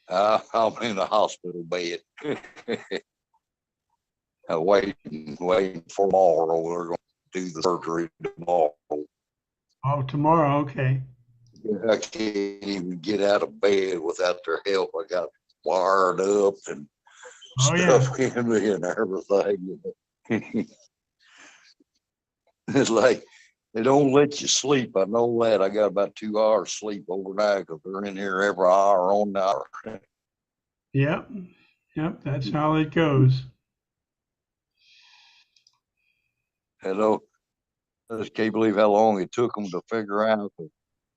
I'm in the hospital bed. Waiting for tomorrow. We're going to do the surgery tomorrow. Oh, tomorrow, okay. I can't even get out of bed without their help. I got wired up and stuff in me and everything. It's like they don't let you sleep. I know that. I got about 2 hours sleep overnight because they're in here every hour on the hour. Yep. Yep. That's how it goes. Hello. I just can't believe how long it took them to figure out.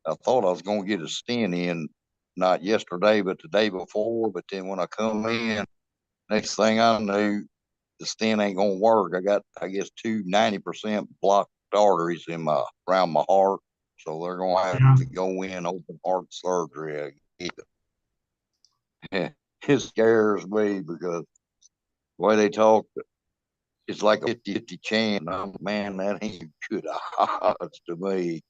I thought I was going to get a stent in, not yesterday, but the day before. But then when I come in, next thing I knew, the stent ain't going to work. I got, I guess, 90% blocked arteries in around my heart. So they're going to have to go in open heart surgery again. It scares me because the way they talk, it's like a 50-50 chance. Man, that ain't good odds to me.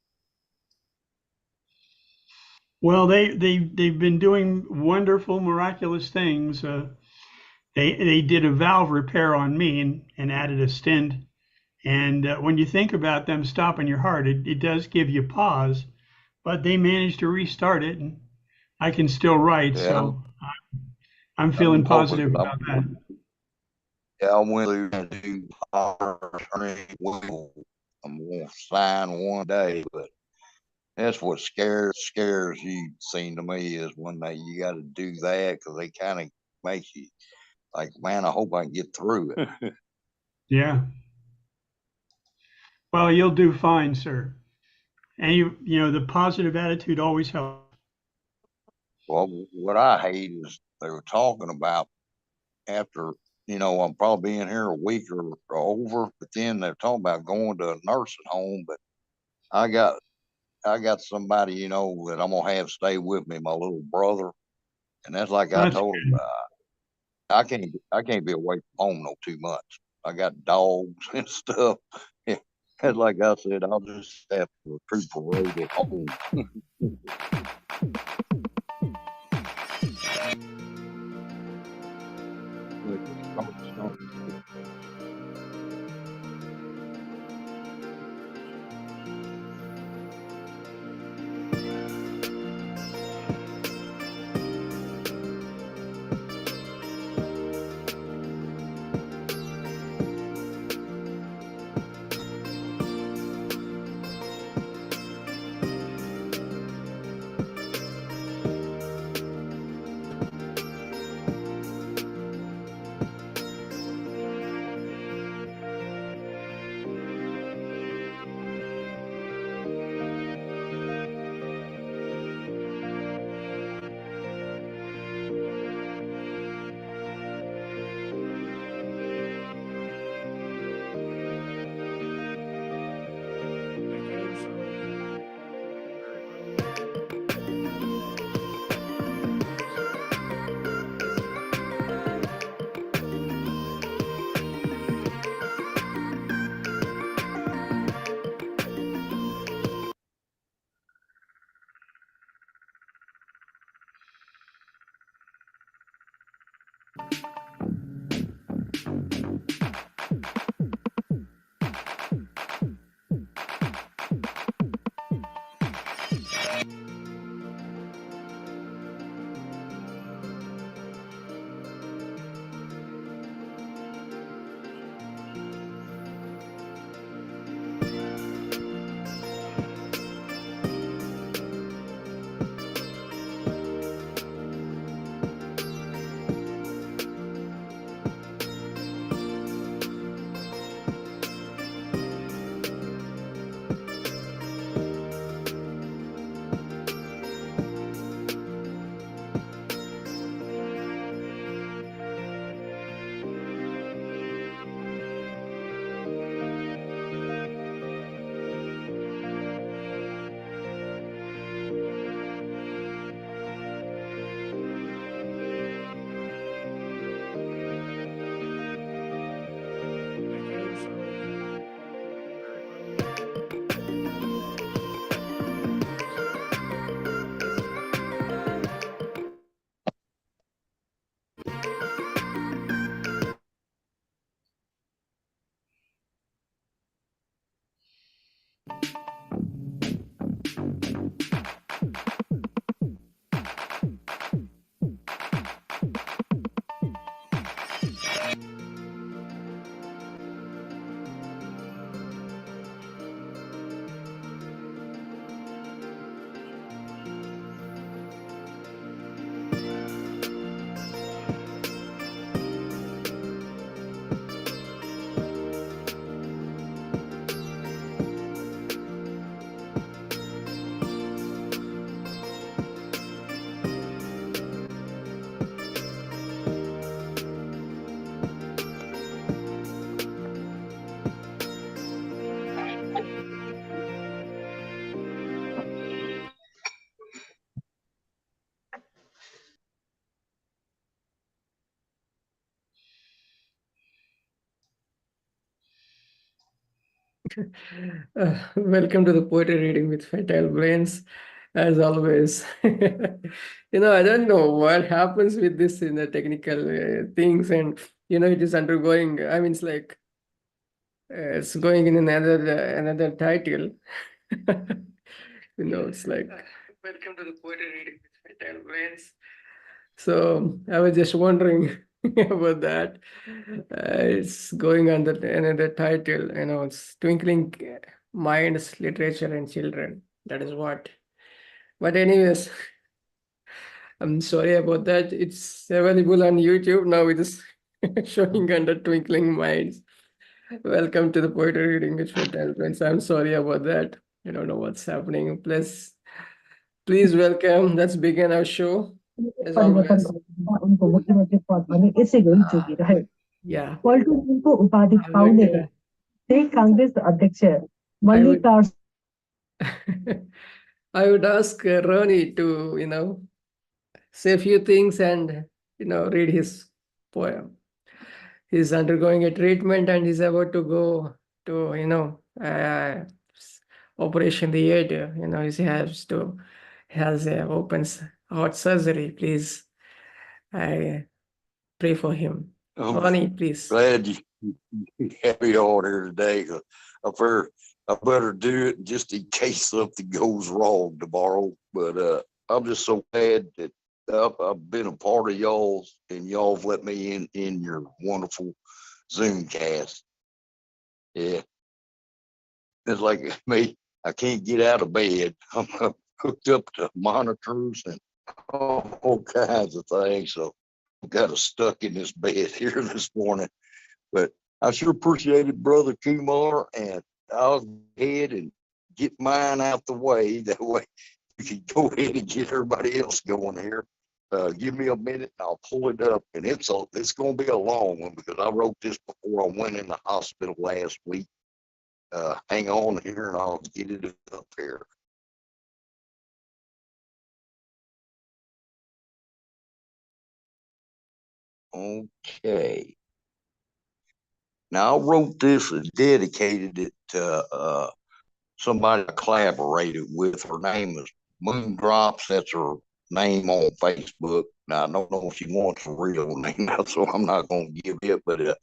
Well, they've been doing wonderful, miraculous things. They did a valve repair on me and added a stent. And when you think about them stopping your heart, it does give you pause. But they managed to restart it, and I can still write. Yeah. So I'm feeling positive about that. Yeah, I went to do I'm going to sign one day, but that's what scares you. Seem to me is when you got to do that because they kind of make you like, man, I hope I can get through it. Yeah. Well, you'll do fine, sir. And you know, the positive attitude always helps. Well, what I hate is they were talking about after, I'm probably being here a week or over, but then they're talking about going to a nursing home. But I got somebody, that I'm gonna have stay with me, my little brother, and that's like I told him, I can't be away from home no 2 months. I got dogs and stuff. And like I said, I'll just have to recuperate at home. Welcome to the poetry reading with Fertile Brains, as always. I don't know what happens with this in the technical things, and it is undergoing. I mean, it's going in another title. It's like welcome to the poetry reading with Fertile Brains. So I was just wondering about that. It's going under another title, it's Twinkling Minds, Literature and Children. That is what. But anyways, I'm sorry about that. It's available on YouTube. Now it is showing under Twinkling Minds. Welcome to the poetry reading with Fertile Brains. I'm sorry about that. I don't know what's happening. Please welcome. Let's begin our show. As परिवर्तन always. गर्दा उनको मुख्यमन्त्री पद भने यसै गरी जोगिरहे Yeah. पल्टुनको उपाधि I पाउने would, स्टेट काङ्ग्रेस अध्यक्ष I would, Mallikarjun I would ask Ronnie to, say a few things and, read his poem. He's undergoing a treatment and he's about to go to, operation theater. He has opens heart surgery. Please, I pray for him. I'm Ronnie, please. glad you have me on here today. I better do it just in case something goes wrong tomorrow. But I'm just so glad that I've been a part of y'all's, and y'all have let me in your wonderful Zoom cast. Yeah, it's like me. I can't get out of bed. I'm hooked up to monitors and all kinds of things. So I got us stuck in this bed here this morning. But I sure appreciate it, Brother Kumar, and I'll go ahead and get mine out the way. That way you can go ahead and get everybody else going here. Give me a minute and I'll pull it up. And it's going to be a long one because I wrote this before I went in the hospital last week. Hang on here and I'll get it up here. Okay. Now I wrote this and dedicated it to somebody I collaborated with. Her name is Moondrops. That's her name on Facebook. Now I don't know if she wants a real name, so I'm not going to give it. But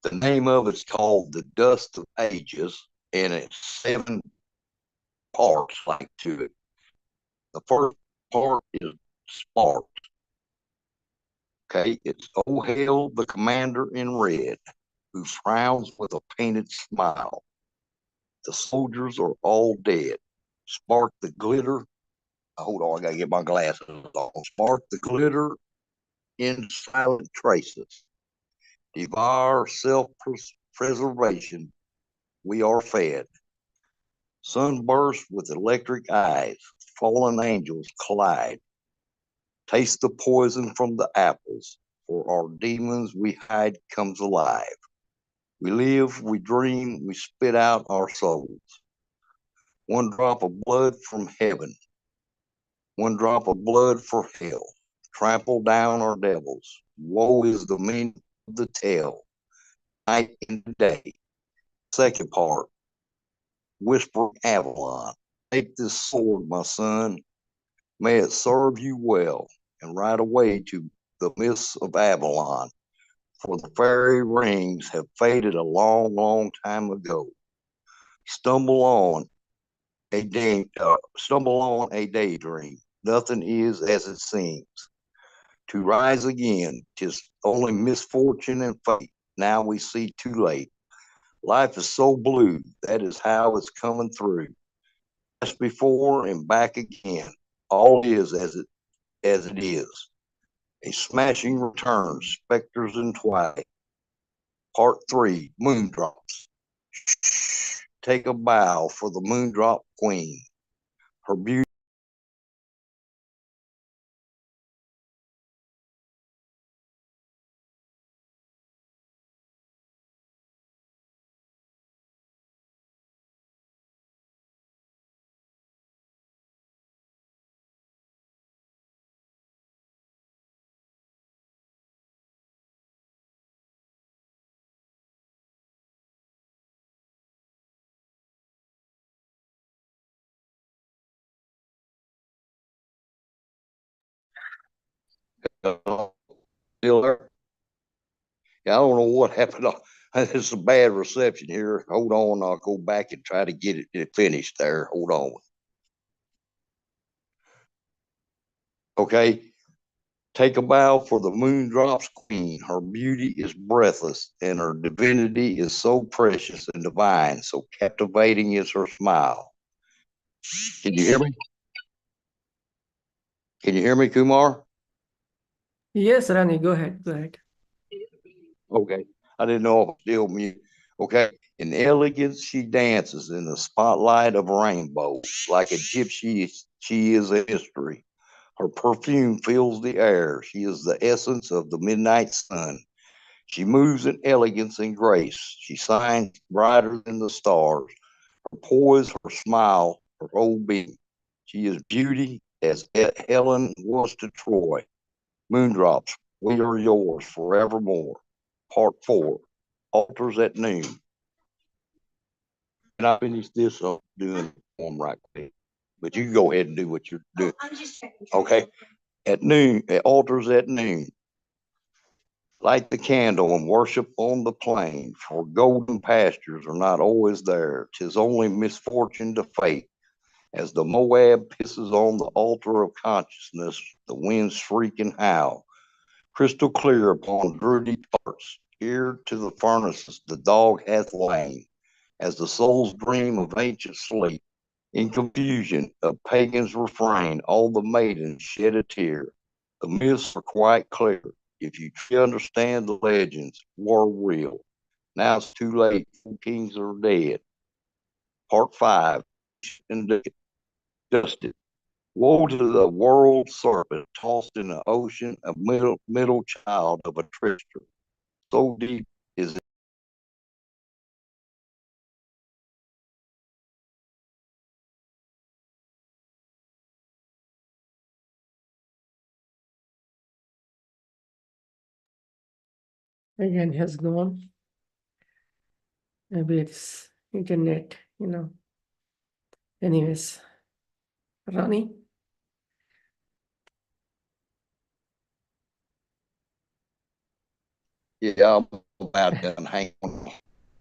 the name of it's called "The Dust of Ages," and it's 7 parts like to it. The first part is Spark. Okay, it's "Oh hail the commander in red, who frowns with a painted smile. The soldiers are all dead. Spark the glitter. Hold on, I gotta get my glasses on. Spark the glitter in silent traces. Devour self-preservation. We are fed. Sunburst with electric eyes. Fallen angels collide. Taste the poison from the apples. For our demons we hide comes alive. We live, we dream, we spit out our souls. One drop of blood from heaven. One drop of blood for hell. Trample down our devils. Woe is the meaning of the tale. Night and day. Second part. Whispering Avalon. Take this sword, my son. May it serve you well, and ride away to the mists of Avalon. For the fairy rings have faded a long, long time ago. Stumble on stumble on a daydream. Nothing is as it seems. To rise again, 'tis only misfortune and fate. Now we see too late. Life is so blue, that is how it's coming through. Just before and back again. All is as it is. A smashing return, specters in twilight. Part 3, Moondrops. Shh, take a bow for the Moondrop Queen. Her beauty Still there? Yeah, I don't know what happened. It's a bad reception here. Hold on, I'll go back and try to get it finished there. Hold on. Okay. Take a bow for the moondrop's queen. Her beauty is breathless, and her divinity is so precious and divine, so captivating is her smile. Can you hear me? Can you hear me, Kumar? Yes, Rani, go ahead. Go ahead. Okay. I didn't know if I was still mute. Okay. In elegance, she dances in the spotlight of a rainbow. Like a gypsy, she is a mystery. Her perfume fills the air. She is the essence of the midnight sun. She moves in elegance and grace. She shines brighter than the stars. Her poise, her smile, her whole being. She is beauty as Helen was to Troy. Moondrops, we are yours forevermore. Part 4, Altars at Noon. And I finish this up doing the poem right quick. But you can go ahead and do what you're doing. Okay. At noon, at altars at noon, light the candle and worship on the plain, for golden pastures are not always there. 'Tis only misfortune to fate. As the Moab pisses on the altar of consciousness, the winds shriek and howl. Crystal clear upon dirty parts, here to the furnaces the dog hath lain. As the souls dream of ancient sleep, in confusion of pagan's refrain, all the maidens shed a tear. The myths are quite clear. If you understand the legends, war real. Now it's too late. Kings are dead. Part 5. And dusted. Woe to the world serpent tossed in the ocean, a middle child of a trickster. So deep is it. Again, has gone. Maybe it's internet, Anyways, Rani? Yeah, I'm about done. Hang on.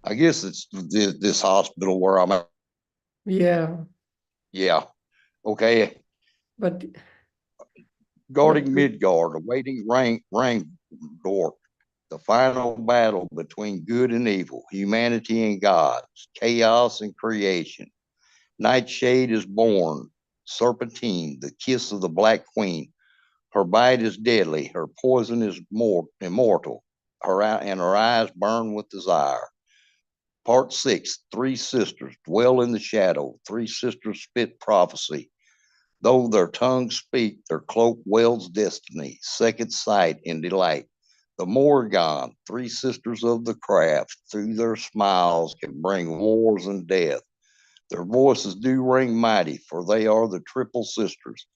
I guess it's this hospital where I'm at. Yeah, Yeah. Okay. but Guarding Midgard, awaiting rain door. The final battle between good and evil, humanity and gods, chaos and creation. Nightshade is born, Serpentine, the kiss of the Black Queen. Her bite is deadly, her poison is immortal, her eyes burn with desire. Part 6, three sisters dwell in the shadow, three sisters spit prophecy. Though their tongues speak, their cloak welds destiny, second sight and delight. The Morgan, three sisters of the craft, through their smiles can bring wars and death. Their voices do ring mighty, for they are the triple sisters.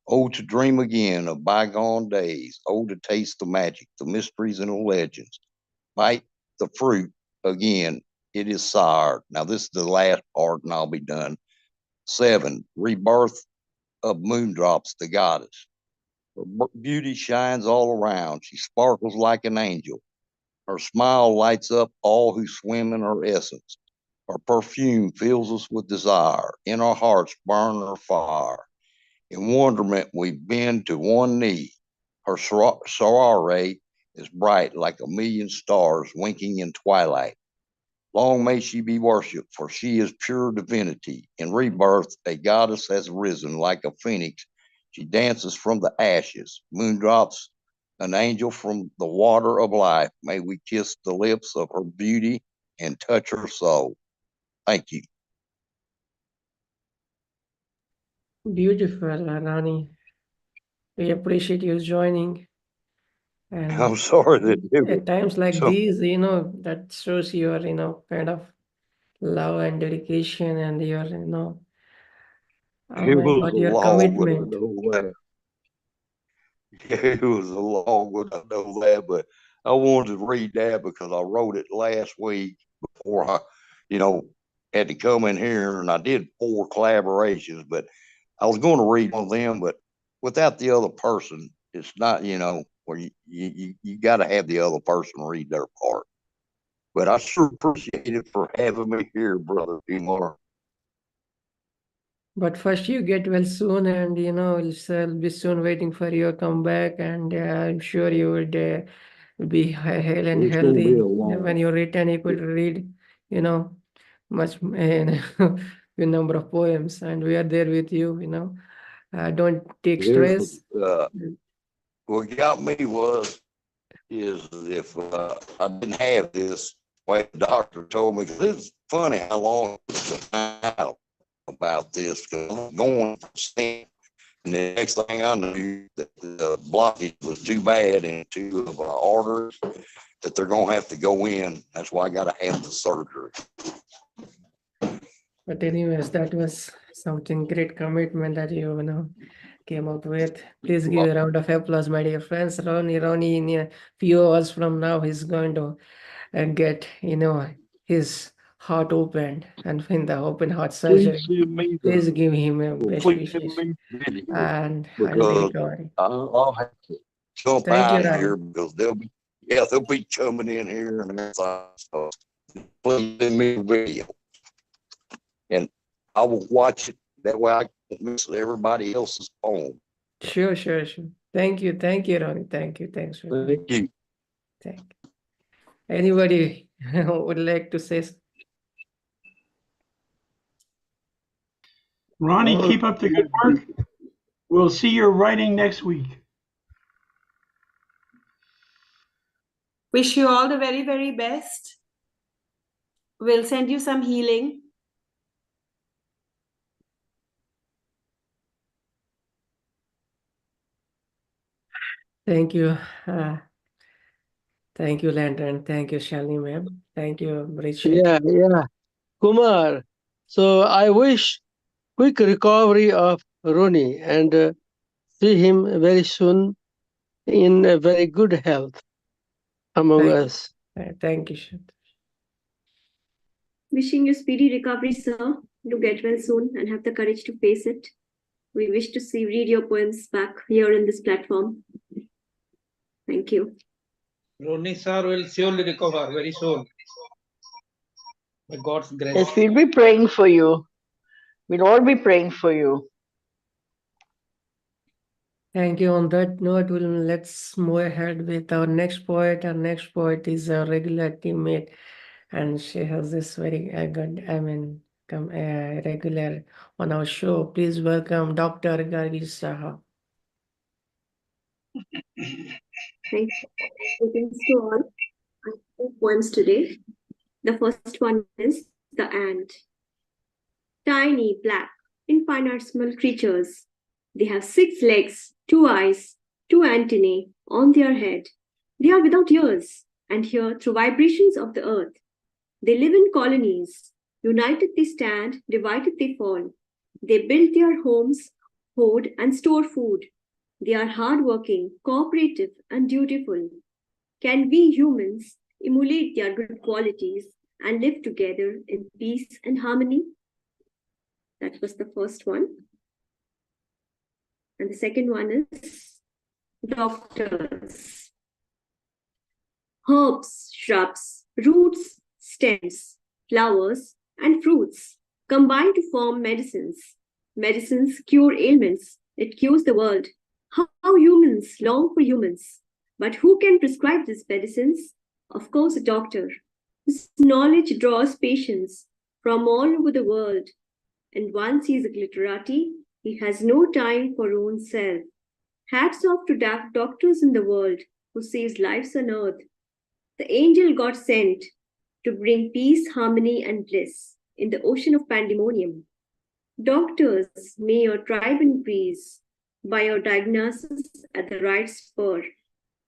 Oh, to dream again of bygone days. Oh, to taste the magic, the mysteries and the legends. Bite the fruit again. It is sired. Now, this is the last part, and I'll be done. 7, rebirth of Moondrops, the goddess. Her beauty shines all around. She sparkles like an angel. Her smile lights up all who swim in her essence. Her perfume fills us with desire. In our hearts burn her fire. In wonderment, we bend to one knee. Her soiree is bright like a million stars winking in twilight. Long may she be worshipped, for she is pure divinity. In rebirth, a goddess has risen like a phoenix. She dances from the ashes. Moondrops, an angel from the water of life. May we kiss the lips of her beauty and touch her soul. Thank you. beautiful, Rani. We appreciate you joining. And I'm sorry that it was at times like so. these, that shows your, kind of love and dedication and your, oh It my was God, a your long one. I commitment. know that. It was a long one. I know that, but I wanted to read that because I wrote it last week before I, you know, had to come in here, and I did 4 collaborations, but I was going to read one of them, but without the other person, it's not, where you got to have the other person read their part. But I sure appreciate it for having me here, Brother Timur. But first, you get well soon, and I'll be soon waiting for your comeback, and I'm sure you would be hale and It's gonna be healthy. a long. When you return, you could read, much a number of poems, and we are there with you. Don't take stress. What got me is if I didn't have this, way the doctor told me, because it's funny how long it took to find out about this, because I'm going for stent, and the next thing I knew, that the blockage was too bad in two of our arteries that they're going to have to go in. That's why I got to have the surgery. But anyways, that was something great commitment that you came up with. Please give a round of applause, my dear friends. Ronnie, in a few hours from now, he's going to get his heart opened, and in the open heart surgery. Please give him a best wishes and healthy recovery. I'll have to jump Thank you, out of Ronnie. here because they'll be coming in here and everything. So please send me a video, and I will watch it. That way I can miss everybody else's phone. Sure. Thank you, Ronnie. Thanks for that. Thank you. Thank you. Anybody would like to say? Ronnie, keep up the good work. We'll see your writing next week. Wish you all the very, very best. We'll send you some healing. Thank you. Thank you, Landon. Thank you, Shalini ma'am. Thank you, Richard. Yeah. Kumar. So I wish quick recovery of Ronnie and see him very soon in a very good health among us. Thank you, Shwetha. Wishing you speedy recovery, sir. Do get well soon and have the courage to face it. We wish to read your poems back here in this platform. Thank you. Ronnie sir will surely recover very soon. By God's grace. Yes, we'll be praying for you. We'll all be praying for you. Thank you. On that note, let's move ahead with our next poet. Our next poet is a regular teammate, and she has this very good, regular on our show. Please welcome Dr. Gargi Saha. Thank you. Greetings to all. I have 2 poems today. The first one is The Ant. Tiny, black, infinitesimal creatures. They have 6 legs, 2 eyes, 2 antennae on their head. They are without ears and hear through vibrations of the earth. They live in colonies. United they stand, divided they fall. They build their homes, hoard and store food. They are hardworking, cooperative, and dutiful. Can we humans emulate their good qualities and live together in peace and harmony? That was the first one. And the second one is doctors. Herbs, shrubs, roots, stems, flowers, and fruits combine to form medicines. Medicines cure ailments. It cures the world. How humans long for humans. But who can prescribe these medicines? Of course, a doctor. His knowledge draws patients from all over the world. And once he is a glitterati, he has no time for own self. Hats off to doctors in the world who saves lives on earth. The angel got sent to bring peace, harmony, and bliss in the ocean of pandemonium. Doctors, may your tribe increase by your diagnosis at the right spur,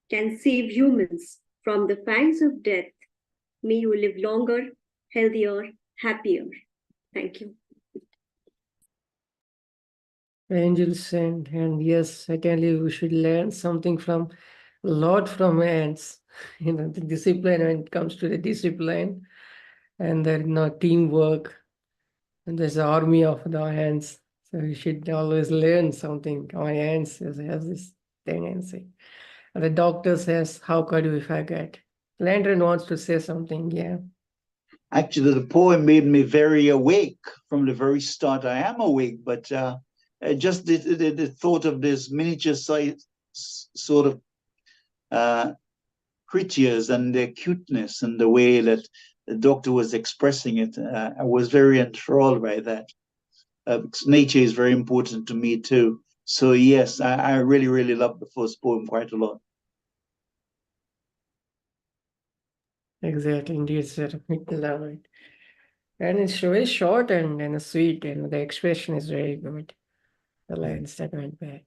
can save humans from the fangs of death. May you live longer, healthier, happier. Thank you. Angels sent, and yes, certainly we should learn something from a lot from ants. The discipline, when it comes to the discipline and the teamwork, and there's an army of the ants. So we should always learn something. Our ants has this tendency. And the doctor says, how could you forget? Landon wants to say something, yeah. Actually, the poem made me very awake from the very start. I am awake, but just the thought of this miniature size sort of creatures and their cuteness and the way that the doctor was expressing it, I was very enthralled by that. Because nature is very important to me too. So yes, I really, really love the first poem quite a lot. Exactly, indeed, sir. I love it. And it's very short and sweet, and the expression is very good. The lines that went back.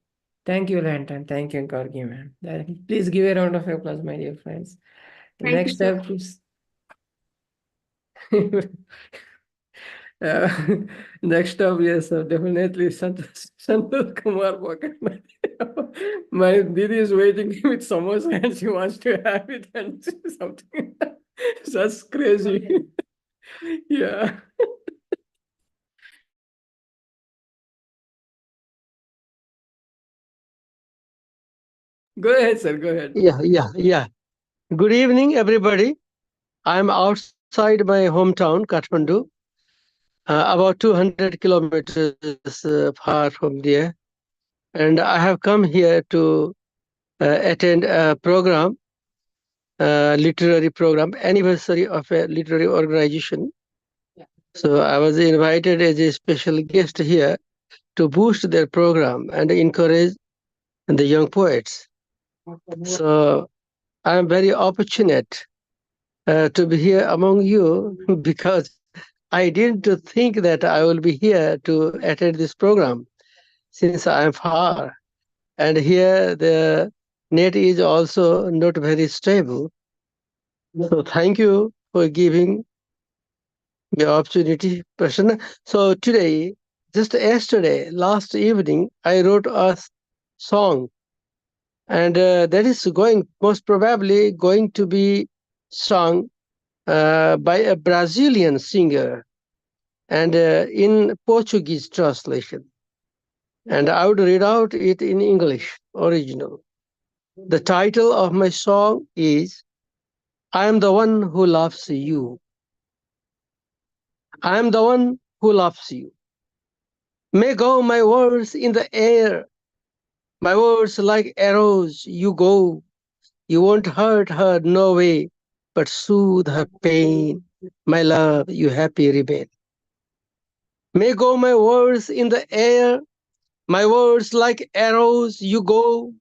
Thank you, Lantan. Thank you, Gargi, ma'am. Please give a round of applause, my dear friends. Thank you, Next sir. up, please. Next up, yes, definitely Santosh Kumar Pocket. My Didi is waiting with samosa and she wants to have it and something. That's crazy. Yeah. Go ahead, sir. Go ahead. Yeah. Good evening, everybody. I'm outside my hometown, Kathmandu, about 200 kilometers far from there. And I have come here to attend a program, literary program, anniversary of a literary organization. So I was invited as a special guest here to boost their program and encourage the young poets. So I am very fortunate to be here among you because I didn't think that I will be here to attend this program since I am far. And here the net is also not very stable. So thank you for giving the opportunity, Prasanna. So today, just yesterday, last evening, I wrote a song, and that is most probably going to be sung by a Brazilian singer, and in Portuguese translation. And I would read out it in English, original. The title of my song is I Am the One Who Loves You. I am the one who loves you. May go my words in the air, my words like arrows, you go. You won't hurt her, no way, but soothe her pain. My love, you happy remain. May go my words in the air, my words like arrows, you go.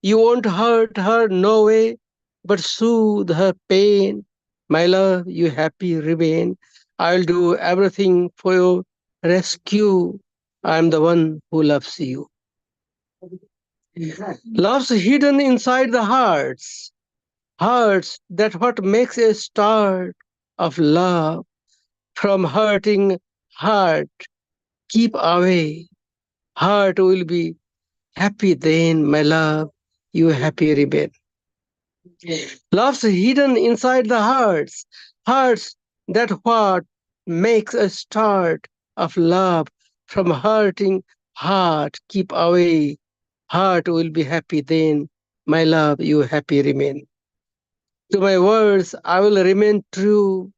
You won't hurt her, no way, but soothe her pain. My love, you happy remain. I'll do everything for your rescue. I'm the one who loves you. Love's hidden inside the hearts. Hearts that what makes a start of love from hurting heart. Keep away. Heart will be happy then, my love. You happy remain. Love's hidden inside the hearts. Hearts that what makes a start of love from hurting heart. Keep away. Heart will be happy then, my love. You happy remain. To my words, I will remain true.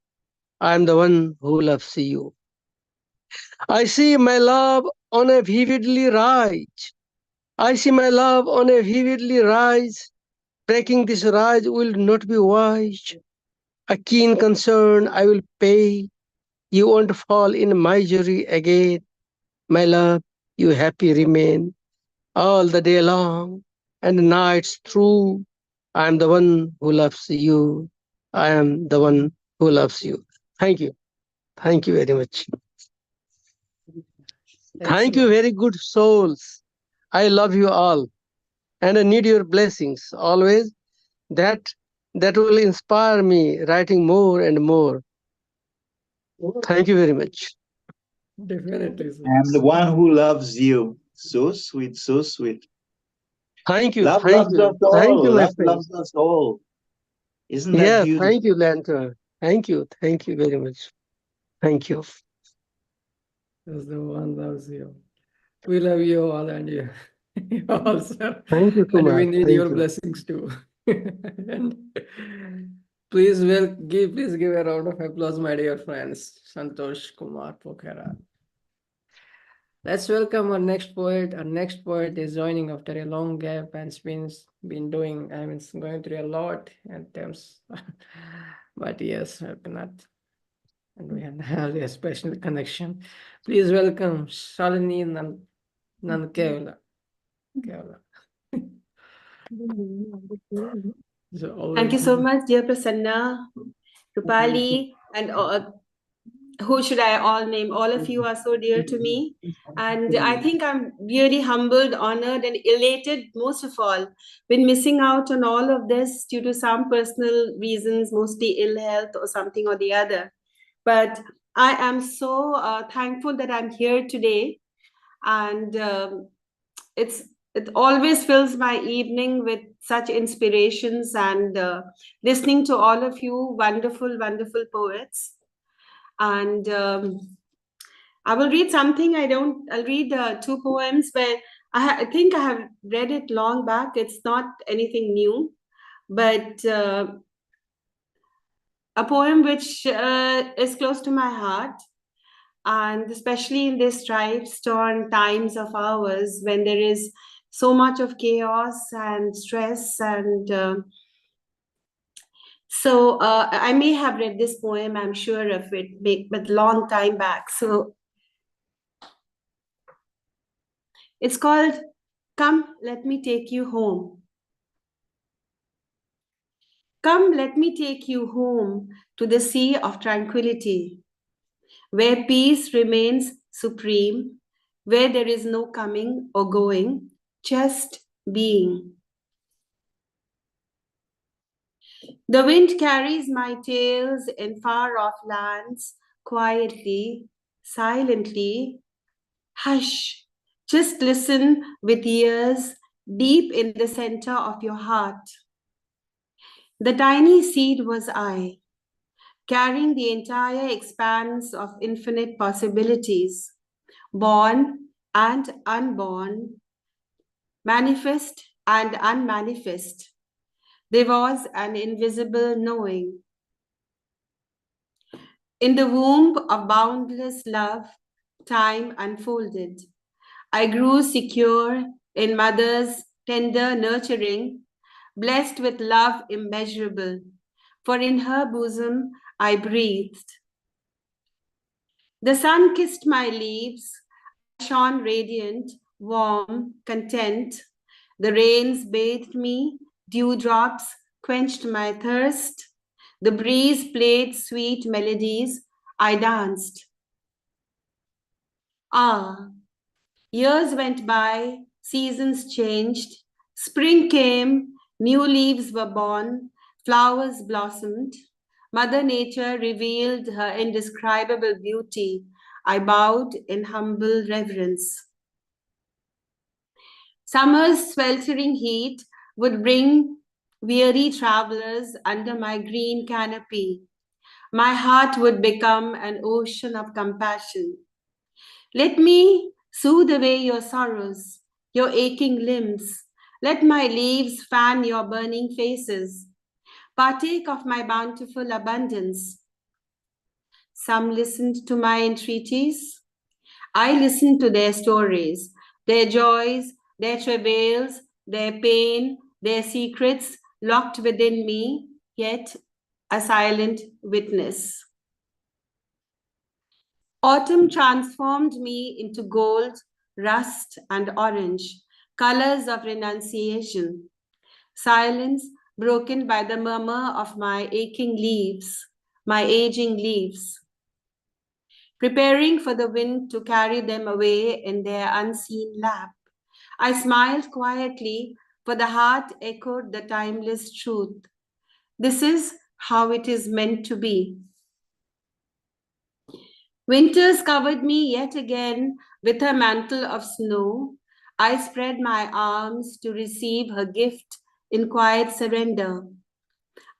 I am the one who loves you. I see my love on a vividly rise. I see my love on a vividly rise. Breaking this rise will not be wise. A keen concern I will pay. You won't fall in misery again. My love, you happy remain all the day long and nights through. I am the one who loves you. I am the one who loves you. Thank you. Thank you very much. Thank you, very good souls. I love you all and I need your blessings always. That will inspire me writing more and more. Thank you very much. Definitely, sir. I'm the one who loves you. So sweet, so sweet. Thank you. Love Thank loves you. us all. Thank you, my Love friend. loves us all. Isn't that beautiful? Thank you, Lanta. Thank you. Thank you very much. Thank you. As the one loves you. We love you all and you. Also, Thank you, and we Kumar. need Thank your you. blessings too. And please give a round of applause, my dear friends. Santosh Kumar Pokhara. Let's welcome our next poet. Our next poet is joining after a long gap and been doing, going through a lot in terms. But yes, I cannot. And we have a special connection. Please welcome Shalini Nandkeolyar. Thank you so much, dear Prasanna, Roopali, and who should I all name? All of you are so dear to me. And I think I'm really humbled, honored, and elated, most of all, been missing out on all of this due to some personal reasons, mostly ill health or something or the other. But I am so thankful that I'm here today. And it always fills my evening with such inspirations and listening to all of you wonderful, wonderful poets. And I will read something. I'll read two poems where I think I have read it long back. It's not anything new, but a poem which is close to my heart. And especially in these strife-torn times of ours, when there is so much of chaos and stress and so I may have read this poem, I'm sure of it, but long time back. So it's called Come, Let Me Take You Home. Come, let me take you home to the sea of tranquility, where peace remains supreme, where there is no coming or going, just being. The wind carries my tales in far-off lands, quietly, silently. Hush, just listen with ears deep in the center of your heart. The tiny seed was I, carrying the entire expanse of infinite possibilities, born and unborn, manifest and unmanifest. There was an invisible knowing. In the womb of boundless love, time unfolded. I grew secure in mother's tender nurturing, blessed with love immeasurable, for in her bosom I breathed. The sun kissed my leaves, I shone radiant, warm, content. The rains bathed me, dewdrops quenched my thirst. The breeze played sweet melodies, I danced. Ah, years went by, seasons changed, spring came, new leaves were born, flowers blossomed. Mother Nature revealed her indescribable beauty. I bowed in humble reverence. Summer's sweltering heat would bring weary travelers under my green canopy. My heart would become an ocean of compassion. Let me soothe away your sorrows, your aching limbs. Let my leaves fan your burning faces. Partake of my bountiful abundance. Some listened to my entreaties. I listened to their stories, their joys, their travails, their pain, their secrets locked within me, yet a silent witness. Autumn transformed me into gold, rust, and orange, colors of renunciation. Silence broken by the murmur of my aching leaves, my aging leaves, preparing for the wind to carry them away in their unseen lap. I smiled quietly, for the heart echoed the timeless truth. This is how it is meant to be. Winters covered me yet again with her mantle of snow. I spread my arms to receive her gift in quiet surrender.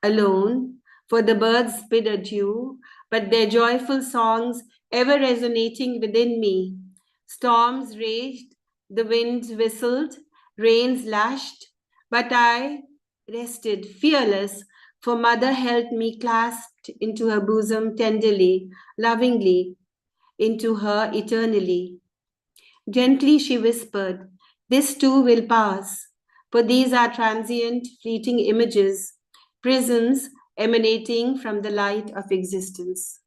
Alone, for the birds bid adieu, but their joyful songs ever resonating within me. Storms raged, the winds whistled, Rains lashed, but I rested, fearless, for mother held me clasped into her bosom tenderly, lovingly, into her eternally. Gently she whispered, "This too will pass, for these are transient, fleeting images, prisms emanating from the light of existence."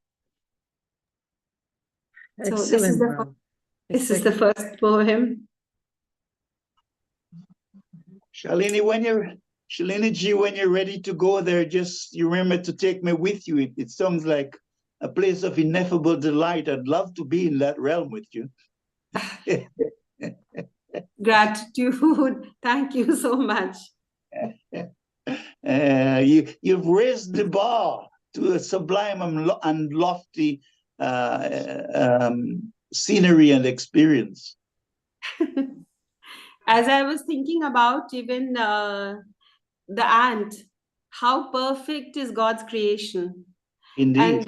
So Excellent, ma'am. this is the first poem. Shalini ji, when you're ready to go there, just you remember to take me with you. It sounds like a place of ineffable delight. I'd love to be in that realm with you. Gratitude. Thank you so much. You've raised the bar to a sublime and lofty scenery and experience. As I was thinking about even the ant, how perfect is God's creation. Indeed. And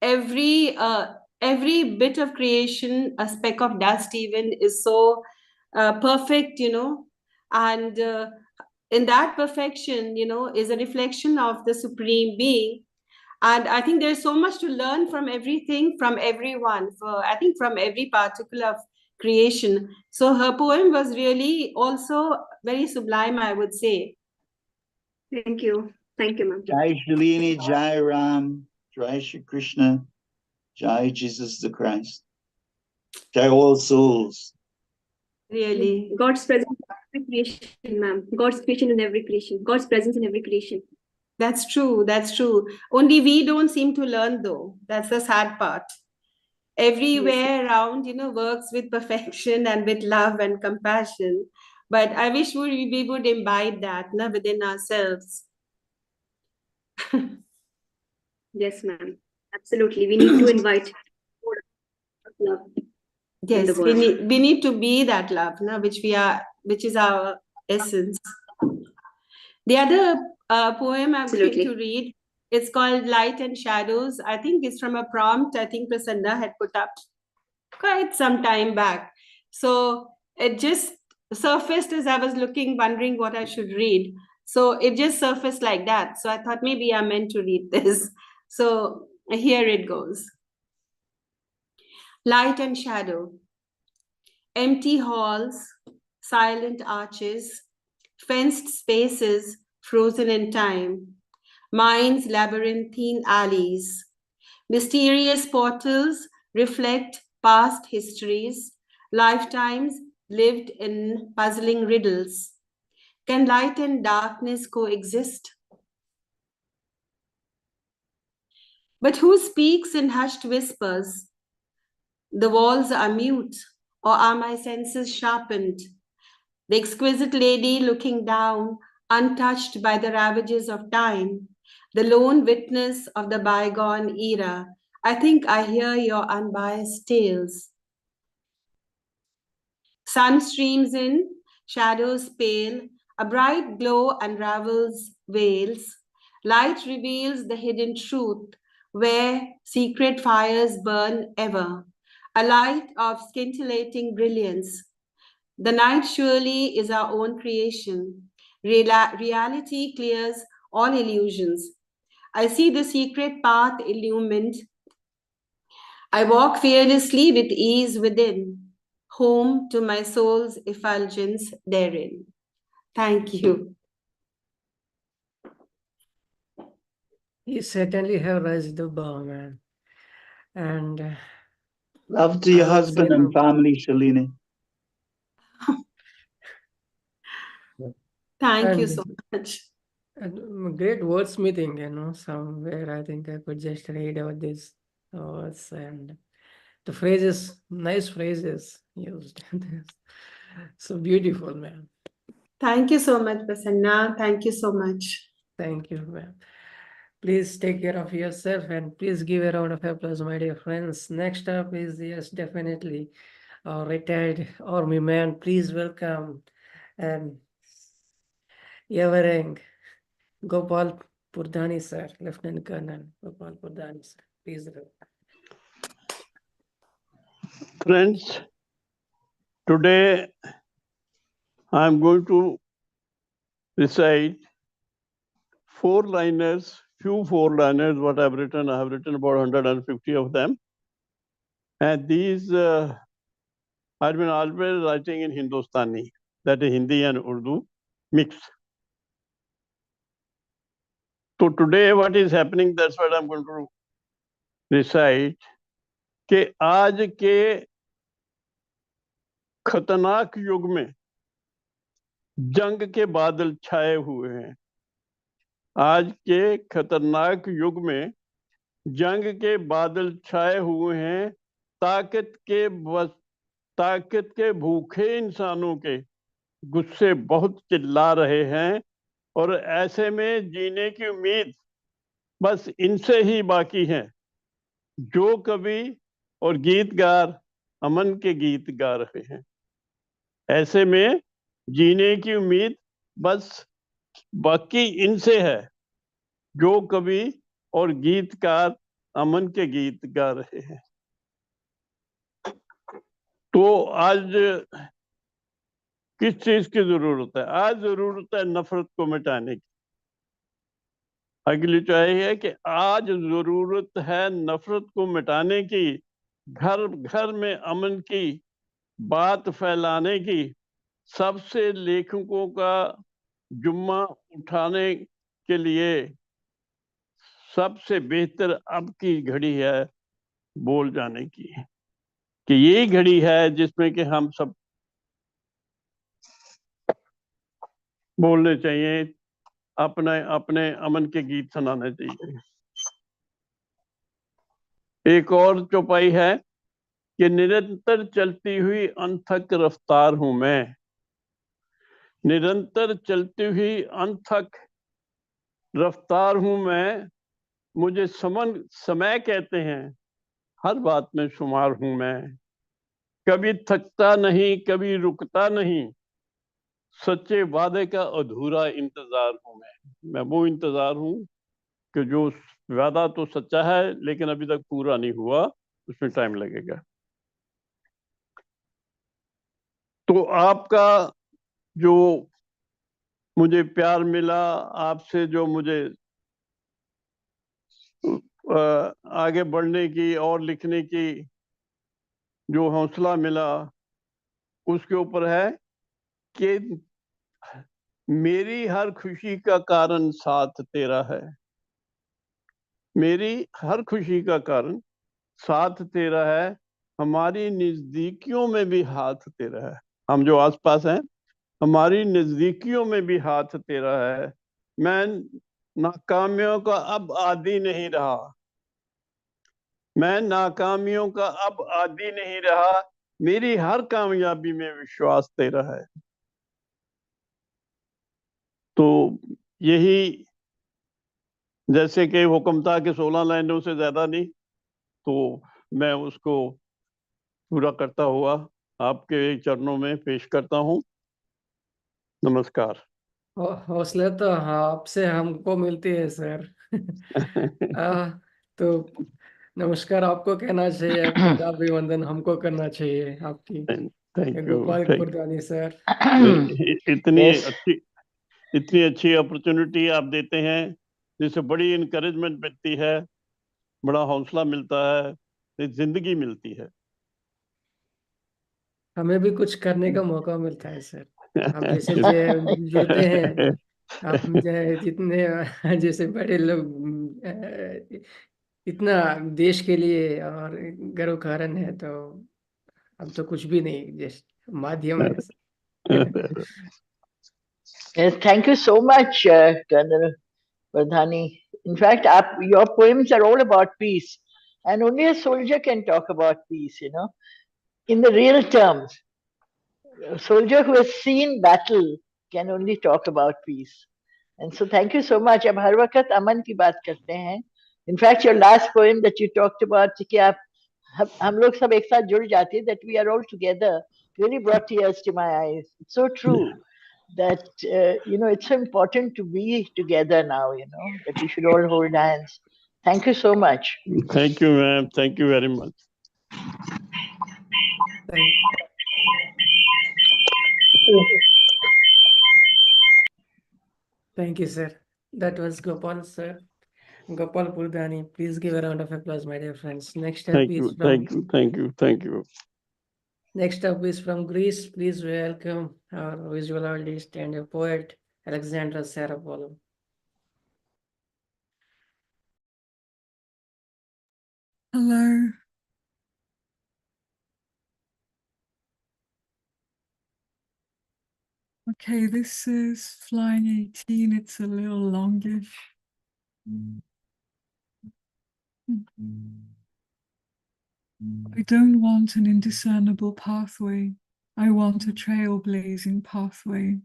every bit of creation, a speck of dust even, is so perfect, and in that perfection, is a reflection of the Supreme Being. And I think there's so much to learn from everything, from everyone, from every particle of creation. So her poem was really also very sublime, I would say. Thank you. Thank you, ma'am. Jai Shalini, Jai Ram, Jai Shri Krishna, Jai Jesus the Christ, Jai all souls. Really. God's presence in every creation, ma'am. God's creation in every creation. God's presence in every creation. That's true. That's true. Only we don't seem to learn, though. That's the sad part. Everywhere around, works with perfection and with love and compassion. But I wish we would imbibe that within ourselves. Yes, ma'am. Absolutely. We need to invite more love. Yes, we need to be that love, which is our essence. The other poem I'm going to read, it's called Light and Shadows. I think it's from a prompt I think Prasanna had put up quite some time back. So it just surfaced as I was looking, wondering what I should read. So it just surfaced like that. So I thought maybe I'm meant to read this. So here it goes. Light and shadow. Empty halls, silent arches, fenced spaces frozen in time, mind's labyrinthine alleys. Mysterious portals reflect past histories, lifetimes lived in puzzling riddles. Can light and darkness coexist? But who speaks in hushed whispers? The walls are mute, or are my senses sharpened? The exquisite lady looking down, untouched by the ravages of time, the lone witness of the bygone era. I think I hear your unbiased tales. Sun streams in, shadows pale, a bright glow unravels veils. Light reveals the hidden truth, where secret fires burn ever. A light of scintillating brilliance. The night surely is our own creation. Reality clears all illusions. I see the secret path illumined. I walk fearlessly with ease within, home to my soul's effulgence therein. Thank you. You certainly have raised the bar, man. And love to your husband and family, Shalini. Thank you so much. And great wordsmithing, somewhere I think I could just read out these words and the phrases, nice phrases used. So beautiful, ma'am. Thank you so much, Prasanna. Thank you so much. Thank you, ma'am. Please take care of yourself and please give a round of applause, my dear friends. Next up is, yes, definitely our retired army man. Please welcome and Yavareng Gopal Purdhani, sir, Lieutenant Colonel Gopal Purdhani, sir. Please. Friends, today I'm going to recite four-liners, few four-liners, what I've written. I have written about 150 of them. And these, I've been always writing in Hindustani, that is Hindi and Urdu mixed. So today what is happening, that's what I'm going to recite, कि आज के खतरनाक युग में जंग के बादल छाए हुए हैं। आज के खतरनाक युग में जंग के बादल छाए हुए हैं। ताकत के भूखे इंसानों के गुस्से बहुत चिल्ला रहे हैं और ऐसे में जीने की उम्मीद बस इनसे ही बाकी है। जो कवि और गीतकार अमन के गीत गा रहे हैं। ऐसे में जीने की उम्मीद बस बाकी इनसे है। जो कवि और गीतकार अमन के गीत गा रहे हैं। तो आज किस चीज की जरूरत है? आज जरूरत है नफरत को मिटाने की। अगली चाहिए है कि आज जरूरत है नफरत को मिटाने की, घर घर में अमन की बात फैलाने की। सबसे लेखकों का जुम्मा उठाने के लिए सबसे बेहतर अब की घड़ी है बोल जाने की, कि यही घड़ी है जिसमें कि हम सब बोलने चाहिए, अपने अपने अमन के गीत सुनाने चाहिए। एक और चौपाई है कि निरंतर चलती हुई अनथक रफ्तार हूं मैं। निरंतर चलती हुई अनथक रफ्तार हूं मैं। मुझे समय कहते हैं, हर बात में शुमार हूं मैं। कभी थकता नहीं, कभी रुकता नहीं, सच्चे वादे का अधूरा इंतजार हूं मैं वो इंतजार हूं कि जो वादा तो सच्चा है लेकिन अभी तक पूरा नहीं हुआ, उसमें टाइम लगेगा। तो आपका जो मुझे प्यार मिला, आपसे जो मुझे आगे बढ़ने की और लिखने की जो हौसला मिला, उसके ऊपर है कि मेरी हर खुशी का कारण साथ तेरा है। मेरी हर खुशी का कारण साथ तेरा है। हमारी नजदीकियों में भी हाथ तेरा है। हम जो आसपास हैं, हमारी नजदीकियों में भी हाथ तेरा है। मैं नाकामियों का अब आदी नहीं रहा। मैं नाकामियों का अब आदी नहीं रहा। मेरी हर कामयाबी में विश्वास तेरा है। तो यही, जैसे कि हुक्मता के 16 लाइनों से ज्यादा नहीं, तो मैं उसको पूरा करता हुआ आपके चरणों में पेश करता हूँ। नमस्कार। हौसले तो आपसे हमको मिलती है सर। तो नमस्कार आपको कहना चाहिए, अभिवंदन हमको करना चाहिए आपकी। Thank you. Gopal Purdhani sir. इतनी अच्छी अपॉर्चुनिटी आप देते हैं, जिससे बड़ी इनकरेजमेंट मिलती है, बड़ा हौसला मिलता है, जिंदगी मिलती है। हमें भी कुछ करने का मौका मिलता है सर। आप जैसे जुड़ते हैं, आप जितने जैसे बड़े लोग इतना देश के लिए और गर्व कारण है, तो अब तो कुछ भी नहीं, जस्ट माध्यम है sir. Yes, thank you so much, Colonel Purdhani. In fact, your poems are all about peace, and only a soldier can talk about peace, in the real terms. A soldier who has seen battle can only talk about peace. And so thank you so much. अब हर वक्त अमन की बात करते हैं. In fact, your last poem that you talked about, कि हम लोग सब एक साथ जुड़ जाते हैं, that we are all together, really brought tears to my eyes. It's so true that, it's so important to be together now, that we should all hold hands. Thank you so much. Thank you, ma'am. Thank you very much. Thank you, sir. That was Gopal, sir. Gopal Purdhani. Please give a round of applause, my dear friends. Next up Thank is you, from thank you, thank you, thank you. next up is from Greece. Please welcome our visual artist and a poet, Alexandra Psaropoulou. Hello. Okay, this is Flying 18. It's a little longish. I don't want an indiscernible pathway. I want a trailblazing pathway.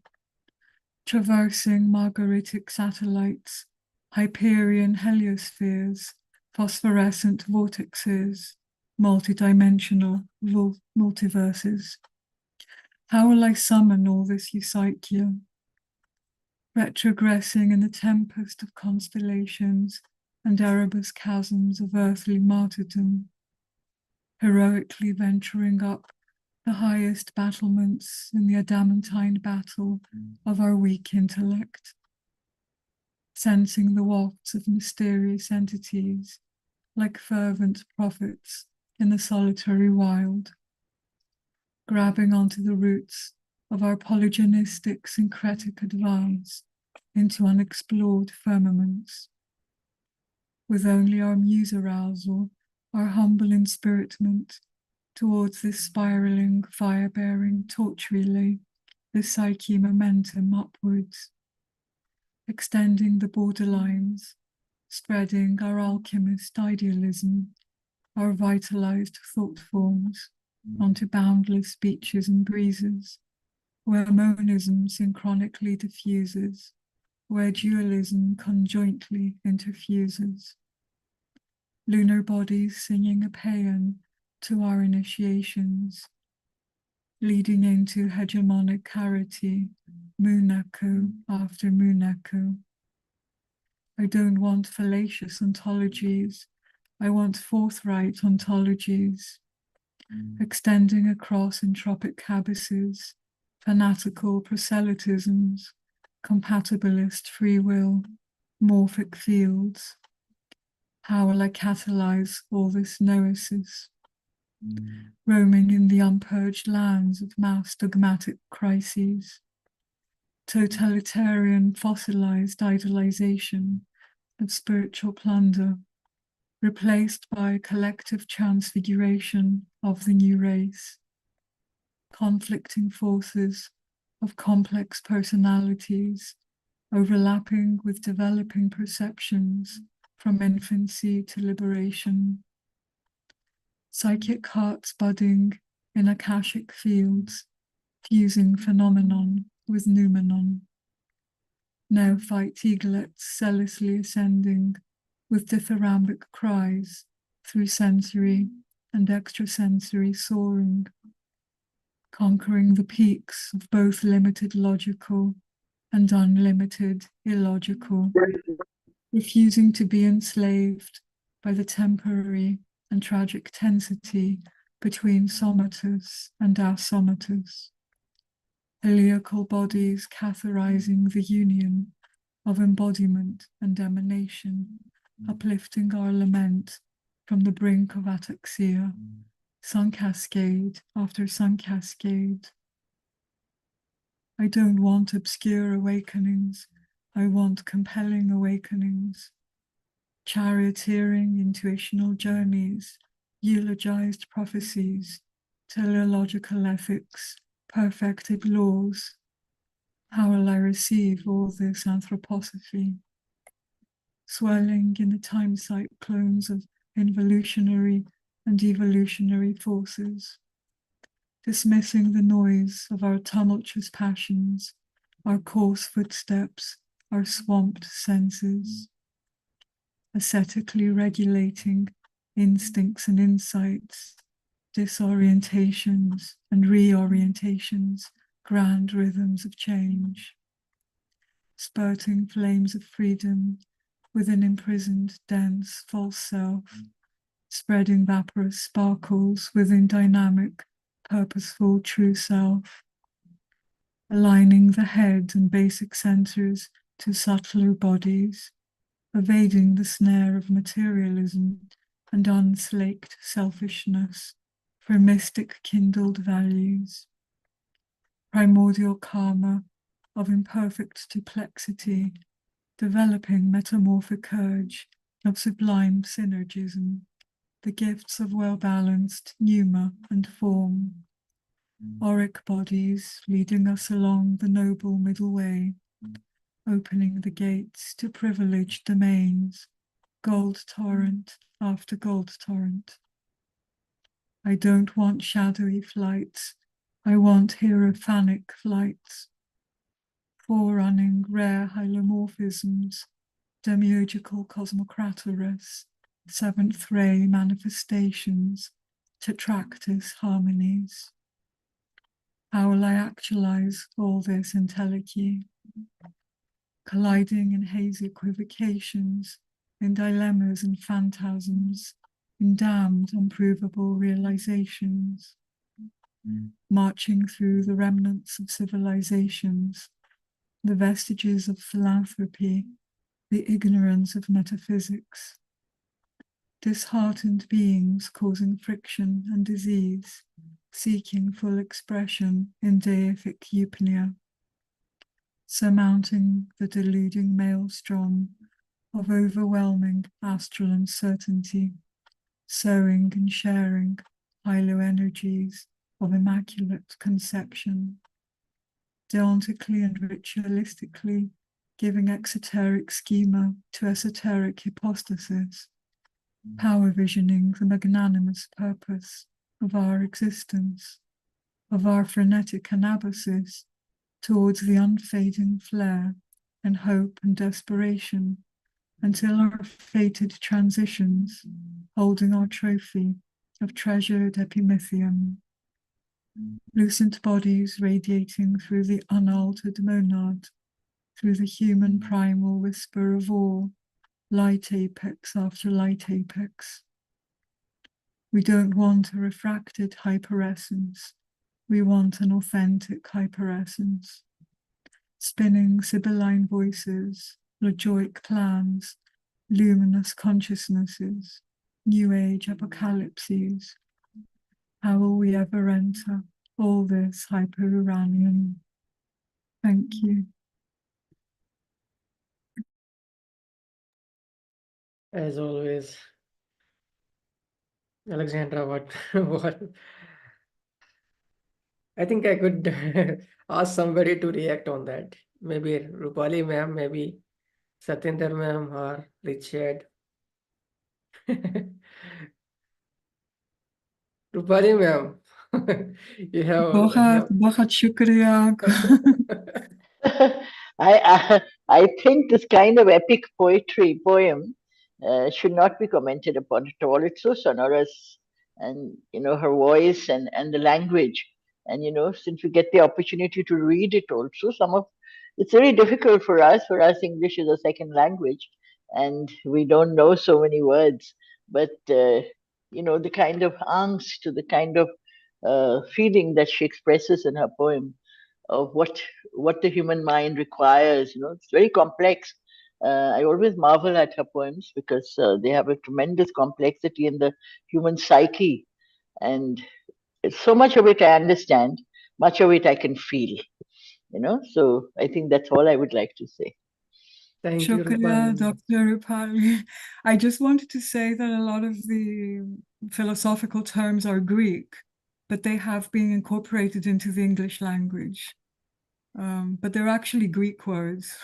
Traversing Margaritic satellites, Hyperion heliospheres, phosphorescent vortexes, multidimensional multiverses. How will I summon all this Eucyclia? Retrogressing in the tempest of constellations and Erebus chasms of earthly martyrdom, heroically venturing up the highest battlements in the adamantine battle of our weak intellect, sensing the wafts of mysterious entities like fervent prophets in the solitary wild, grabbing onto the roots of our polygenistic syncretic advance into unexplored firmaments. With only our muse arousal, our humble inspiritment towards this spiraling, fire-bearing torch relay, this psyche momentum upwards, extending the borderlines, spreading our alchemist idealism, our vitalized thought forms onto boundless beaches and breezes, where monism synchronically diffuses, where dualism conjointly interfuses. Lunar bodies singing a paean to our initiations, leading into hegemonic clarity, moon echo after moon echo. I don't want fallacious ontologies. I want forthright ontologies, extending across entropic abysses, fanatical proselytisms, compatibilist free will, morphic fields. How will I catalyze all this noesis? Roaming in the unpurged lands of mass dogmatic crises, totalitarian fossilized idolization of spiritual plunder, replaced by collective transfiguration of the new race, conflicting forces of complex personalities, overlapping with developing perceptions from infancy to liberation. Psychic hearts budding in akashic fields, fusing phenomenon with noumenon. Neophyte eaglets zealously ascending with dithyrambic cries through sensory and extrasensory soaring, conquering the peaks of both limited logical and unlimited illogical, refusing to be enslaved by the temporary and tragic tensity between somatus and asomatus. Heliacal bodies catheterizing the union of embodiment and emanation, uplifting our lament from the brink of ataxia, sun cascade after sun cascade. I don't want obscure awakenings. I want compelling awakenings. Charioteering intuitional journeys, eulogized prophecies, teleological ethics, perfected laws. How will I receive all this anthroposophy? Swelling in the time cyclones of involutionary and evolutionary forces, dismissing the noise of our tumultuous passions, our coarse footsteps, our swamped senses, ascetically regulating instincts and insights, disorientations and reorientations, grand rhythms of change, spurting flames of freedom within imprisoned, dense, false self, spreading vaporous sparkles within dynamic, purposeful, true self, aligning the head and basic centers to subtler bodies, evading the snare of materialism and unslaked selfishness for mystic kindled values. Primordial karma of imperfect duplexity, developing metamorphic urge of sublime synergism, the gifts of well-balanced pneuma and form, auric bodies leading us along the noble middle way, opening the gates to privileged domains, gold torrent after gold torrent. I don't want shadowy flights, I want hierophanic flights, forerunning rare hylomorphisms, demiurgical cosmocratorus, seventh ray manifestations, tetractys harmonies. How will I actualize all this entelechy? Colliding in hazy equivocations, in dilemmas and phantasms, in damned unprovable realizations, marching through the remnants of civilizations, the vestiges of philanthropy, the ignorance of metaphysics, disheartened beings causing friction and disease, seeking full expression in deific eupnea, surmounting the deluding maelstrom of overwhelming astral uncertainty, sowing and sharing hilo energies of immaculate conception, deontically and ritualistically giving exoteric schema to esoteric hypostasis, power visioning the magnanimous purpose of our existence, of our frenetic anabasis towards the unfading flare and hope and desperation, until our fated transitions, holding our trophy of treasured epimethium, lucent bodies radiating through the unaltered monad, through the human primal whisper of all, light apex after light apex. We don't want a refracted hyperessence, we want an authentic hyperessence. Spinning Sibylline voices, Lojoic clans, luminous consciousnesses, New Age apocalypses. How will we ever enter all this hyper-Iranian? Thank you. As always, Alexandra, what? I think I could ask somebody to react on that. Maybe Roopali ma'am, maybe Satinder ma'am, or Richard. Roopali ma'am, you have. बहुत शुक्रिया. I think this kind of epic poem should not be commented upon at all. It's so sonorous, and her voice and the language, and since we get the opportunity to read it also, it's very difficult for us. For us, English is a second language, and we don't know so many words. But the kind of angst, the kind of feeling that she expresses in her poem of what the human mind requires. It's very complex. I always marvel at her poems because they have a tremendous complexity in the human psyche, and so much of it I understand, much of it I can feel. So I think that's all I would like to say. Thank you, Shukriya, Roopali. Dr. Roopali. I just wanted to say that a lot of the philosophical terms are Greek, but they have been incorporated into the English language. But they're actually Greek words.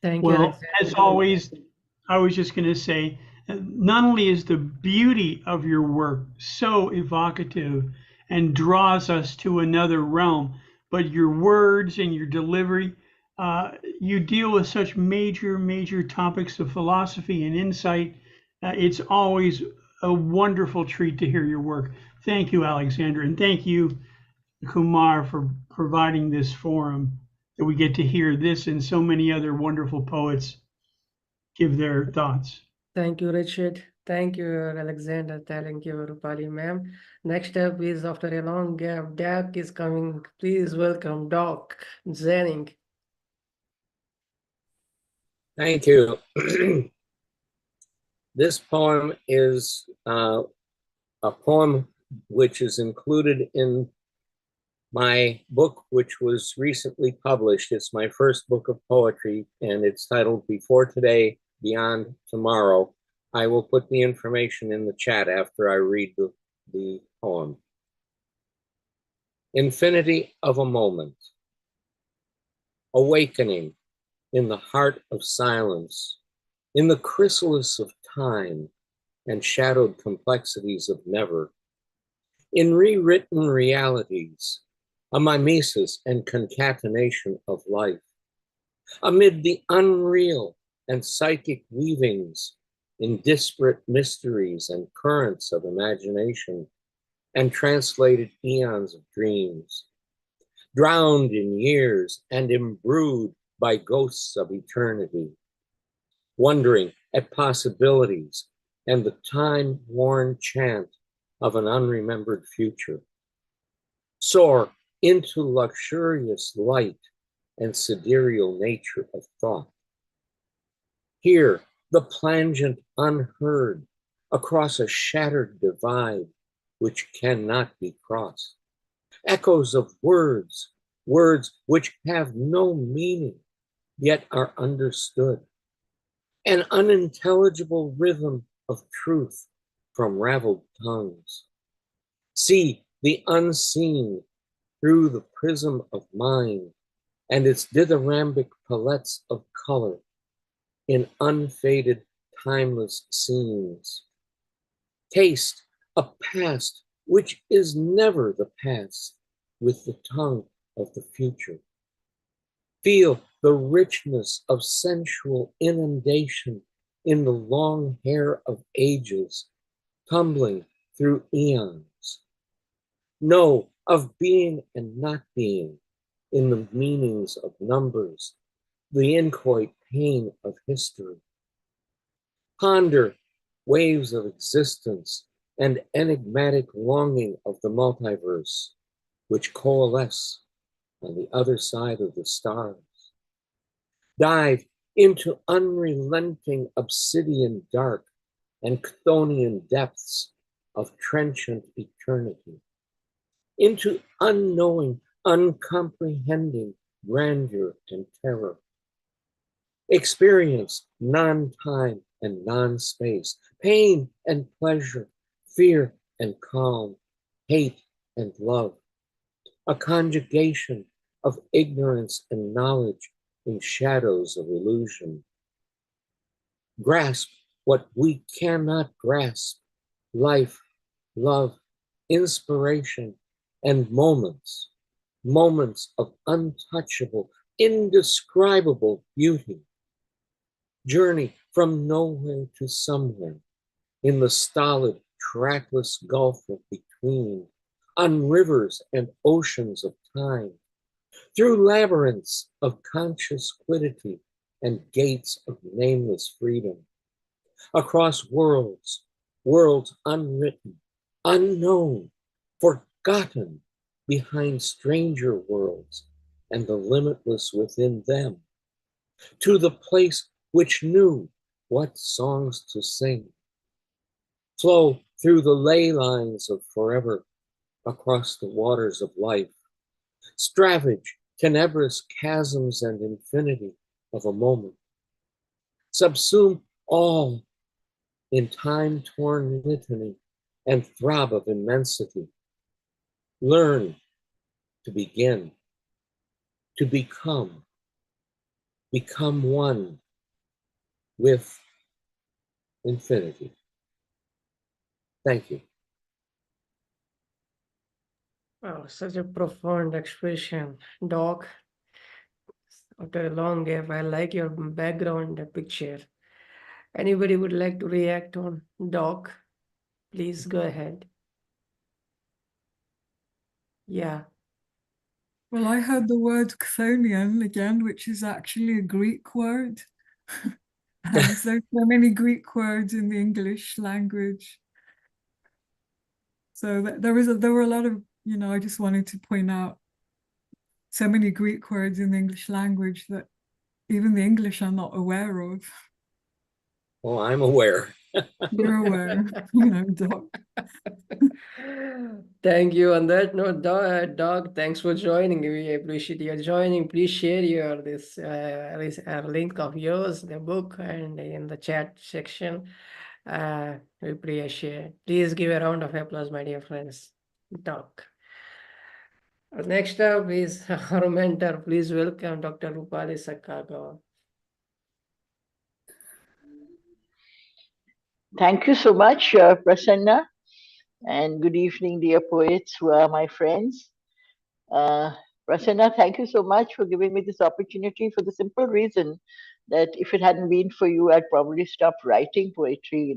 Thank you. Well, Alexandra. as always, I was just going to say, not only is the beauty of your work so evocative and draws us to another realm, but your words and your delivery, you deal with such major topics of philosophy and insight. It's always a wonderful treat to hear your work. Thank you, Alexandra, and thank you, Kumar, for providing this forum that we get to hear this and so many other wonderful poets give their thoughts. Thank you, Richard. Thank you, Alexander. Thank you, Roopali ma'am. Next up is, after a long gap, Doc is coming. Please welcome Doc Zenning. Thank you. This poem is a poem which is included in my book, which was recently published. It's my first book of poetry, and it's titled Before Today, Beyond Tomorrow. I will put the information in the chat after I read the poem. Infinity of a moment. Awakening in the heart of silence, in the chrysalis of time and shadowed complexities of never, in rewritten realities, a mimesis and concatenation of life, amid the unreal and psychic weavings in disparate mysteries and currents of imagination and translated eons of dreams, drowned in years and imbrued by ghosts of eternity, wondering at possibilities and the time-worn chant of an unremembered future. Soar into luxurious light and sidereal nature of thought. Hear the plangent unheard across a shattered divide which cannot be crossed. Echoes of words, words which have no meaning, yet are understood. An unintelligible rhythm of truth from raveled tongues. See the unseen through the prism of mind and its dithyrambic palettes of color in unfaded, timeless scenes. Taste a past which is never the past with the tongue of the future. Feel the richness of sensual inundation in the long hair of ages, tumbling through eons. Know of being and not being in the meanings of numbers, the inchoate pain of history. Ponder waves of existence and enigmatic longing of the multiverse, which coalesce on the other side of the stars. Dive into unrelenting obsidian dark and chthonian depths of trenchant eternity, into unknowing, uncomprehending grandeur and terror. Experience non-time and non-space, pain and pleasure, fear and calm, hate and love, a conjugation of ignorance and knowledge in shadows of illusion. Grasp what we cannot grasp, life, love, inspiration, and moments, moments of untouchable, indescribable beauty. Journey from nowhere to somewhere in the stolid, trackless gulf of between, on rivers and oceans of time, through labyrinths of conscious quiddity and gates of nameless freedom, across worlds, worlds unwritten, unknown, forgotten behind stranger worlds and the limitless within them, to the place which knew what songs to sing. Flow through the ley lines of forever across the waters of life. Stravage tenebrous chasms and infinity of a moment. Subsume all in time-torn litany and throb of immensity. Learn to begin, to become one with infinity. Thank you. Wow, such a profound expression, Doc. After a long gap, I like your background picture. Anybody would like to react on Doc? Please go ahead. Yeah. Well, I heard the word chthonian again, which is actually a Greek word. And there's so many Greek words in the English language. So there were a lot of, I just wanted to point out so many Greek words in the English language that even the English are not aware of. Well, I'm aware. You're aware, Doc. Thank you. On that note, Doc, thanks for joining. We appreciate your joining. Please share your link of yours, the book, and in the chat section. We appreciate. Please give a round of applause, my dear friends. Doc. Next up is our mentor. Please welcome Dr. Roopali Gaur. Thank you so much, Prasanna, and good evening, dear poets who are my friends. Prasanna, thank you so much for giving me this opportunity for the simple reason that if it hadn't been for you, I'd probably stopped writing poetry,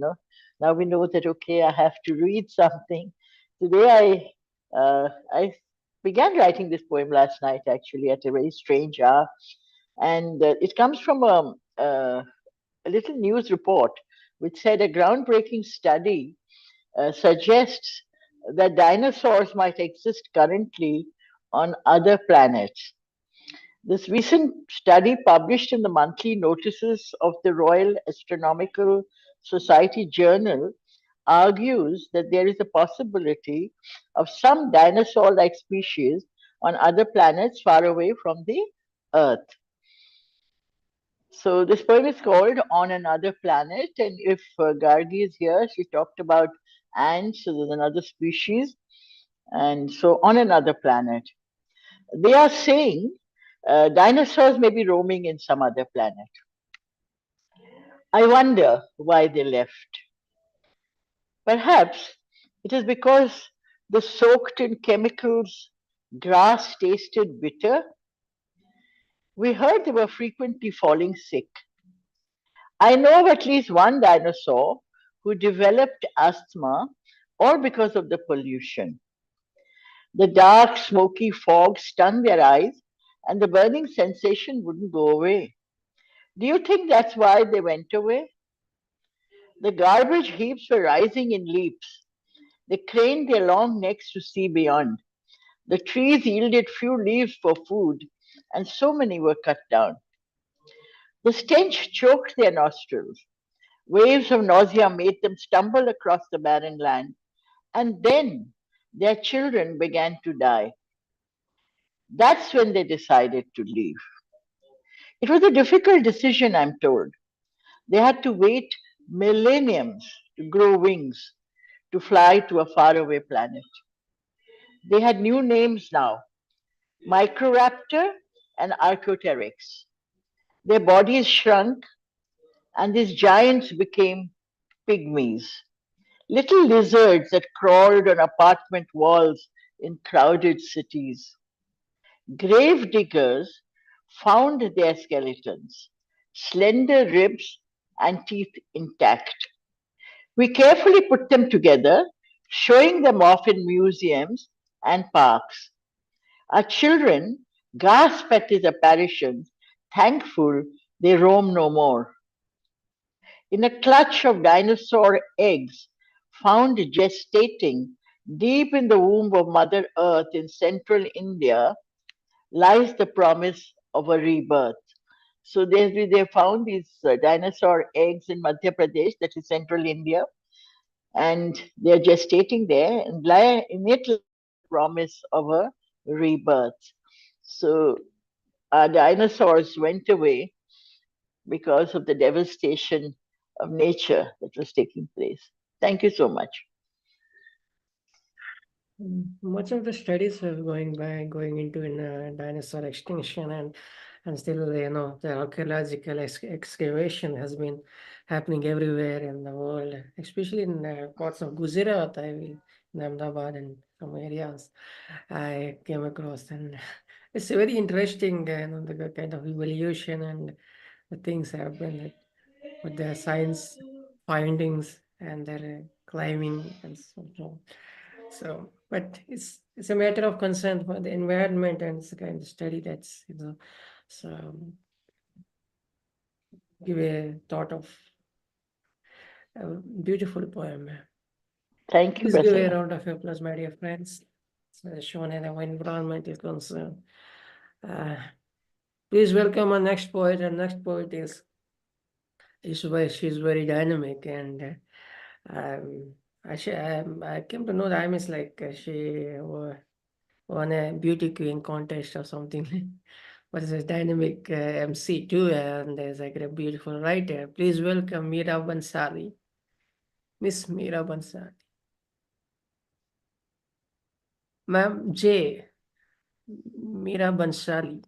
Now we know that, okay, I have to read something. Today I began writing this poem last night, actually, at a very strange hour. And it comes from a little news report which said a groundbreaking study suggests that dinosaurs might exist currently on other planets. This recent study, published in the monthly notices of the Royal Astronomical Society Journal, argues that there is a possibility of some dinosaur like species on other planets far away from the Earth. So this poem is called On Another Planet, and if Gargi is here, she talked about ants, so there's another species, and so on another planet. They are saying dinosaurs may be roaming in some other planet. I wonder why they left. Perhaps it is because the soaked in chemicals grass tasted bitter. We heard they were frequently falling sick. I know of at least one dinosaur who developed asthma all because of the pollution. The dark, smoky fog stunned their eyes, and the burning sensation wouldn't go away. Do you think that's why they went away? The garbage heaps were rising in leaps. They craned their long necks to see beyond. The trees yielded few leaves for food, and so many were cut down. The stench choked their nostrils. Waves of nausea made them stumble across the barren land, and then their children began to die. That's when they decided to leave. It was a difficult decision, I'm told. They had to wait millenniums to grow wings to fly to a faraway planet. They had new names now: Microraptor and Archaeopteryx. Their bodies shrunk, and these giants became pygmies, little lizards that crawled on apartment walls in crowded cities. Grave diggers found their skeletons, slender ribs and teeth intact. We carefully put them together, showing them off in museums and parks. Our children gasp at these apparitions, thankful they roam no more. In a clutch of dinosaur eggs found gestating deep in the womb of Mother Earth in central India lies the promise of a rebirth. So they found these dinosaur eggs in Madhya Pradesh, that is central India, and they're gestating there, and lie in it lies the promise of a rebirth. So our dinosaurs went away because of the devastation of nature that was taking place. Thank you so much. Much of the studies are going into dinosaur extinction, and still, the archaeological excavation has been happening everywhere in the world, especially in parts of Gujarat, in Ahmedabad and some areas I came across, and it's very interesting, the kind of evolution and the things happen with their science findings and their climbing and so on. So, but it's a matter of concern for the environment, and it's a kind of study that's so give a thought of a beautiful poem. Thank you, Please give a Prasanna. round of applause, my dear friends. As shown in our environment is concerned. Please welcome our next poet. Our next poet is she's very dynamic, and I came to know that I like she won a beauty queen contest or something. But it's a dynamic MC too, and there's like a beautiful writer. Please welcome Meera Bansali. Miss Meera Bansali. Ma'am J. Meera Bansali.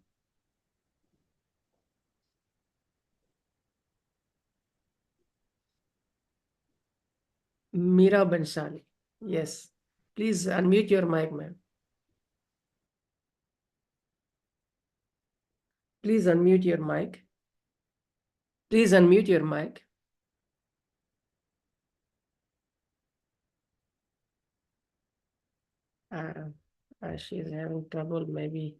Meera Bansali. Yes. Please unmute your mic, ma'am. Please unmute your mic. Please unmute your mic. She's having trouble, maybe.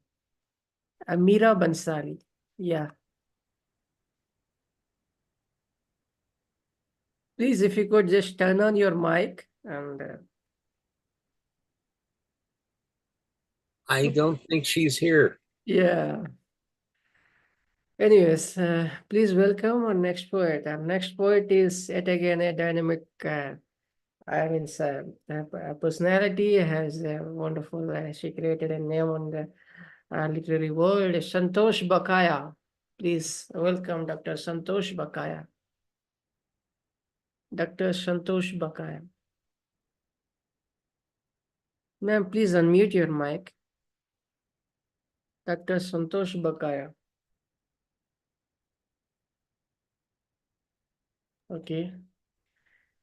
Meera Bansali. Yeah. Please, if you could just turn on your mic and. I don't think she's here. Yeah. Anyways, please welcome our next poet. Our next poet is yet again a dynamic, personality, has a wonderful, she created a name on the literary world, Santosh Bakaya. Please welcome Dr. Santosh Bakaya. Dr. Santosh Bakaya. Ma'am, please unmute your mic. Dr. Santosh Bakaya. Okay.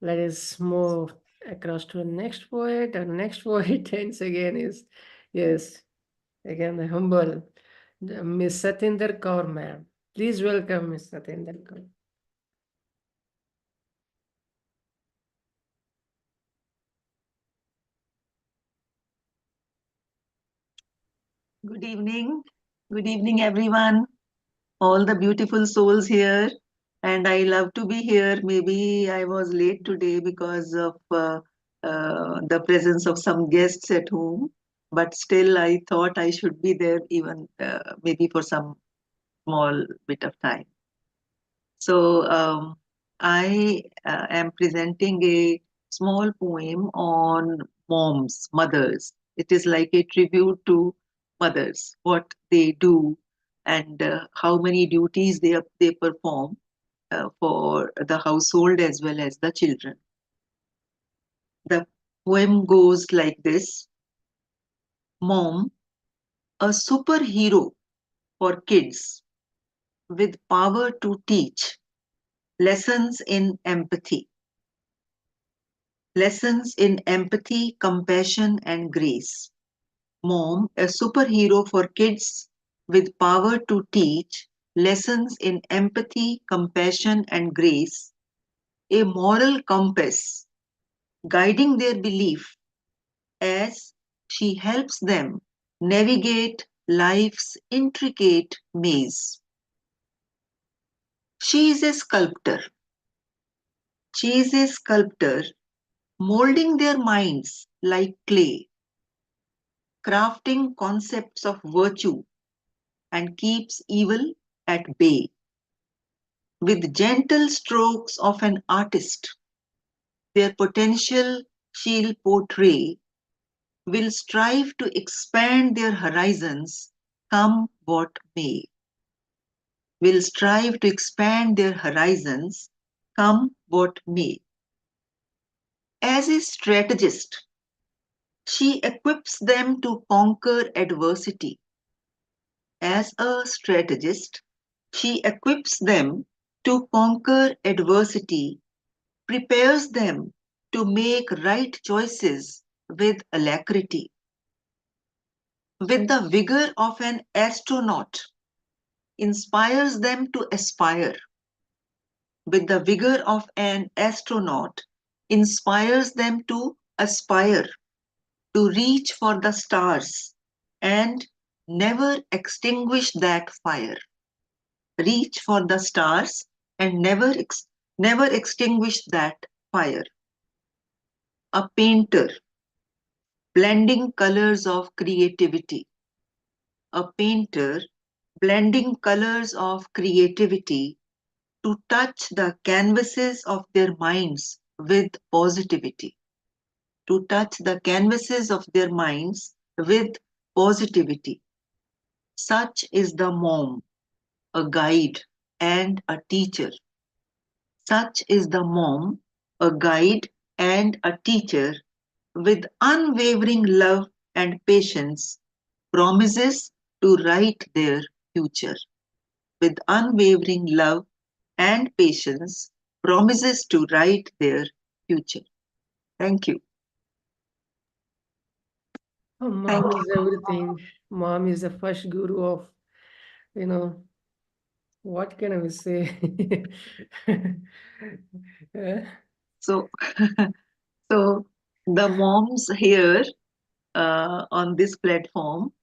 Let us move across to the next poet. Our next poet, once again, is, yes, again, the humble Miss Satinder Kaur, ma'am. Please welcome Miss Satinder Kaur. Good evening. Good evening, everyone. All the beautiful souls here. And I love to be here. Maybe I was late today because of the presence of some guests at home. But still, I thought I should be there even maybe for some small bit of time. So I am presenting a small poem on moms, mothers. It is like a tribute to mothers, what they do and how many duties they perform for the household as well as the children. The poem goes like this. Mom, a superhero for kids with power to teach lessons in empathy. Lessons in empathy, compassion, and grace. Mom, a superhero for kids with power to teach lessons in empathy, compassion, and grace. A moral compass guiding their belief as she helps them navigate life's intricate maze. She is a sculptor. She is a sculptor molding their minds like clay, crafting concepts of virtue and keeps evil at bay. With gentle strokes of an artist, their potential she'll portray, will strive to expand their horizons, come what may. Will strive to expand their horizons, come what may. As a strategist, she equips them to conquer adversity. As a strategist, she equips them to conquer adversity, prepares them to make right choices with alacrity. With the vigor of an astronaut, inspires them to aspire. With the vigor of an astronaut, inspires them to aspire, to reach for the stars and never extinguish that fire. Reach for the stars and never extinguish that fire. A painter, blending colors of creativity. A painter, blending colors of creativity to touch the canvases of their minds with positivity. To touch the canvases of their minds with positivity. Such is the mom, a guide and a teacher. Such is the mom, a guide and a teacher with unwavering love and patience, promises to write their future. With unwavering love and patience, promises to write their future. Thank you. Oh, mom is everything. Mom is the first guru of, you know, what can I say? So, so the moms here on this platform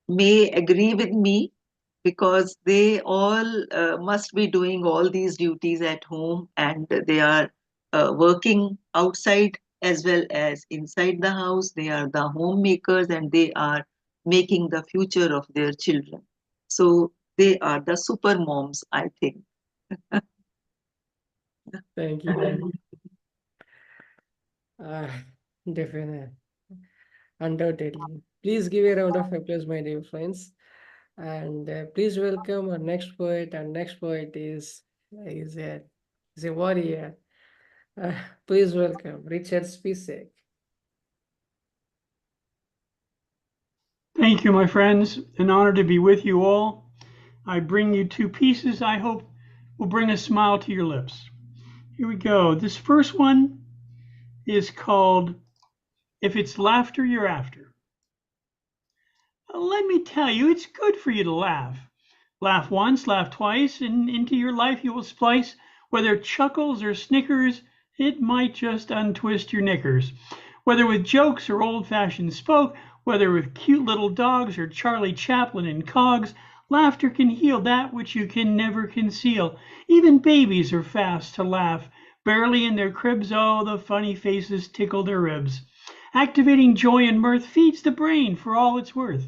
may agree with me because they all must be doing all these duties at home and they are working outside as well as inside the house. They are the homemakers and they are making the future of their children. So they are the super moms, I think. Thank you, ma'am. Definitely. Undoubtedly. Please give a round of applause, my dear friends. And please welcome our next poet. Our next poet is a warrior. Please welcome Richard Spisek. Thank you, my friends. An honor to be with you all. I bring you two pieces I hope will bring a smile to your lips. Here we go. This first one is called If It's Laughter You're After. Let me tell you, it's good for you to laugh. Laugh once, laugh twice, and into your life you will splice, whether chuckles or snickers, it might just untwist your knickers. Whether with jokes or old-fashioned spoke, whether with cute little dogs or Charlie Chaplin and cogs, laughter can heal that which you can never conceal. Even babies are fast to laugh. Barely in their cribs, oh, the funny faces tickle their ribs. Activating joy and mirth feeds the brain for all it's worth.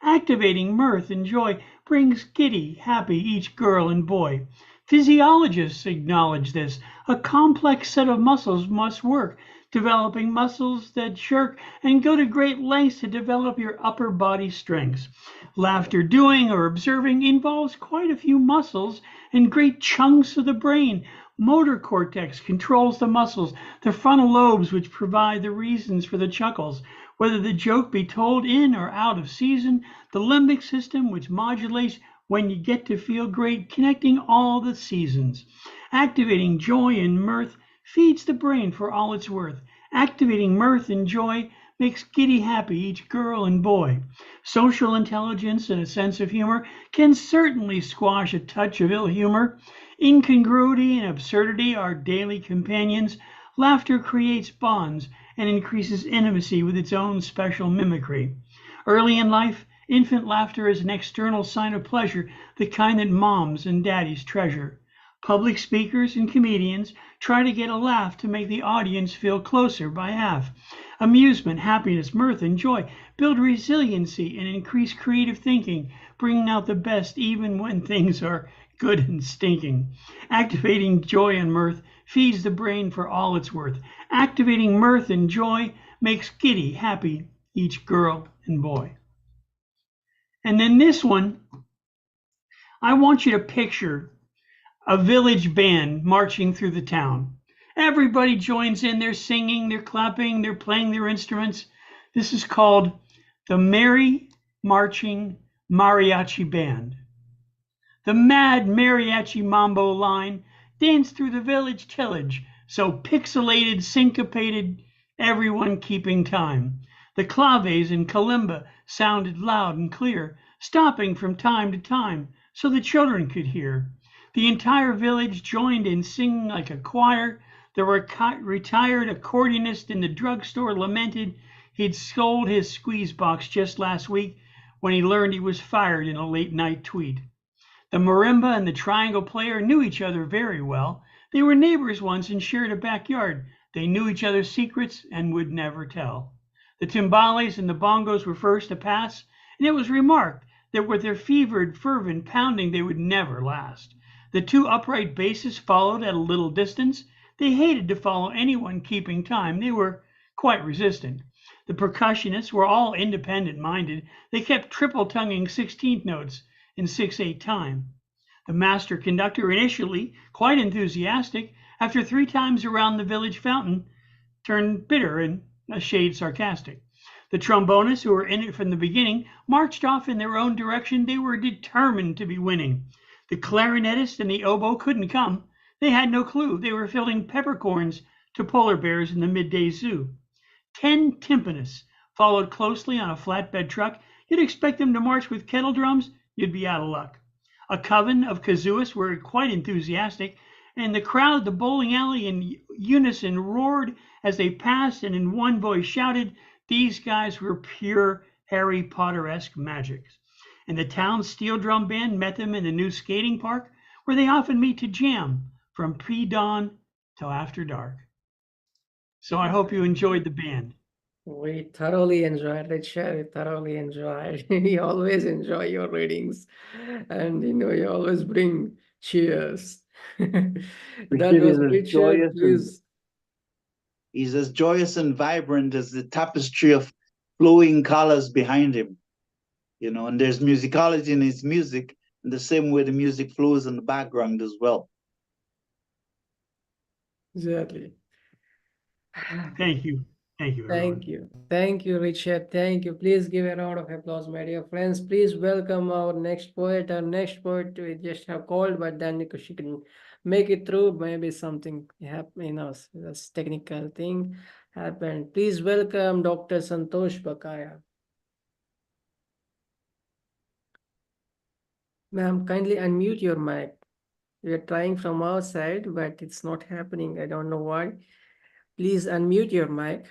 Activating mirth and joy brings giddy, happy each girl and boy. Physiologists acknowledge this. A complex set of muscles must work, developing muscles that shirk and go to great lengths to develop your upper body strengths. Laughter doing or observing involves quite a few muscles and great chunks of the brain. Motor cortex controls the muscles, the frontal lobes which provide the reasons for the chuckles. Whether the joke be told in or out of season, the limbic system which modulates when you get to feel great, connecting all the seasons. Activating joy and mirth feeds the brain for all it's worth. Activating mirth and joy makes giddy happy each girl and boy. Social intelligence and a sense of humor can certainly squash a touch of ill humor. Incongruity and absurdity are daily companions. Laughter creates bonds and increases intimacy with its own special mimicry. Early in life, infant laughter is an external sign of pleasure, the kind that moms and daddies treasure. Public speakers and comedians try to get a laugh to make the audience feel closer by half. Amusement, happiness, mirth, and joy build resiliency and increase creative thinking, bringing out the best even when things are good and stinking. Activating joy and mirth feeds the brain for all it's worth. Activating mirth and joy makes giddy happy each girl and boy. And then this one, I want you to picture a village band marching through the town. Everybody joins in, they're singing, they're clapping, they're playing their instruments. This is called the Merry Marching Mariachi Band. The mad mariachi mambo line danced through the village tillage, so pixelated, syncopated, everyone keeping time. The claves and kalimba sounded loud and clear, stopping from time to time so the children could hear. The entire village joined in singing like a choir. The retired accordionist in the drugstore lamented he'd sold his squeeze box just last week when he learned he was fired in a late night tweet. The marimba and the triangle player knew each other very well. They were neighbors once and shared a backyard. They knew each other's secrets and would never tell. The timbales and the bongos were first to pass, and it was remarked that with their fevered, fervent pounding they would never last. The two upright basses followed at a little distance. They hated to follow anyone keeping time. They were quite resistant. The percussionists were all independent-minded. They kept triple-tonguing 16th notes in 6/8 time. The master conductor, initially quite enthusiastic, after 3 times around the village fountain, turned bitter and a shade sarcastic. The trombonists, who were in it from the beginning, marched off in their own direction. They were determined to be winning. The clarinetist and the oboe couldn't come. They had no clue. They were filling peppercorns to polar bears in the midday zoo. 10 timpanists followed closely on a flatbed truck. You'd expect them to march with kettle drums. You'd be out of luck. A coven of kazooists were quite enthusiastic, and the crowd at the bowling alley in unison roared as they passed and in one voice shouted, these guys were pure Harry Potter-esque magics. And the town's steel drum band met them in the new skating park, where they often meet to jam from pre-dawn till after dark. So I hope you enjoyed the band. We thoroughly enjoyed, Richard. We thoroughly enjoyed. We always enjoy your readings, and you always bring cheers. That was Richard. Please. He's as joyous and vibrant as the tapestry of flowing colors behind him. And there's musicality in his music, in the same way the music flows in the background as well. Exactly. Thank you. Thank you, everyone. Thank you. Thank you, Richard. Thank you. Please give a round of applause, my dear friends. Please welcome our next poet. Our next poet we just have called, but then she can make it through. Maybe something happened, that's technical thing happened. Please welcome Dr. Santosh Bakaya. Ma'am, kindly unmute your mic. We are trying from our side, but it's not happening. I don't know why. Please unmute your mic.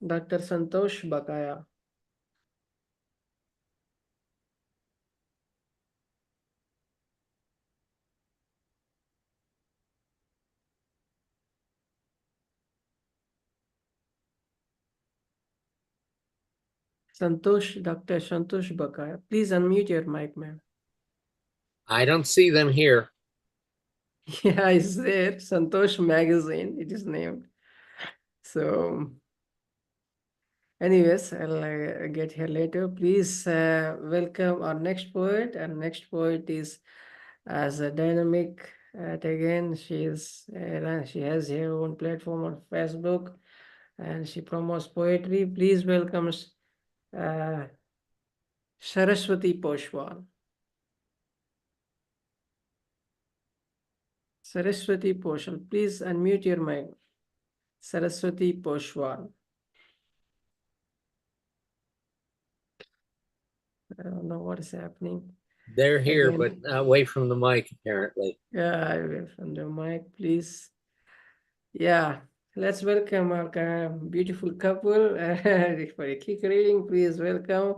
Dr. Santosh Bakaya. Dr. Santosh Bakaya. Please unmute your mic, ma'am. I don't see them here. Yeah, it's there. Santosh Magazine, it is named. So, anyways, I'll get here later. Please welcome our next poet. Our next poet is as a dynamic. Again, she has her own platform on Facebook, and she promotes poetry. Please welcome Saraswati Poswal. Saraswati Poswal, please unmute your mic. Saraswati Poswal. I don't know what is happening. They're here, but away from the mic, apparently. Yeah, away from the mic, please. Yeah, let's welcome our beautiful couple for a quick reading. Please welcome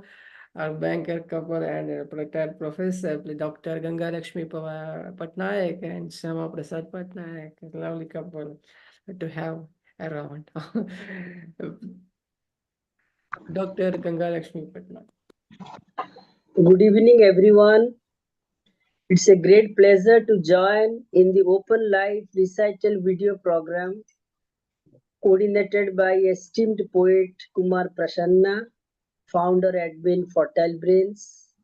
our banker couple and retired professor, Dr. Gangalaxmi Patnaik and Syamaprasad Patnaik. A lovely couple to have around. Dr. Gangalaxmi Patnaik. Good evening, everyone. It's a great pleasure to join in the open live recital video program coordinated by esteemed poet Kumar Prasanna, founder admin Fertile Brains.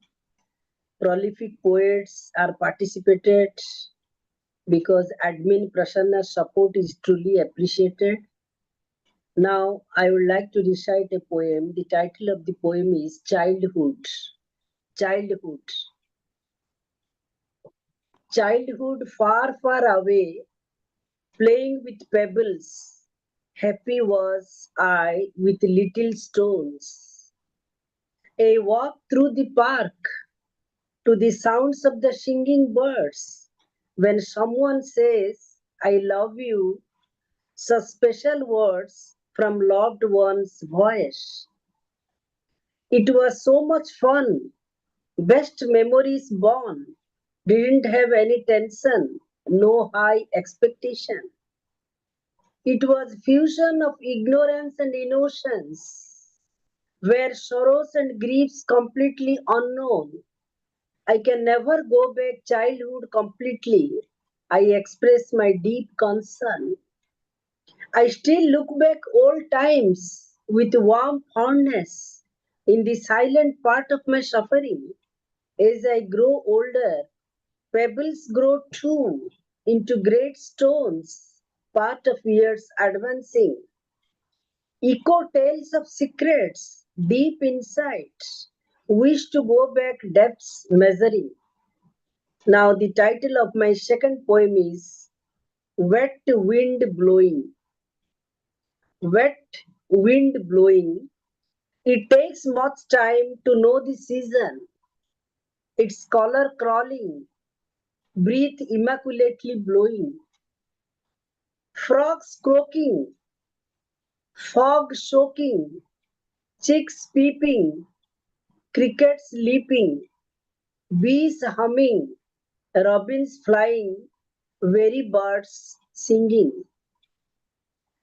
Prolific poets are participated because admin Prasanna's support is truly appreciated. Now, I would like to recite a poem. The title of the poem is Childhood. Childhood. Childhood far, far away, playing with pebbles. Happy was I with little stones. A walk through the park to the sounds of the singing birds. When someone says, I love you, such special words from loved one's voice. It was so much fun, best memories born, Didn't have any tension, no high expectation. It was fusion of ignorance and innocence, where sorrows and griefs completely unknown. I can never go back childhood completely. I express my deep concern. I still look back old times with warm fondness in the silent part of my suffering. As I grow older, pebbles grow too into great stones, part of years advancing. Echo tales of secrets, deep insight, wish to go back depths measuring. Now, the title of my second poem is Wet Wind Blowing. Wet wind blowing. It takes much time to know the season. Its color crawling, breath immaculately blowing. Frogs croaking, fog soaking, chicks peeping, crickets leaping, bees humming, robins flying, very birds singing.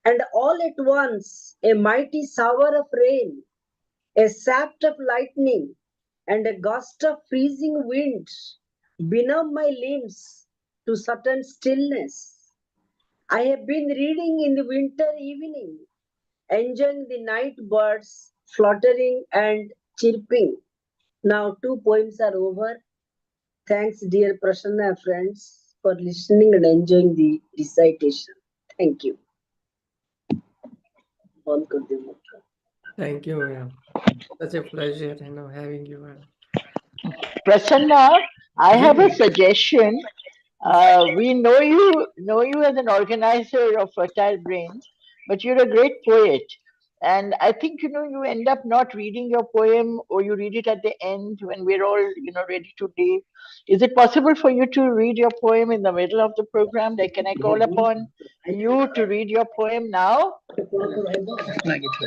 And all at once, a mighty shower of rain, a shaft of lightning, and a gust of freezing wind benumb my limbs to sudden stillness. I have been reading in the winter evening, enjoying the night birds fluttering and chirping. Now, two poems are over. Thanks, dear Prasanna friends, for listening and enjoying the recitation. Thank you. Thank you, ma'am. Such a pleasure, having you. Prasanna, I have a suggestion. We know you as an organizer of Fertile Brains, but you're a great poet. And I think, you end up not reading your poem, or you read it at the end when we're all, ready to leave. Is it possible for you to read your poem in the middle of the program? Like, can I call upon you to read your poem now?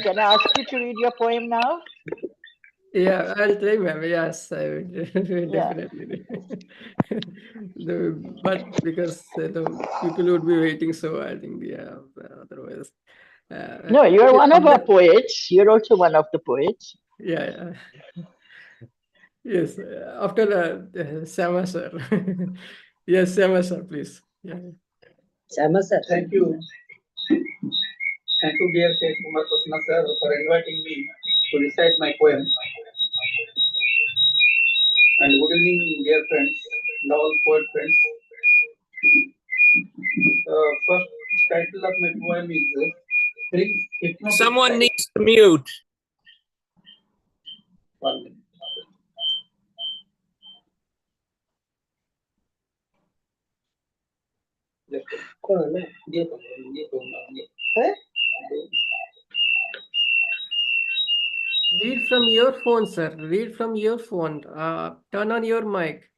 Can I ask you to read your poem now? Yeah, I'll try, ma'am. Yes, I will definitely. But because the people would be waiting, so I think, otherwise. No, you're one of After, our poets. You're also one of the poets. yeah. Yes, after Sama sir. Yes, Sama sir, please. Yeah. Sama sir. Thank you. Thank you, dear Seth Kumar Prasanna sir, for inviting me to recite my poem. And good evening, dear friends and all poet friends. First title of my poem is Spring Hypnotic. Someone needs to mute. 1 minute. Read from your phone, sir. Read from your phone. Turn on your mic.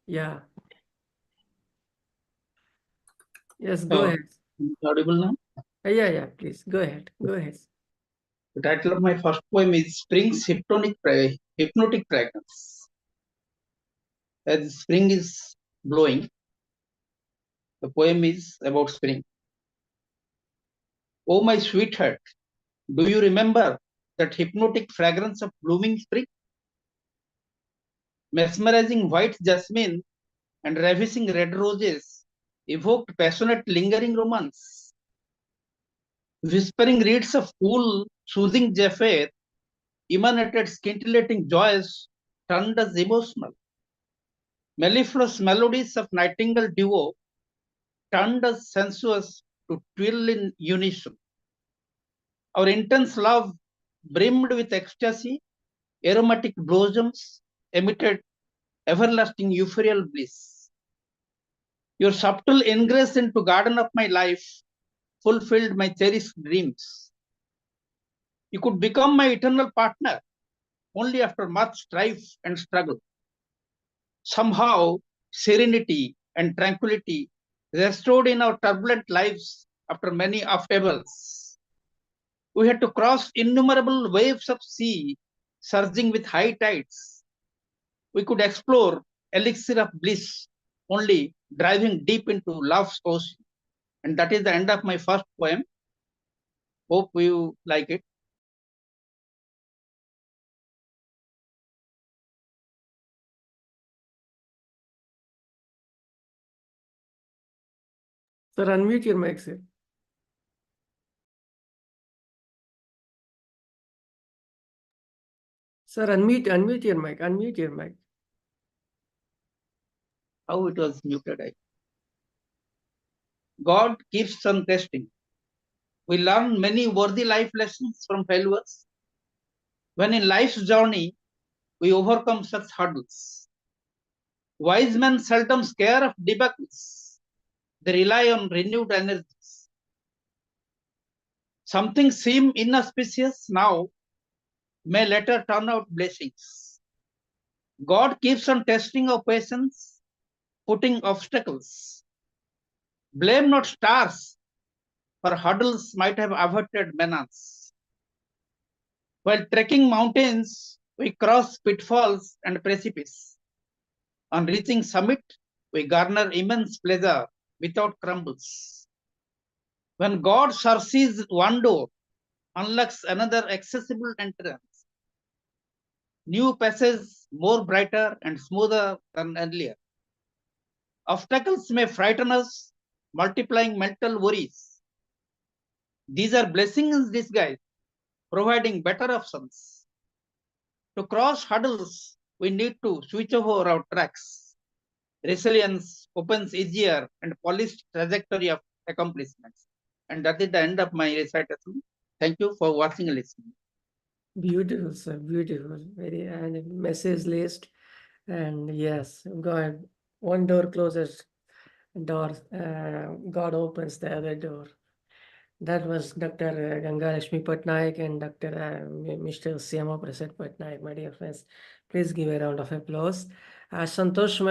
Yeah. Yes, go ahead. Audible now? Yeah, please. Go ahead. The title of my first poem is Spring's Hypnotic Fragrance. As spring is blowing, the poem is about spring. Oh, my sweetheart, do you remember that hypnotic fragrance of blooming spring? Mesmerizing white jasmine and ravishing red roses evoked passionate lingering romance. Whispering reeds of cool, soothing zephyr emanated scintillating joys turned us emotional. Mellifluous melodies of nightingale duo turned us sensuous to twill in unison. Our intense love brimmed with ecstasy, aromatic blossoms emitted everlasting euphorial bliss. Your subtle ingress into garden of my life fulfilled my cherished dreams. You could become my eternal partner only after much strife and struggle. Somehow, serenity and tranquility restored in our turbulent lives after many upheavals. We had to cross innumerable waves of sea surging with high tides. We could explore elixir of bliss, only driving deep into love's ocean. And that is the end of my first poem. Hope you like it. Sir, unmute your mic, sir. Sir, unmute your mic. Unmute your mic. How it was muted. God keeps on testing. We learn many worthy life lessons from failures. When in life's journey, we overcome such hurdles. Wise men seldom scare of debacles. They rely on renewed energies. Something seem inauspicious now may later turn out blessings. God keeps on testing our patience, putting obstacles. Blame not stars, for hurdles might have averted menace. While trekking mountains, we cross pitfalls and precipices. On reaching summit, we garner immense pleasure without crumbles. When God sursees one door, unlocks another accessible entrance. New passages more brighter and smoother than earlier. Obstacles may frighten us, multiplying mental worries. These are blessings in disguise, providing better options. To cross hurdles, we need to switch over our tracks. Resilience opens easier and polished trajectory of accomplishments. And that is the end of my recitation. Thank you for watching and listening. Beautiful, sir. Beautiful. Very message list. And yes, God, one door closes, God opens the other door. That was Dr. Gangalaxmi Patnaik and Dr. Mr. Shyamaprasad Patnaik, my dear friends. Please give a round of applause. Santosh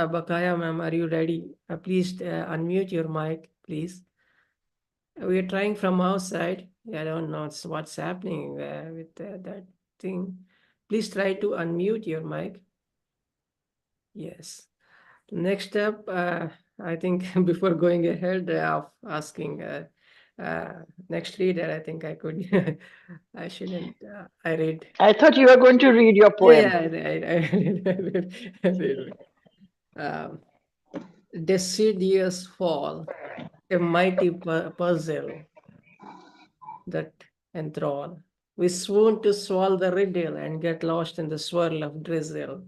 Bakaya, ma'am, are you ready? Please unmute your mic, please. We are trying from outside. I don't know what's happening with that thing. Please try to unmute your mic. Yes. Next up, I think before going ahead of asking next reader, I think I could, I shouldn't, I read. I thought you were going to read your poem. Yeah, I read. Deciduous fall, a mighty puzzle that enthrall. We swoon to swallow the riddle and get lost in the swirl of drizzle.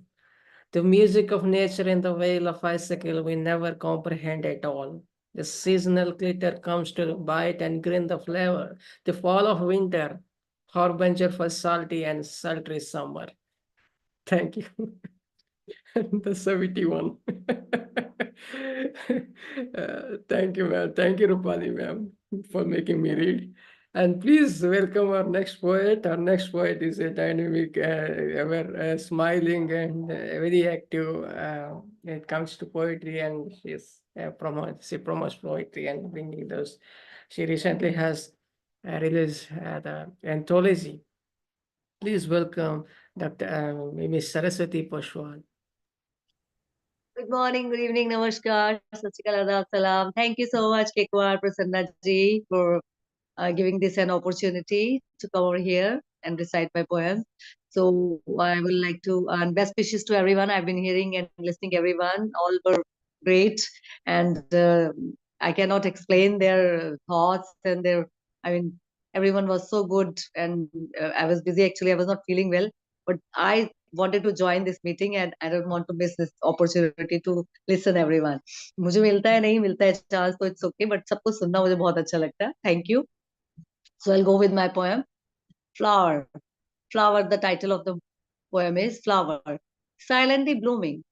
The music of nature in the veil of icicle we never comprehend at all. The seasonal glitter comes to bite and grin the flavor. The fall of winter, harbinger for salty and sultry summer. Thank you. The 71. Thank you, ma'am. Thank you, Roopali, ma'am, for making me read. And please welcome our next poet. Our next poet is a dynamic, ever smiling and very active when it comes to poetry. And she promotes poetry and bringing those. She recently has released the anthology. Please welcome Dr. Ms. Saraswati Poswal. Good morning, good evening, namaskar, sat sri akal, adab, salam. Thank you so much, Kekwar Prasanna ji, for giving this an opportunity to come over here and recite my poem. So I would like to, best wishes to everyone. I've been hearing and listening everyone. All were great. And I cannot explain their thoughts and their, I mean, everyone was so good. And I was busy, actually, I was not feeling well. But I wanted to join this meeting and I don't want to miss this opportunity to listen everyone. मुझे मिलता है नहीं मिलता है chance तो it's okay, but सबको सुनना मुझे बहुत अच्छा लगता है. Thank you. So I'll go with my poem, Flower. Flower, the title of the poem is Flower. Silently blooming,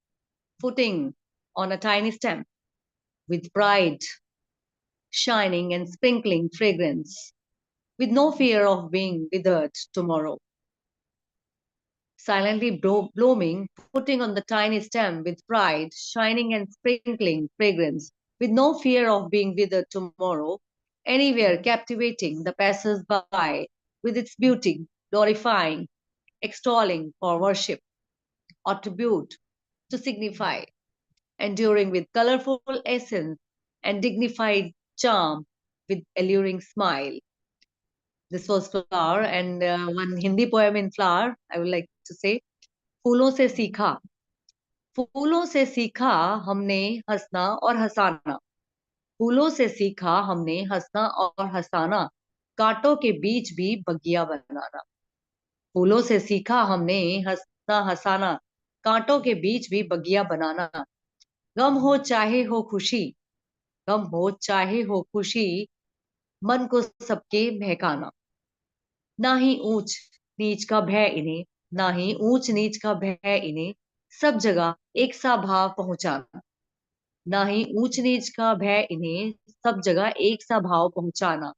footing on a tiny stem, with pride, shining and sprinkling fragrance, with no fear of being withered tomorrow. Silently blooming, putting on the tiny stem with pride, shining and sprinkling fragrance, with no fear of being withered tomorrow, anywhere captivating the passers-by with its beauty, glorifying, extolling for worship or tribute, to signify, enduring with colorful essence and dignified charm with alluring smile. This was Flower, and one Hindi poem in Flower, I would like to say, फूलों से सीखा, फूलों से सीखा हमने हंसना और हंसाना, फूलों से सीखा हमने हंसना और हंसाना, कांटों के बीच भी बगिया बनाना, फूलों से सीखा हमने हंसना हंसाना, कांटों के बीच भी बगिया बनाना, गम हो चाहे हो खुशी, गम हो चाहे हो खुशी, मन को सबके महकाना, ना ही ऊंच नीच का भय इन्हें, ना ही ऊंच नीच का भय इन्हें, सब जगह एक सा भाव पहुंचाना, ना ही ऊंच नीच का भय इन्हें, सब जगह एक सा भाव पहुंचाना,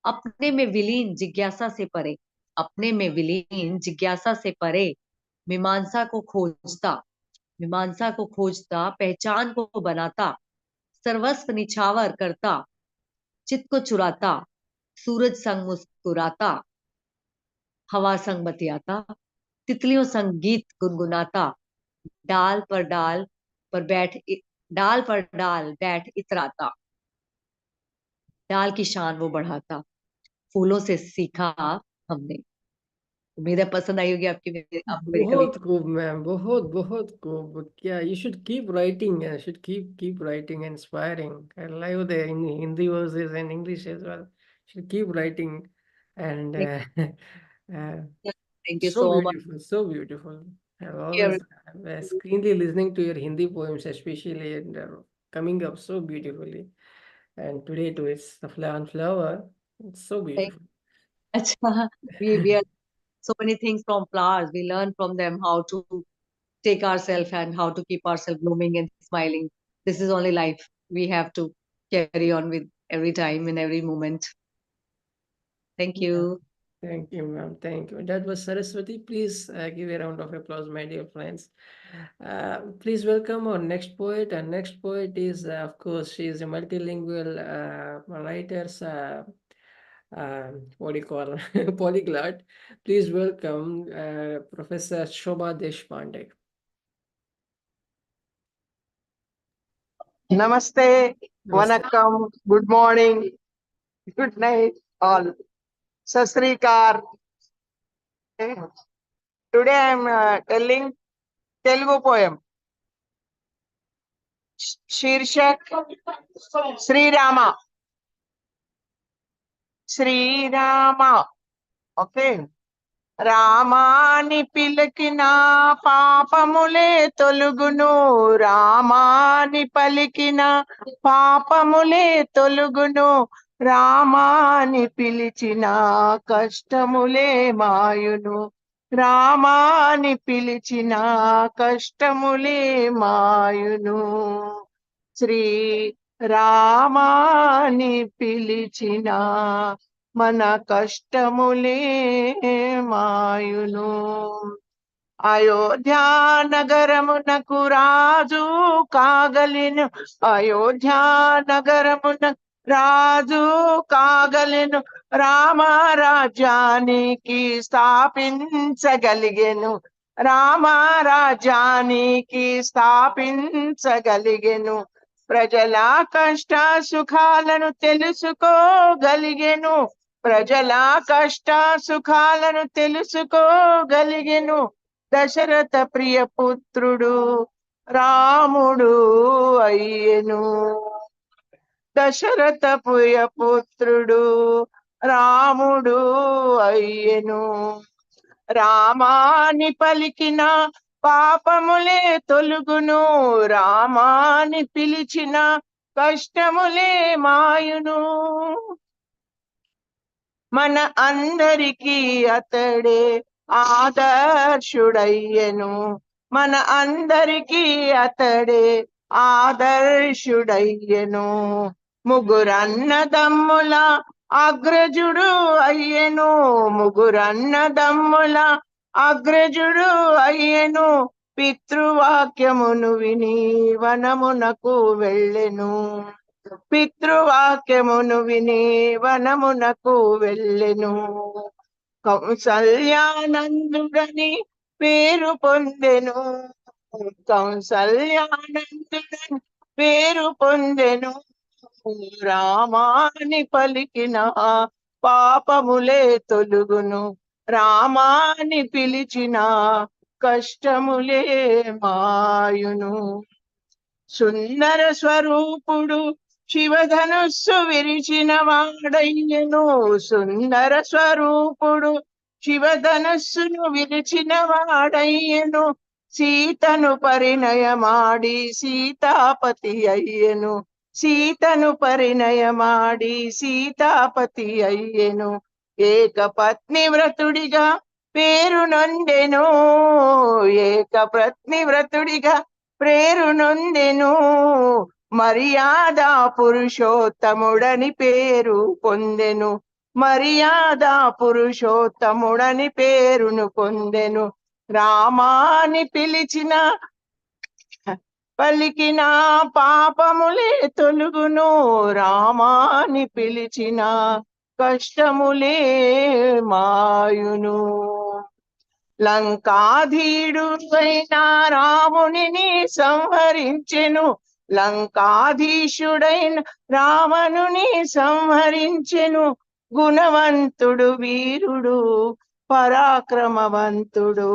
अपने में विलीन जिज्ञासा से परे, अपने में विलीन जिज्ञासा से परे, मीमांसा को खोजता, मीमांसा को खोजता, पहचान को बनाता, सर्वस्व निछावर करता, चित्त को चुराता, सूरज संग मुस्कुराता, हवा संग बतियाता, तितलियों संग गीत गुनगुनाता, डाल पर बैठ डाल पर डाल बैठ इतराता, डाल की शान वो बढ़ाता, फूलों से सीखा हमने। उम्मीद है पसंद आई होगी आपको मेरी बहुत कविता। खूब मैम, बहुत बहुत खूब। क्या you should keep writing, should keep writing, inspiring. I love the Hindi verses and English as well. Should keep writing, and Thank you so so much. beautiful, so beautiful. I've Here, always keenly listening to your Hindi poems, especially, and coming up so beautifully. And today too, it's the flower. It's so thank beautiful. अच्छा, we are so many things from flowers. We learn from them how to take ourselves and how to keep ourselves blooming and smiling. This is only life. We have to carry on with every time and every moment. Thank you. Thank you, ma'am. Thank you. That was Saraswati. Please give a round of applause, my dear friends. Please welcome our next poet. Our next poet is, of course, she is a multilingual writer, what do you call her? Polyglot. Please welcome Professor Shobha Deshpande. Namaste, Vanakkam, good morning, good night, all. Sasrikar. Today I am telling Telugu poem. Shirshak Sri Rama. Sri Rama. Okay. రామాని పిలికిన పాపములే తొలుగును, రామాని పలికిన పాపములే తొలుగును, రామాని పిలిచిన కష్టములే మాయును, రామాని పిలిచిన కష్టములే మాయును, శ్రీ రామాని పిలిచిన మన కష్టములే మాయును. అయోధ్యా నగరమునకు రాజు కాగలెను, అయోధ్యా నగరమున రాజు కాగలెను, రామరాజ్యానికి స్థాపించగలిగెను, రామరాజ్యానికి స్థాపించగలిగెను, ప్రజల కష్ట సుఖాలను తెలుసుకోగలిగెను, ప్రజల కష్ట సుఖాలను తెలుసుకోగలిగెను, దశరథ ప్రియ పుత్రుడు రాముడు అయ్యెను, దశరథ ప్రియ పుత్రుడు రాముడు అయ్యెను, రామాని పలికిన పాపములే తొలుగును, రామాని పిలిచిన కష్టములే మాయును, మన అందరికీ అతడే ఆదర్శుడయ్యెను, మన అందరికీ అతడే ఆదర్శుడయ్యెను, ముగ్గురన్నదమ్ముల అగ్రజుడు అయ్యెను, ముగ్గురన్నదమ్ముల అగ్రజుడు అయ్యెను, పితృవాక్యమును విని వనమునకు వెళ్ళెను, పితృవాక్యమును విని వనమునకు వెళ్ళెను, కౌసల్యానందుడని పేరు పొందెను, కౌసల్యానందుడని పేరు పొందెను. రామాని పలికిన పాపములే తొలుగును. రామాని పిలిచిన కష్టములే మాయును. సుందర స్వరూపుడు శివధనుస్సు విరిచిన వాడయ్యను. సుందర స్వరూపుడు శివధనుస్సును విరిచిన వాడయ్యను. సీతను పరిణయమాడి సీతాపతి అయ్యెను. సీతను పరిణయమాడి సీతాపతి అయ్యెను. ఏకపత్ని వ్రతుడిగా పేరు నొందెను. ఏకపత్ని వ్రతుడిగా పేరు నొందెను. మర్యాద పురుషోత్తముడని పేరు పొందెను. మర్యాద పురుషోత్తముడని పేరును పొందెను. రామాని పిలిచిన పలికిన పాపములే తొలుగును. రామాని పిలిచిన కష్టములే మాయును. లంకాధీడు అయిన రామునిని సంహరించెను. లంకాధీశుడైన రావణుని సంహరించెను. గుణవంతుడు వీరుడు పరాక్రమవంతుడు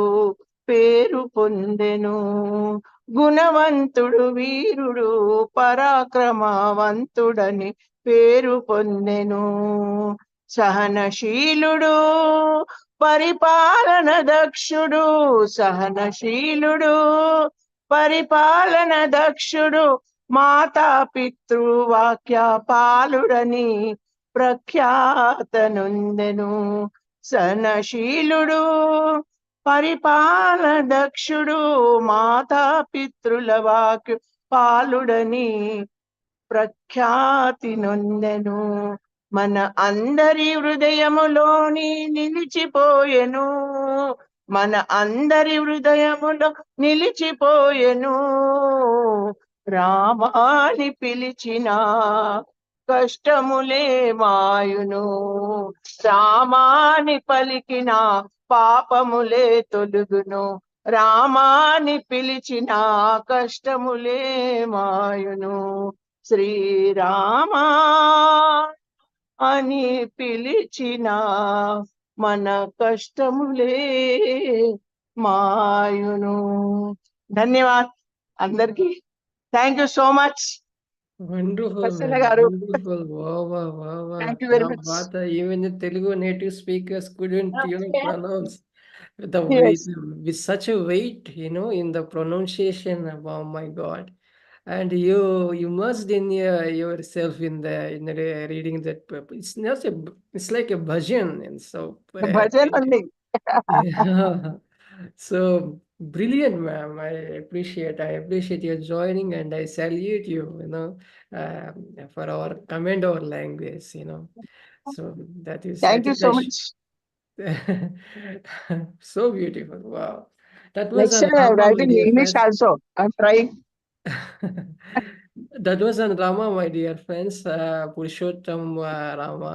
పేరు పొందెను. గుణవంతుడు వీరుడు పరాక్రమవంతుడని పేరు పొందెను. సహనశీలుడు పరిపాలన దక్షుడు. సహనశీలుడు పరిపాలన దక్షుడు మాతా పితృ వాక్య పాలుడని ప్రఖ్యాతనుందెను. సహనశీలుడు పరిపాలన దక్షుడు మాతా పితృల వాక్య పాలుడని ప్రఖ్యాతి నొందెను. మన అందరి హృదయములోని నిలిచిపోయెను. మన అందరి హృదయములో నిలిచిపోయెను. రామాని పిలిచిన కష్టములే మాయును. రామాని పలికిన పాపములే తొలుగును. రామాని పిలిచిన కష్టములే మాయును. శ్రీరామా అని పిలిచిన మన కష్టములే మాయును. ధన్యవాద్ అందరికి. Thank you so much. Wonderful, Prasanna man. గారు. Wonderful. Wow, wow, wow, wow. Thank you very Kya much. baat hai. Even the Telugu native speakers couldn't, pronounce with the Yes. weight, with such a weight, in the pronunciation. Oh my God. And you immersed in yourself in the reading that. It's not it's like a bhajan, and so భజన ఉంది. yeah. So brilliant, ma'am. I appreciate your joining, and I salute you, for our commend our language, So that is, I thank you think so that much. so beautiful. Wow. That was next on Rama, my writing dear English friends. Also. I'm trying. That was on Rama, my dear friends, Purushottam Rama.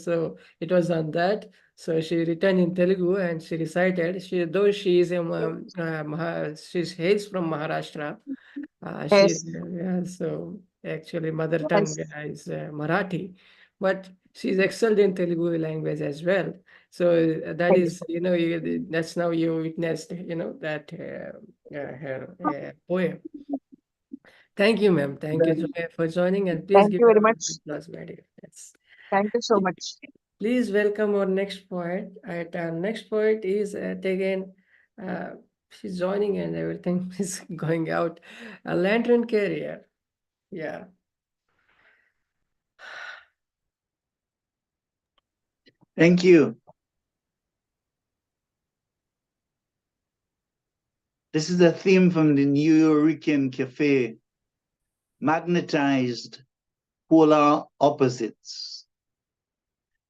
So it was on that. So she written in Telugu and she recited. Though she is she hails from Maharashtra. Yes. So actually mother Yes. tongue is Marathi, but she's excelled in Telugu language as well. So that is, that's now you witnessed, that her poem. Thank you, ma'am. Thank you for joining, and please thank give you a very round of much. applause, my dear friends. Thank you so much. Please welcome our next poet. Our next poet is again, she's joining and everything is going out. A lantern carrier. Yeah. Thank you. This is a theme from the New Yorkian Cafe, magnetized polar opposites.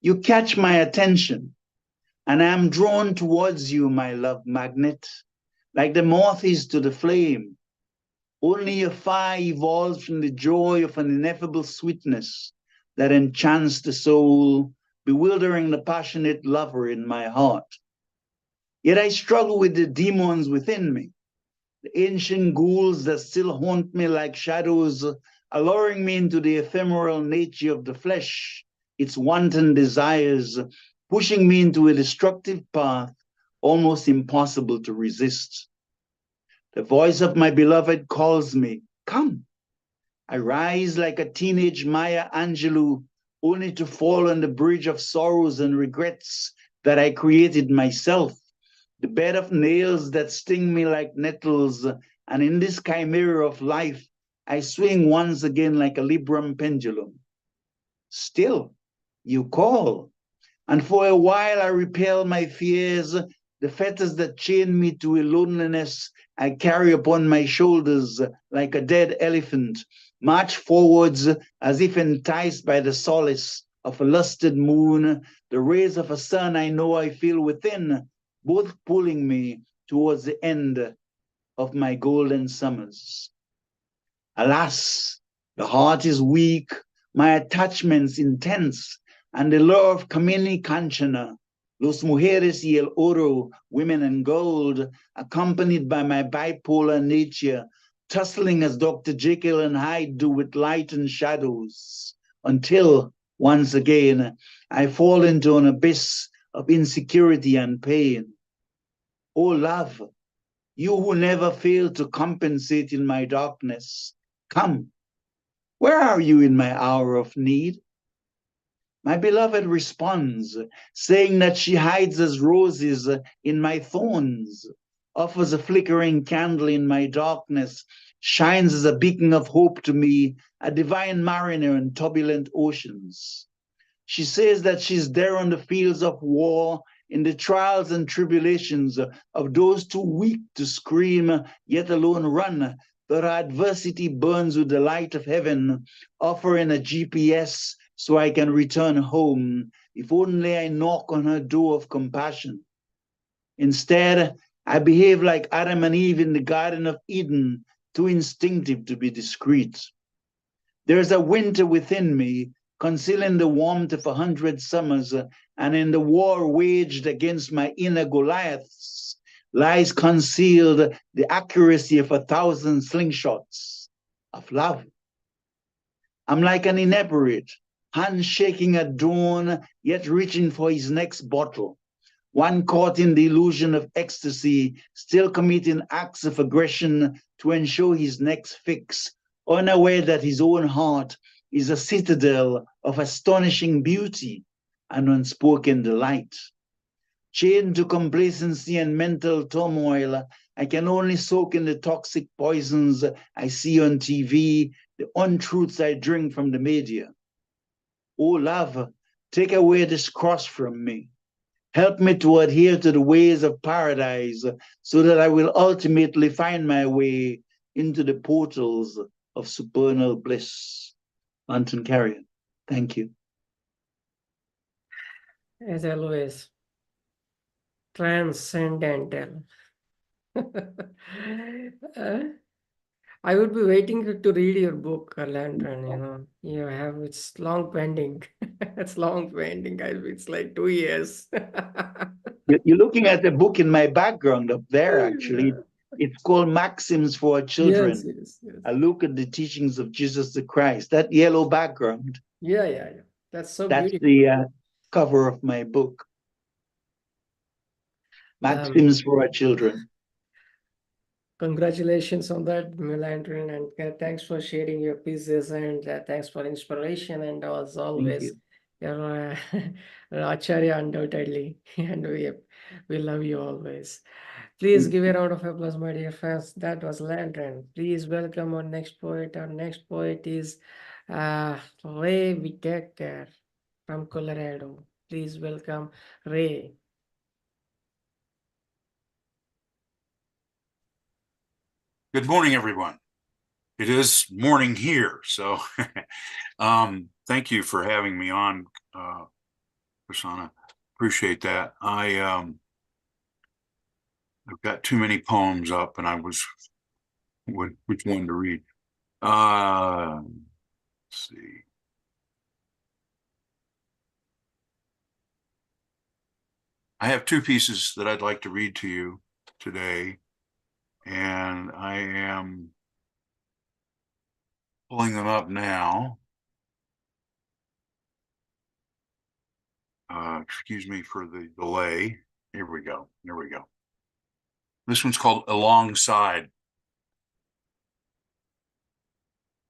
You catch my attention, and I am drawn towards you, my love magnet, like the moth is to the flame. Only your fire evolves from the joy of an ineffable sweetness that enchants the soul, bewildering the passionate lover in my heart. Yet I struggle with the demons within me, the ancient ghouls that still haunt me like shadows, alluring me into the ephemeral nature of the flesh, its wanton desires, pushing me into a destructive path, almost impossible to resist. The voice of my beloved calls me, come. I rise like a teenage Maya Angelou, only to fall on the bridge of sorrows and regrets that I created myself, the bed of nails that sting me like nettles, and in this chimera of life, I swing once again like a Libram pendulum. Still, you call, and for a while I repel my fears, the fetters that chain me to a loneliness I carry upon my shoulders like a dead elephant, march forwards as if enticed by the solace of a lusted moon, the rays of a sun I know I feel within, both pulling me towards the end of my golden summers. Alas, the heart is weak, my attachments intense, and the lure of Kamini Kanchana, Los Mujeres y el Oro, women and gold, accompanied by my bipolar nature, tussling as Dr. Jekyll and Hyde do with light and shadows, until, once again, I fall into an abyss of insecurity and pain. Oh, love, you who never fail to compensate in my darkness, come, where are you in my hour of need? My beloved responds, saying that she hides as roses in my thorns, offers a flickering candle in my darkness, shines as a beacon of hope to me, a divine mariner in turbulent oceans. She says that she's there on the fields of war, in the trials and tribulations of those too weak to scream, yet alone run, that our adversity burns with the light of heaven, offering a GPS so I can return home, if only I knock on her door of compassion. Instead, I behave like Adam and Eve in the Garden of Eden, too instinctive to be discreet. There's a winter within me, concealing the warmth of 100 summers, and in the war waged against my inner Goliaths lies concealed the accuracy of 1,000 slingshots of love. I'm like an inebriate, hand shaking at dawn, yet reaching for his next bottle. One caught in the illusion of ecstasy, still committing acts of aggression to ensure his next fix, unaware that his own heart is a citadel of astonishing beauty and unspoken delight. Chained to complacency and mental turmoil, I can only soak in the toxic poisons I see on TV, the untruths I drink from the media. Oh, love, take away this cross from me. Help me to adhere to the ways of paradise so that I will ultimately find my way into the portals of supernal bliss. Anton Carrier, thank you. As always, transcendental. I would be waiting to read your book, Landron. You know, you have it's long pending. It's long pending. It's like 2 years. You're looking at the book in my background up there, actually. It's called Maxims for Children. Yes. A look at the teachings of Jesus the Christ. That yellow background. Yeah. That's so That's beautiful. the cover of my book. Maxims for our children. Congratulations on that, Melandrin, and thanks for sharing your pieces, and thanks for inspiration, and as always, you're Acharya undoubtedly, and we love you always. Please give a round of applause, my dear friends. That was Landrin. Please welcome our next poet. Our next poet is Ray Whitaker from Colorado. Please welcome Ray. Good morning, everyone. It is morning here, so thank you for having me on, Prasanna. Appreciate that. I've got too many poems up, and I was which one to read. Let's see. I have two pieces that I'd like to read to you today. And I am pulling them up now. Excuse me for the delay. Here we go. Here we go. This one's called Alongside.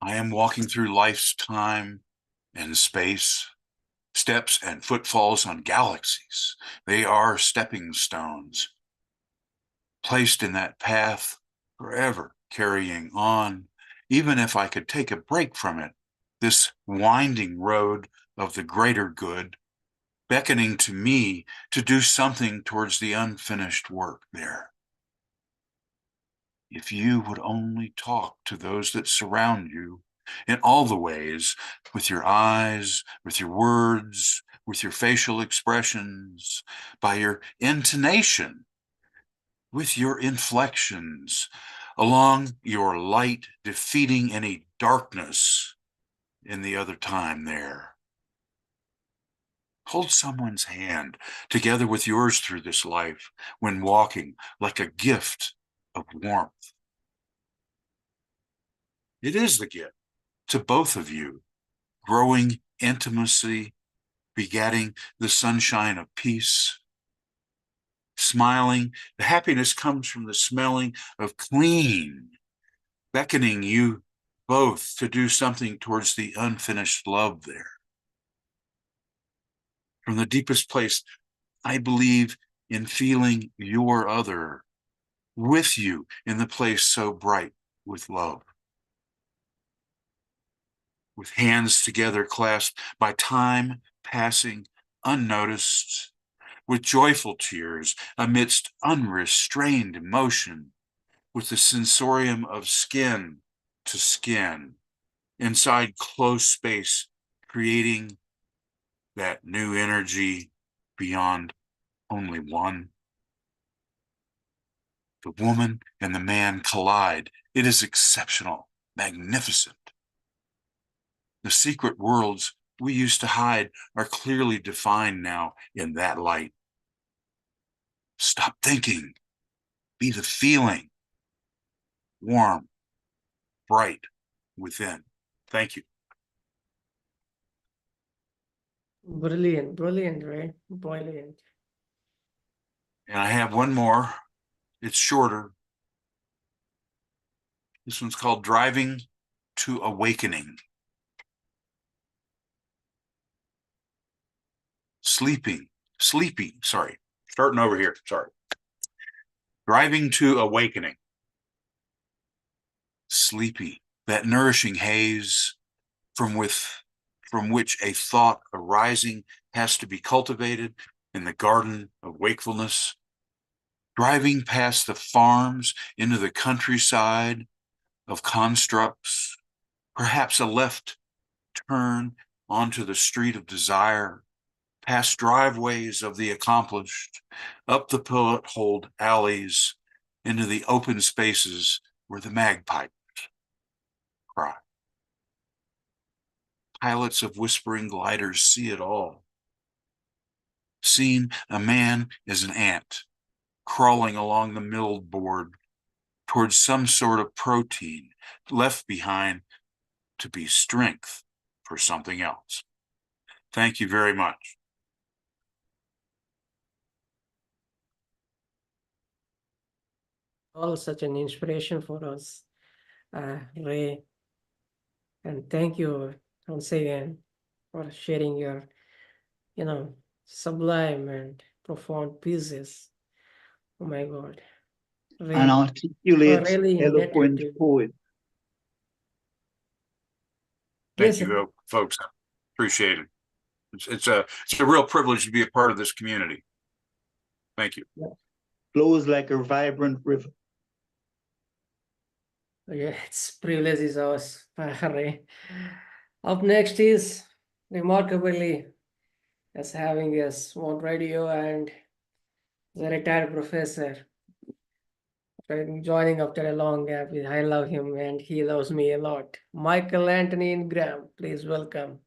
I am walking through life's time and space, steps and footfalls on galaxies. They are stepping stones, placed in that path forever, carrying on. Even if I could take a break from it, this winding road of the greater good, beckoning to me to do something towards the unfinished work there. If you would only talk to those that surround you in all the ways, with your eyes, with your words, with your facial expressions, by your intonation, with your inflections, along your light defeating any darkness in the other time there. Hold someone's hand together with yours through this life when walking like a gift of warmth. It is the gift to both of you, growing intimacy, begetting the sunshine of peace. Smiling, the happiness comes from the smelling of clean, beckoning you both to do something towards the unfinished love there. From the deepest place, I believe in feeling your other with you in the place so bright with love. With hands together clasped by time passing unnoticed, with joyful tears amidst unrestrained emotion, with the sensorium of skin to skin, inside close space, creating that new energy beyond only one. The woman and the man collide. It is exceptional, magnificent. The secret worlds we used to hide are clearly defined now in that light. Stop thinking. Be the feeling. Warm, bright within. Thank you. Brilliant, brilliant, right? Brilliant. And I have one more. It's shorter. This one's called Driving to Awakening. Sleepy, sorry. Starting over here, sorry. Driving to Awakening. Sleepy, that nourishing haze from which a thought arising has to be cultivated in the garden of wakefulness. Driving past the farms into the countryside of constructs, perhaps a left turn onto the street of desire, past driveways of the accomplished, up the pilot-holed alleys, into the open spaces where the magpies cry. Pilots of whispering gliders see it all. Seen a man as an ant crawling along the milled board towards some sort of protein left behind to be strength for something else. Thank you very much. All such an inspiration for us, Ray. And thank you once again for sharing your, sublime and profound pieces. Oh my God. Ray, An articulate, really eloquent indebted to poet. Thank Yes, you, folks. Appreciate it. It's a real privilege to be a part of this community. Thank you. Flows like a vibrant river. yeah, it's privilege is ours, Ray. Up next is remarkably as having us on radio and the retired professor. Joining after a long gap. I love him and he loves me a lot. Michael Anthony Ingram, please welcome.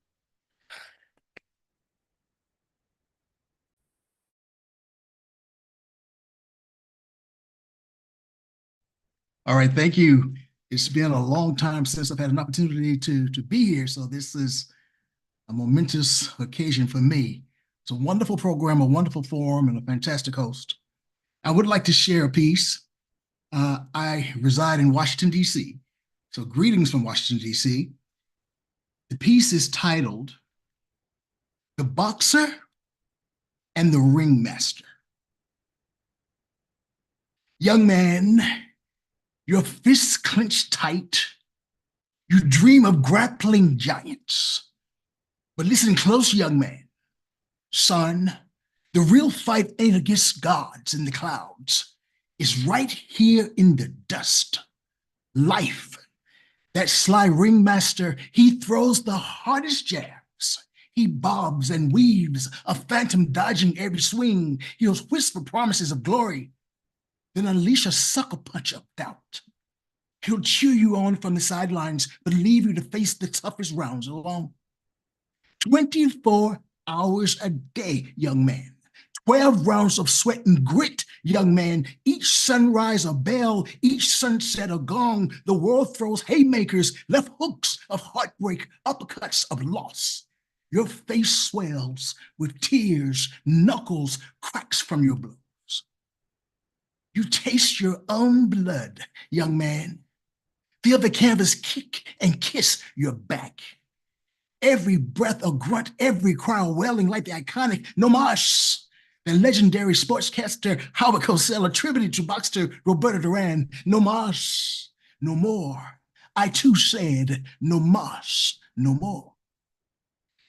All right, thank you. It's been a long time since I've had an opportunity to be here, so this is a momentous occasion for me. It's a wonderful program, a wonderful forum, and a fantastic host. I would like to share a piece. I reside in Washington, D.C., so greetings from Washington, D.C. The piece is titled The Boxer and the Ringmaster. Young man, your fists clenched tight. You dream of grappling giants. But listen close, young man. Son, the real fight ain't against gods in the clouds. It's right here in the dust. Life. That sly ringmaster, he throws the hardest jabs. He bobs and weaves, a phantom dodging every swing. He'll whisper promises of glory, then unleash a sucker punch of doubt. He'll cheer you on from the sidelines, but leave you to face the toughest rounds alone. 24 hours a day, young man. 12 rounds of sweat and grit, young man. Each sunrise a bell, each sunset a gong. The world throws haymakers, left hooks of heartbreak, uppercuts of loss. Your face swells with tears, knuckles, cracks from your blows. You taste your own blood, young man. Feel the canvas kick and kiss your back. Every breath a grunt, every cry a wailing like the iconic No Mas, the legendary sportscaster Howard Cosell attributed to boxer Roberto Duran. No Mas, no more. I too said no mas, no more.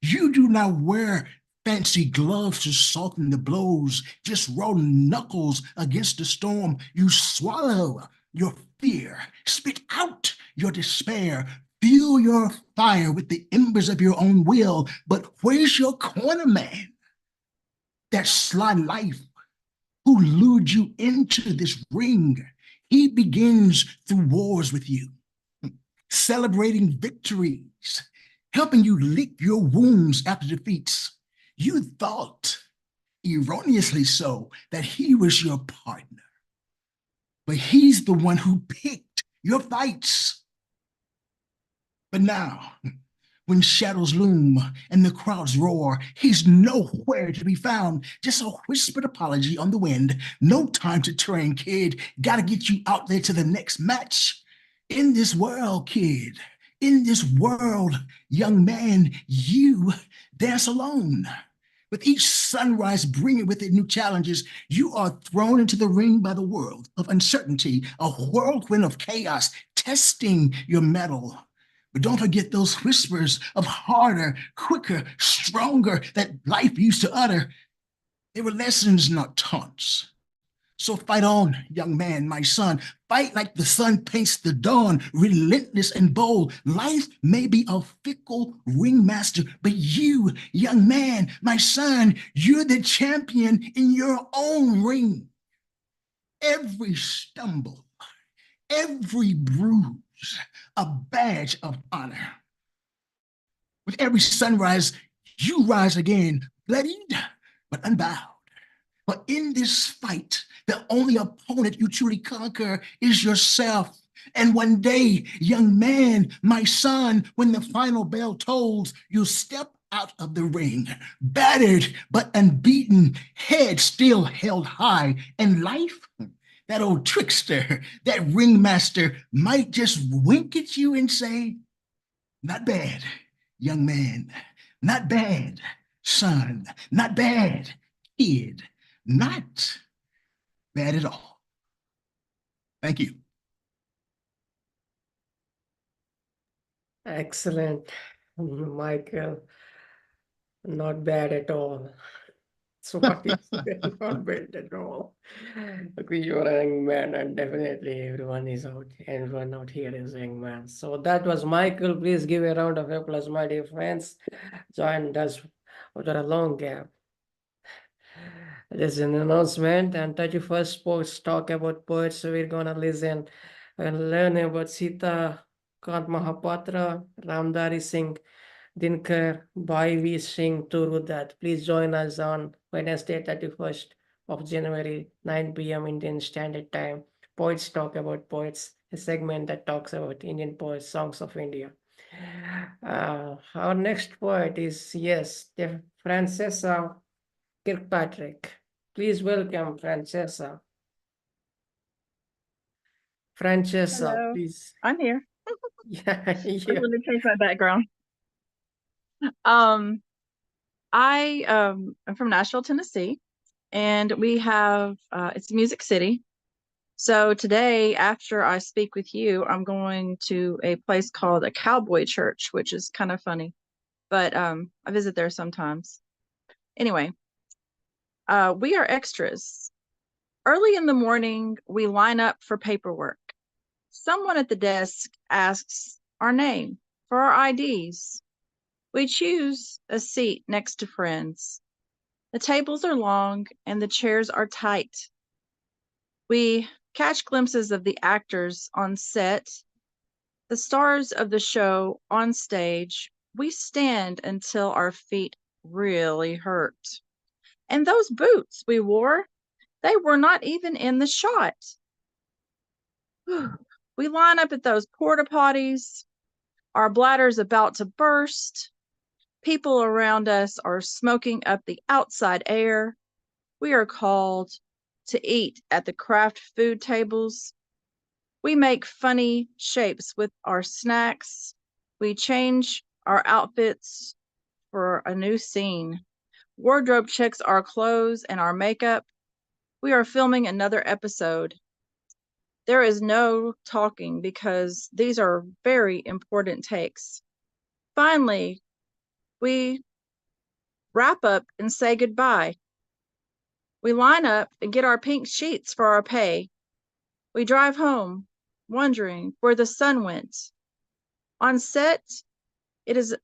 You do not wear fancy gloves to soften the blows, just raw knuckles against the storm. You swallow your fear, spit out your despair, fuel your fire with the embers of your own will. But where's your corner man? That sly life who lured you into this ring. He begins through wars with you, celebrating victories, helping you lick your wounds after defeats. You thought, erroneously so, that he was your partner. But he's the one who picked your fights. But now, when shadows loom and the crowds roar, he's nowhere to be found. Just a whispered apology on the wind. No time to train, kid. Gotta get you out there to the next match. In this world, kid, in this world, young man, you dance alone. With each sunrise bringing with it new challenges, you are thrown into the ring by the world of uncertainty, a whirlwind of chaos, testing your mettle. But don't forget those whispers of harder, quicker, stronger that life used to utter. They were lessons, not taunts. So fight on, young man, my son. Fight like the sun paints the dawn, relentless and bold. Life may be a fickle ringmaster, but you, young man, my son, you're the champion in your own ring. Every stumble, every bruise, a badge of honor. With every sunrise, you rise again, bloodied but unbowed. But in this fight, the only opponent you truly conquer is yourself. And one day, young man, my son, when the final bell tolls, you'll step out of the ring, battered but unbeaten, head still held high. And life, that old trickster, that ringmaster, might just wink at you and say, not bad, young man, not bad, son, not bad, kid. Not bad at all. Thank you. Excellent, Michael. Not bad at all. So what is not bad at all? Okay, you're a young man, and definitely everyone out here is a young man. So that was Michael. Please give a round of applause, my dear friends. Joined us after a long gap. There's an announcement, and 31st Sports Talk about poets. So we're gonna listen and learn about Sita Kant Mahapatra, Ramdari Singh Dinkar, Bhai Singh Turudat. Please join us on Wednesday, 31st of January, 9 p.m. Indian Standard Time. Poets Talk about Poets. a segment that talks about Indian poets, songs of India. Our next poet is, yes, Francesa Kirkpatrick. Please welcome Francesa. Francesa, Hello, please. I'm here. Yeah, I yeah. want to change my background. I am from Nashville, Tennessee, and we have it's Music City. So today, after I speak with you, I'm going to a place called a cowboy church, which is kind of funny, but I visit there sometimes. Anyway, we are extras. Early in the morning, we line up for paperwork. Someone at the desk asks our name for our IDs. We choose a seat next to friends. The tables are long and the chairs are tight. We catch glimpses of the actors on set, the stars of the show on stage. We stand until our feet really hurt. And those boots we wore, they were not even in the shot. We line up at those porta potties, our bladders about to burst. People around us are smoking up the outside air. We are called to eat at the craft food tables. We make funny shapes with our snacks. We change our outfits for a new scene. Wardrobe checks our clothes and our makeup. We are filming another episode. There is no talking because these are very important takes. Finally, we wrap up and say goodbye. We line up and get our pink sheets for our pay. We drive home, wondering where the sun went. On set, it is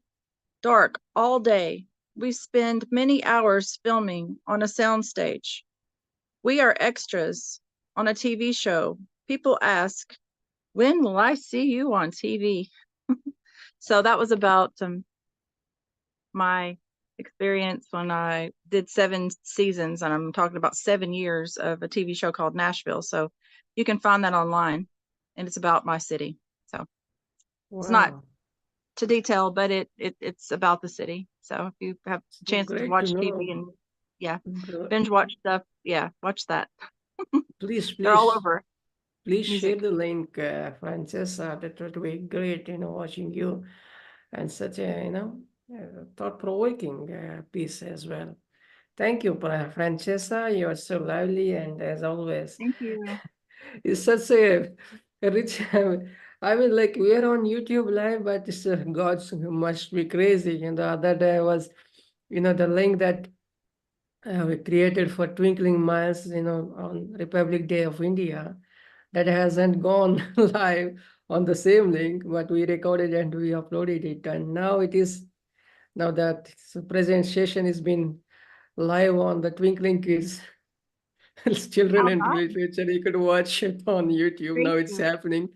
dark all day. We spend many hours filming on a soundstage. We are extras on a TV show. People ask, when will I see you on TV? So that was about my experience when I did 7 seasons, and I'm talking about 7 years of a TV show called Nashville. So you can find that online, and it's about my city. So it's not Wow. to detail, but it's about the city. So if you have a chance to Great to watch know. TV and Gr- binge watch stuff, watch that. Please, They're all please, over please share music. the link, Francesa. That would be great, watching you and such a, thought-provoking piece as well. Thank you, Francesa. You are so lively, and as always, Thank you. it's such a rich. I mean, like we are on YouTube live, but it's God must be crazy. And the other day was, the link that we created for Twinkling Miles, on Republic Day of India, that hasn't gone live on the same link, but we recorded and we uploaded it, and now that present session has been live on the Twinkling Kids Children and Literature. You could watch it on YouTube. Now it's happening.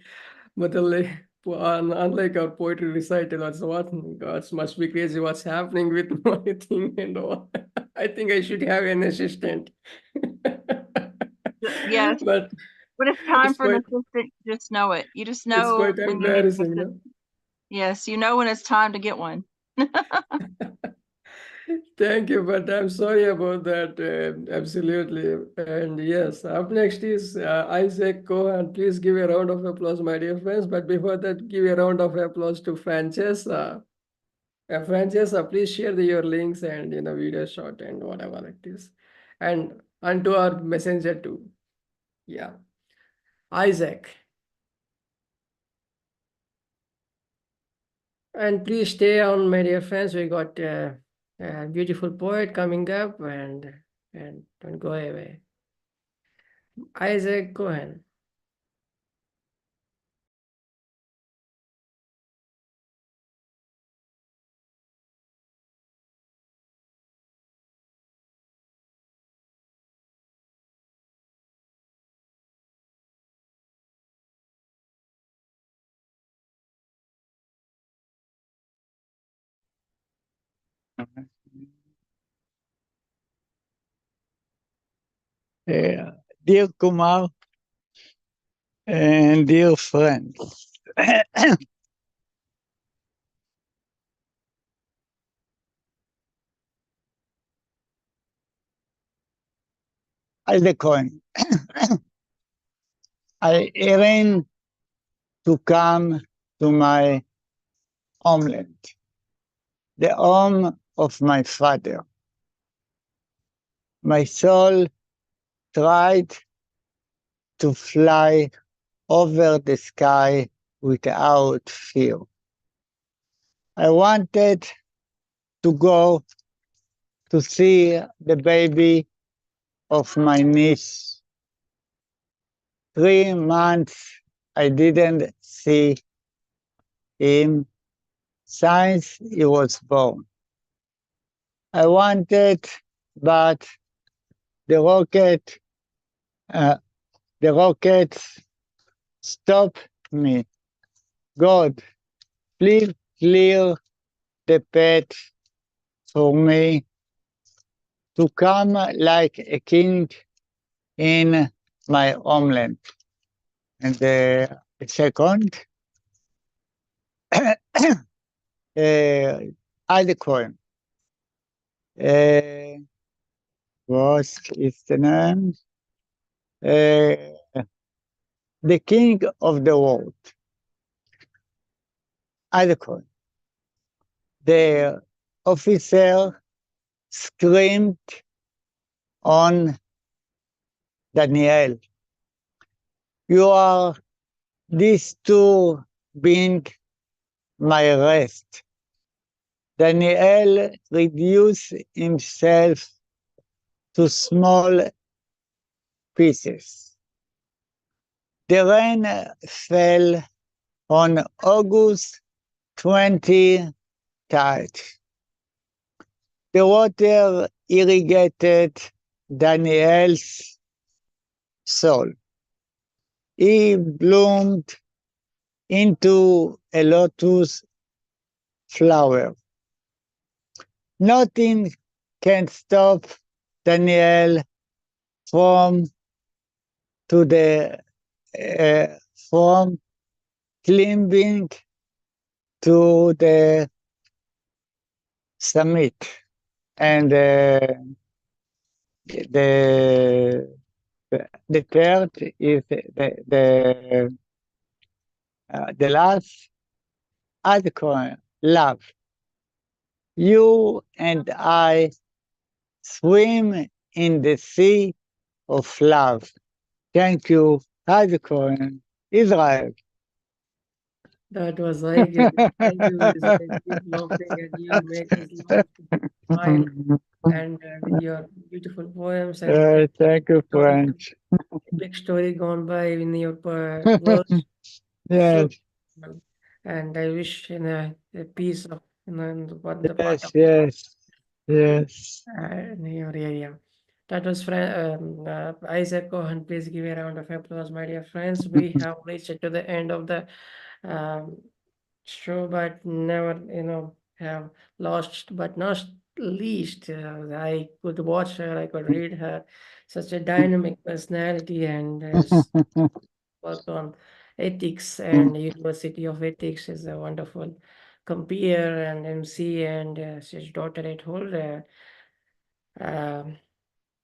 But unlike our poetry recital, that's what God must be crazy what's happening with my thing and all. I think I should have an assistant. Yes. But when it's time it's for an quite assistant, you just know it. You just it's know quite when you need an embarrassing, no? assistant. Yes, you know when it's time to get one. Thank you, but I'm sorry about that. Absolutely. And yes, up next is Isaac Cohen. Please give a round of applause, my dear friends. But before that, give a round of applause to Francesa. Francesa, please share your links and video shot and whatever it is. And to our messenger too. Yeah. Isaac. And please stay on, my dear friends. We got a beautiful poet coming up, and don't go away. Isaac Cohen. Dear Kumar, and dear friends. As a coin, I arranged to come to my homeland, the home of my father. My soul tried to fly over the sky without fear. I wanted to go to see the baby of my niece. 3 months I didn't see him since he was born. I wanted, but the rockets stopped me. God, please clear the path for me to come like a king in my homeland. And the second, Alcoin. What is the name? The king of the world. Alcoin. The officer screamed on Daniel. You are disturbing my rest. Daniel reduced himself to small pieces. The rain fell on August 20th. The water irrigated Daniel's soul. He bloomed into a lotus flower. Nothing can stop Daniel from climbing to the summit, and the third is the last article, love. You and I swim in the sea of love. Thank you, article, Israel. That was very good. Thank you, Israel. Keep laughing and you make us laugh, smile, and with your beautiful poems and Thank you, French. epic story gone by in your words. Yes. So, and I wish a piece of in the part of Yes. in your area. That was Isaac Cohen. Please give a round of applause, my dear friends. We have reached to the end of the show, but never, have lost, but not least. I could watch her, I could read her, such a dynamic personality, and work on ethics and University of Ethics. Is a wonderful compeer and MC, and she's doctorate holder.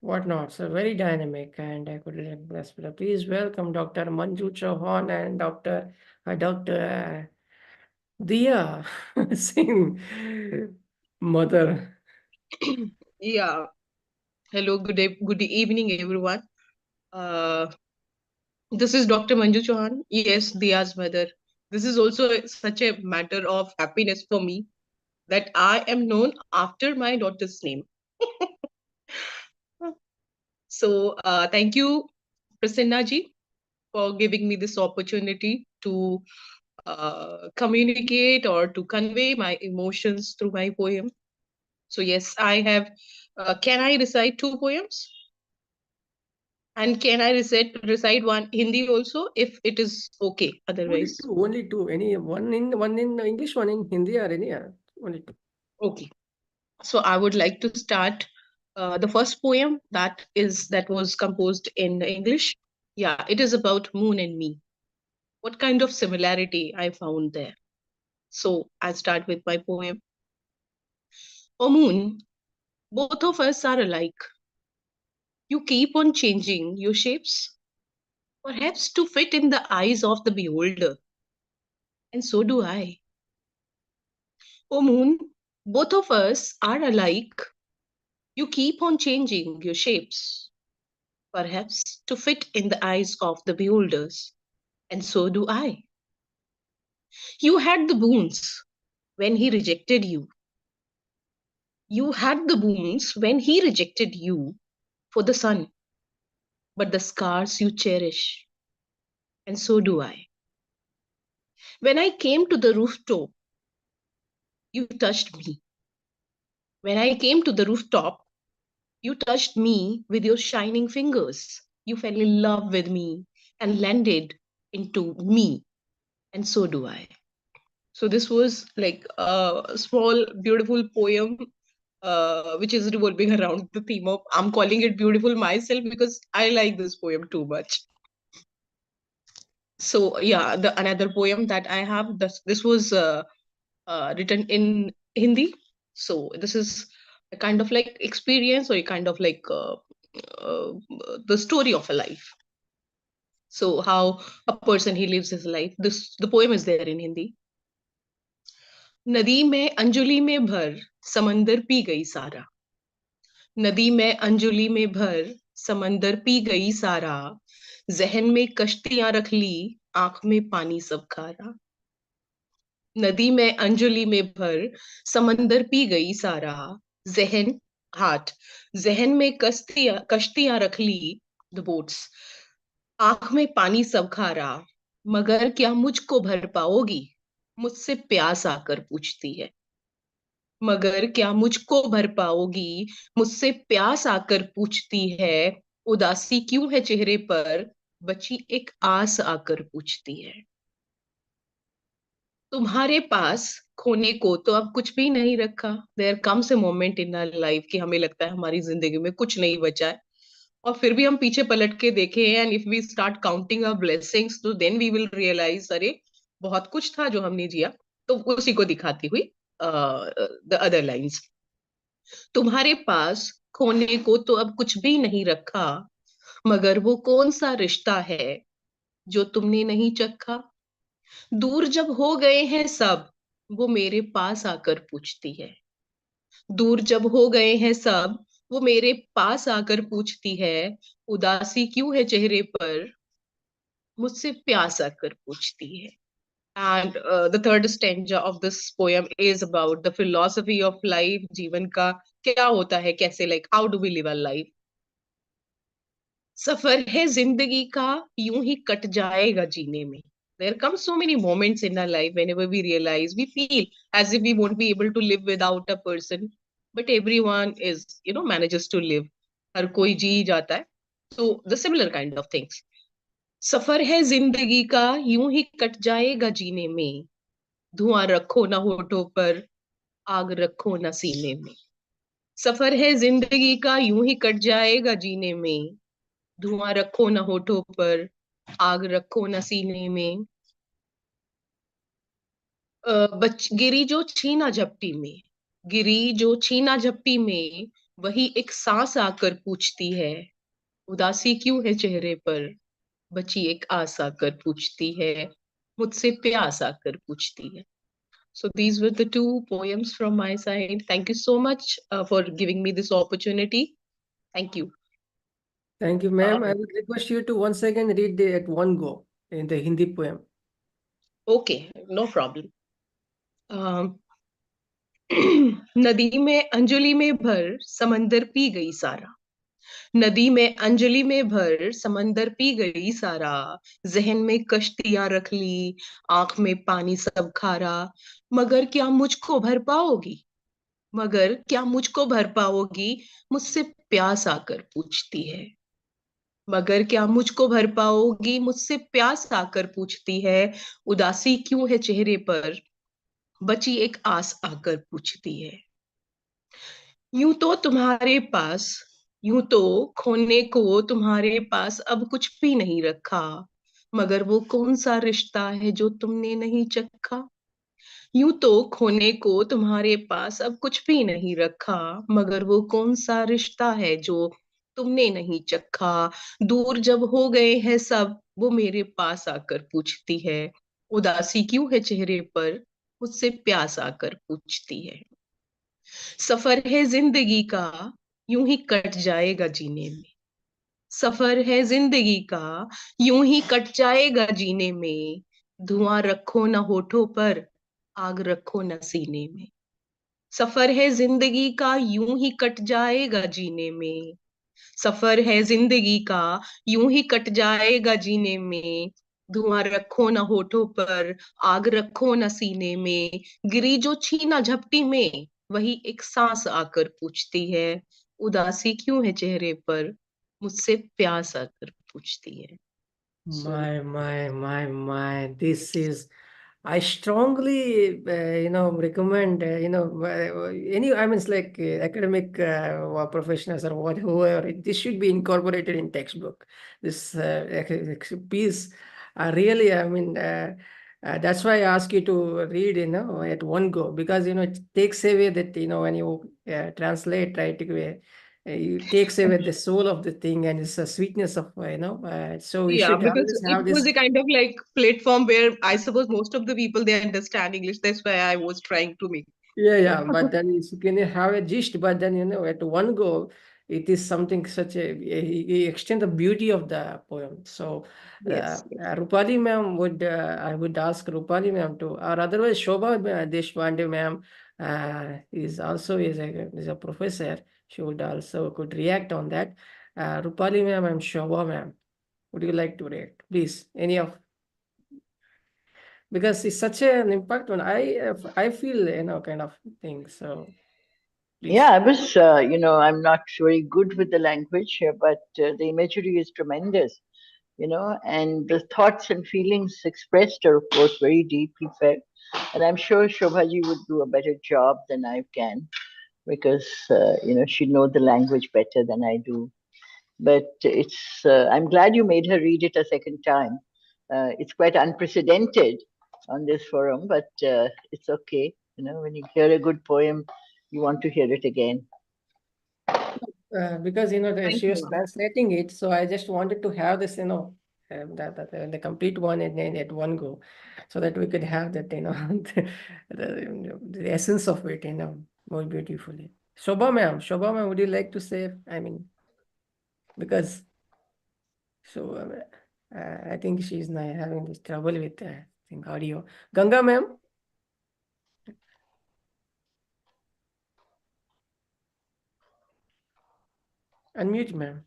Whatnot. So very dynamic, and I could bless. Please welcome Dr. Manju Chauhan and Dr. Diya Singh, mother. Yeah. Hello, good evening, everyone. This is Dr. Manju Chauhan. Yes, Diya's mother. This is also such a matter of happiness for me that I am known after my daughter's name. So thank you, Prasanna ji, for giving me this opportunity to communicate or to convey my emotions through my poem. So yes, I have. Can I recite 2 poems? And can I recite one Hindi also, if it is okay? Otherwise, Only two. Any one in English, one in Hindi, or any only two. Okay. So I would like to start the first poem that was composed in English. Yeah, it is about Moon and Me. what kind of similarity I found there. So I start with my poem. O moon, both of us are alike. You keep on changing your shapes, perhaps to fit in the eyes of the beholder. And so do I. O moon, both of us are alike. You keep on changing your shapes, perhaps to fit in the eyes of the beholders. And so do I. You had the boons when he rejected you. You had the boons when he rejected you for the sun, but the scars you cherish, and so do I. When I came to the rooftop, you touched me. When I came to the rooftop, you touched me with your shining fingers. You fell in love with me and landed into me, and so do I. So this was like a small, beautiful poem, which is revolving around the theme of, I'm calling it beautiful myself because I like this poem too much. So yeah, the another poem that I have, this was written in Hindi. So this is a kind of like experience, or a kind of like the story of a life. So how a person he lives his life. The poem is there in Hindi. नदी में अंजुलि में भर समंदर P गई सारा. नदी में अंजुलि में भर समंदर पी गई सारा. जहन में कश्तियां रख ली, आंख में पानी सब खारा. नदी में अंजुलि में भर समंदर पी गई सारा. जहन में कश्तियां रख ली, द बोट्स. आंख में पानी सब खारा. मगर क्या मुझको भर पाओगी, मुझसे प्यास आकर पूछती है. मगर क्या मुझको भर पाओगी, मुझसे प्यास आकर पूछती है. उदासी क्यों है चेहरे पर, बची एक आस आकर पूछती है. तुम्हारे पास खोने को तो अब कुछ भी नहीं रखा. There comes a moment in our life कि हमें लगता है हमारी जिंदगी में कुछ नहीं बचा है, और फिर भी हम पीछे पलट के देखें, and if we start counting our blessings, तो देन वी विल रियलाइज अरे बहुत कुछ था जो हमने जिया. तो उसी को दिखाती हुई द अदर लाइंस. तुम्हारे पास खोने को तो अब कुछ भी नहीं रखा, मगर वो कौन सा रिश्ता है जो तुमने नहीं चखा. दूर जब हो गए हैं सब, वो मेरे पास आकर पूछती है. दूर जब हो गए हैं सब, वो मेरे पास आकर पूछती है. उदासी क्यों है चेहरे पर, मुझसे प्यास आकर पूछती है. And the third stanza of this poem is about the philosophy of life. जीवन का क्या होता है, कैसे, like how do we live our life. सफर है जिंदगी का, यूं ही कट जाएगा जीने में. There come so many moments in our life whenever we realize, we feel as if we won't be able to live without a person, but everyone is, manages to live. हर कोई जी जाता है. So the similar kind of things. सफर है जिंदगी का, यूं ही cut जाएगा जीने में. धुआं रखो ना होठों पर, आग रखो ना सीने में. सफर है जिंदगी का, यूं ही कट जाएगा जीने में. धुआं रखो ना होठों पर, आग रखो ना सीने में. गिरी जो छीना झपटी में, गिरी जो छीना झपटी में, वही एक सांस आकर पूछती है. उदासी क्यों है चेहरे पर, बची एक आस आकर पूछती है. मुझसे प्यास आकर पूछती है. So these were the two poems from my side. Thank you so much for giving me this opportunity. Thank you. Thank you, ma'am. I would request you to once again read at one go in the Hindi poem. Okay, no problem. नदी में अंजुलि में भर समंदर P गई सारा. नदी में अंजलि में भर समंदर पी गई सारा. जहन में कश्तियां रख ली, आंख में पानी सब खारा. मगर क्या मुझको भर पाओगी, मगर क्या मुझको भर पाओगी, मुझसे प्यास आकर पूछती है. मगर क्या मुझको भर पाओगी, मुझसे प्यास आकर पूछती है. उदासी क्यों है चेहरे पर, बची एक आस आकर पूछती है. यूं तो तुम्हारे पास, यूं तो खोने को तुम्हारे पास अब कुछ भी नहीं रखा, मगर वो कौन सा रिश्ता है जो तुमने नहीं चखा। यूं तो खोने को तुम्हारे पास अब कुछ भी नहीं रखा, मगर वो कौन सा रिश्ता है जो तुमने नहीं चखा। दूर जब हो गए हैं सब, वो मेरे पास आकर पूछती है, उदासी क्यों है चेहरे पर, मुझसे प्यास आकर पूछती है। सफर है जिंदगी का, यूं ही कट जाएगा जीने में। सफर है जिंदगी का, यूं ही कट जाएगा जीने में। धुआं रखो न होठों पर, आग रखो न सीने में। सफर है जिंदगी का, यूं ही कट जाएगा जीने में। सफर है जिंदगी का, यूं ही कट जाएगा जीने में। धुआं रखो न होठों पर, आग रखो न सीने में। गिरी जो छीना झपटी में, वही एक सांस आकर पूछती है, उदासी क्यों है चेहरे पर, मुझसे प्यास आकर पूछती है। My. This is, I strongly, recommend, I mean, it's like academic professionals or whoever, this should be incorporated in textbook. This piece, really, I mean, that's why I ask you to read, at one go, because, it takes away that, when you translate right away, it takes away the soul of the thing and it's a sweetness of, so we Yeah, should because always it have was this. a kind of like platform where I suppose most of the people they understand English. That's why I was trying to make. Yeah, but then you can have a gist, but then at one go, it is something such a extend the beauty of the poem. So, Yes. Roopali ma'am would I would ask Roopali ma'am to, or otherwise Shobha Deshpande ma'am is also is a professor. She would also could react on that. Roopali ma'am and Shobha ma'am, would you like to react, please? Any of, because it's such an impact on I feel kind of thing. So please. Yeah, I was, I'm not very good with the language, but the imagery is tremendous, and the thoughts and feelings expressed are, of course, very deeply felt. And I'm sure Shobhaji would do a better job than I can because, she knows the language better than I do. But I'm glad you made her read it a second time. It's quite unprecedented on this forum, but it's okay. When you hear a good poem, you want to hear it again. Because Thank she you, was ma'am. translating it, so I just wanted to have this, the complete one at one go, so that we could have that, the essence of it, more beautifully. Shobha ma'am, would you like to say? I mean, because so I think she's now having this trouble with I think audio. Ganga ma'am. Unmute, ma'am.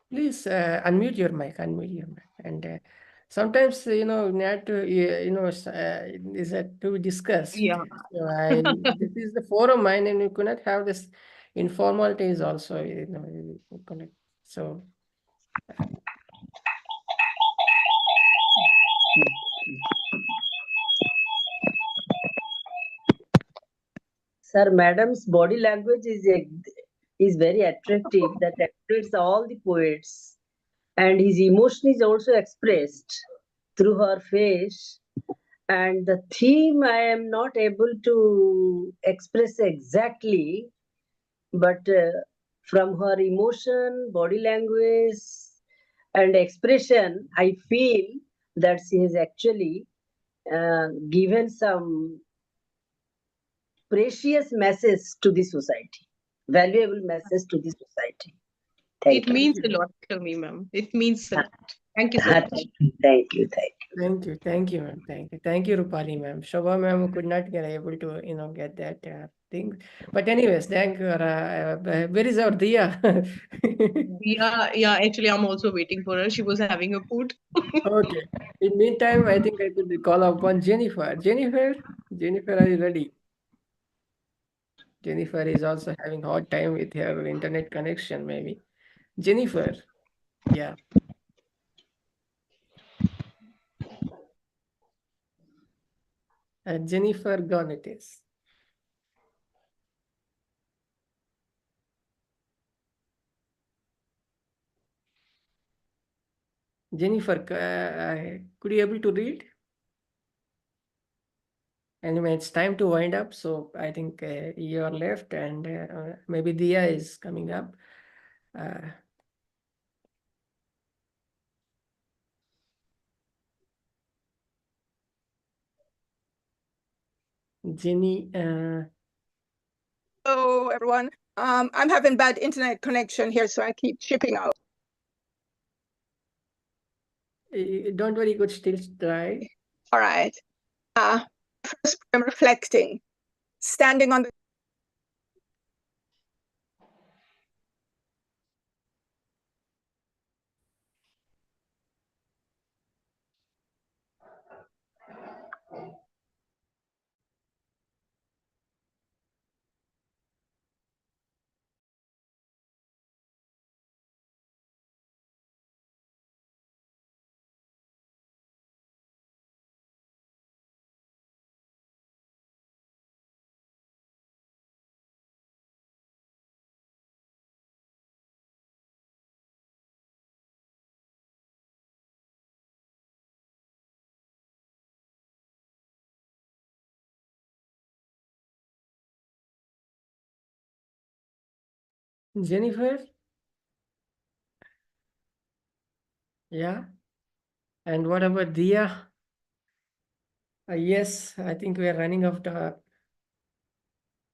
Please unmute your mic. And sometimes, not to, is that to discuss. Yeah. So this is the forum, and you cannot have this informalities also, you connect. So. Sir, madam's body language is very attractive. That attracts all the poets, and his emotion is also expressed through her face. And the theme I am not able to express exactly, but from her emotion, body language, and expression, I feel that she has actually given some precious message to the society, valuable message to the society. Thank It you. means a lot to me, ma'am. It means a lot. Thank you so much. Thank you. Thank you, ma'am. Thank you, Roopali, ma'am. Shobha, ma'am, could not get able to, get that thing. But anyways, thank you. Where is our Diya? Yeah, actually, I'm also waiting for her. She was having a food. Okay. In meantime, I think I could call upon Jennifer. Jennifer, are you ready? Jennifer is also having hard time with her internet connection, maybe. Jennifer, yeah. Jennifer gone it is. Jennifer, could you able to read? Anyway, it's time to wind up. So I think you are left, and maybe Dia is coming up. Jenny. Hello, everyone. I'm having bad internet connection here, so I keep chipping out. Don't worry, you could still try. All right. First, I'm reflecting, standing on the Jennifer? Yeah. And what about Dia? Yes, I think we are running out of.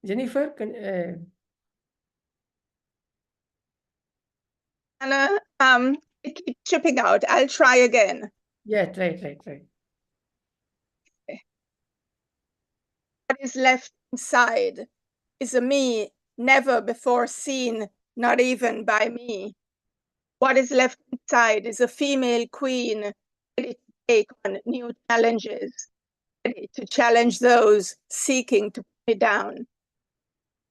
Jennifer, can I keep chipping out. I'll try again. yeah, try. What is left inside is a me never before seen, not even by me. What is left inside is a female queen ready to take on new challenges, ready to challenge those seeking to put me down.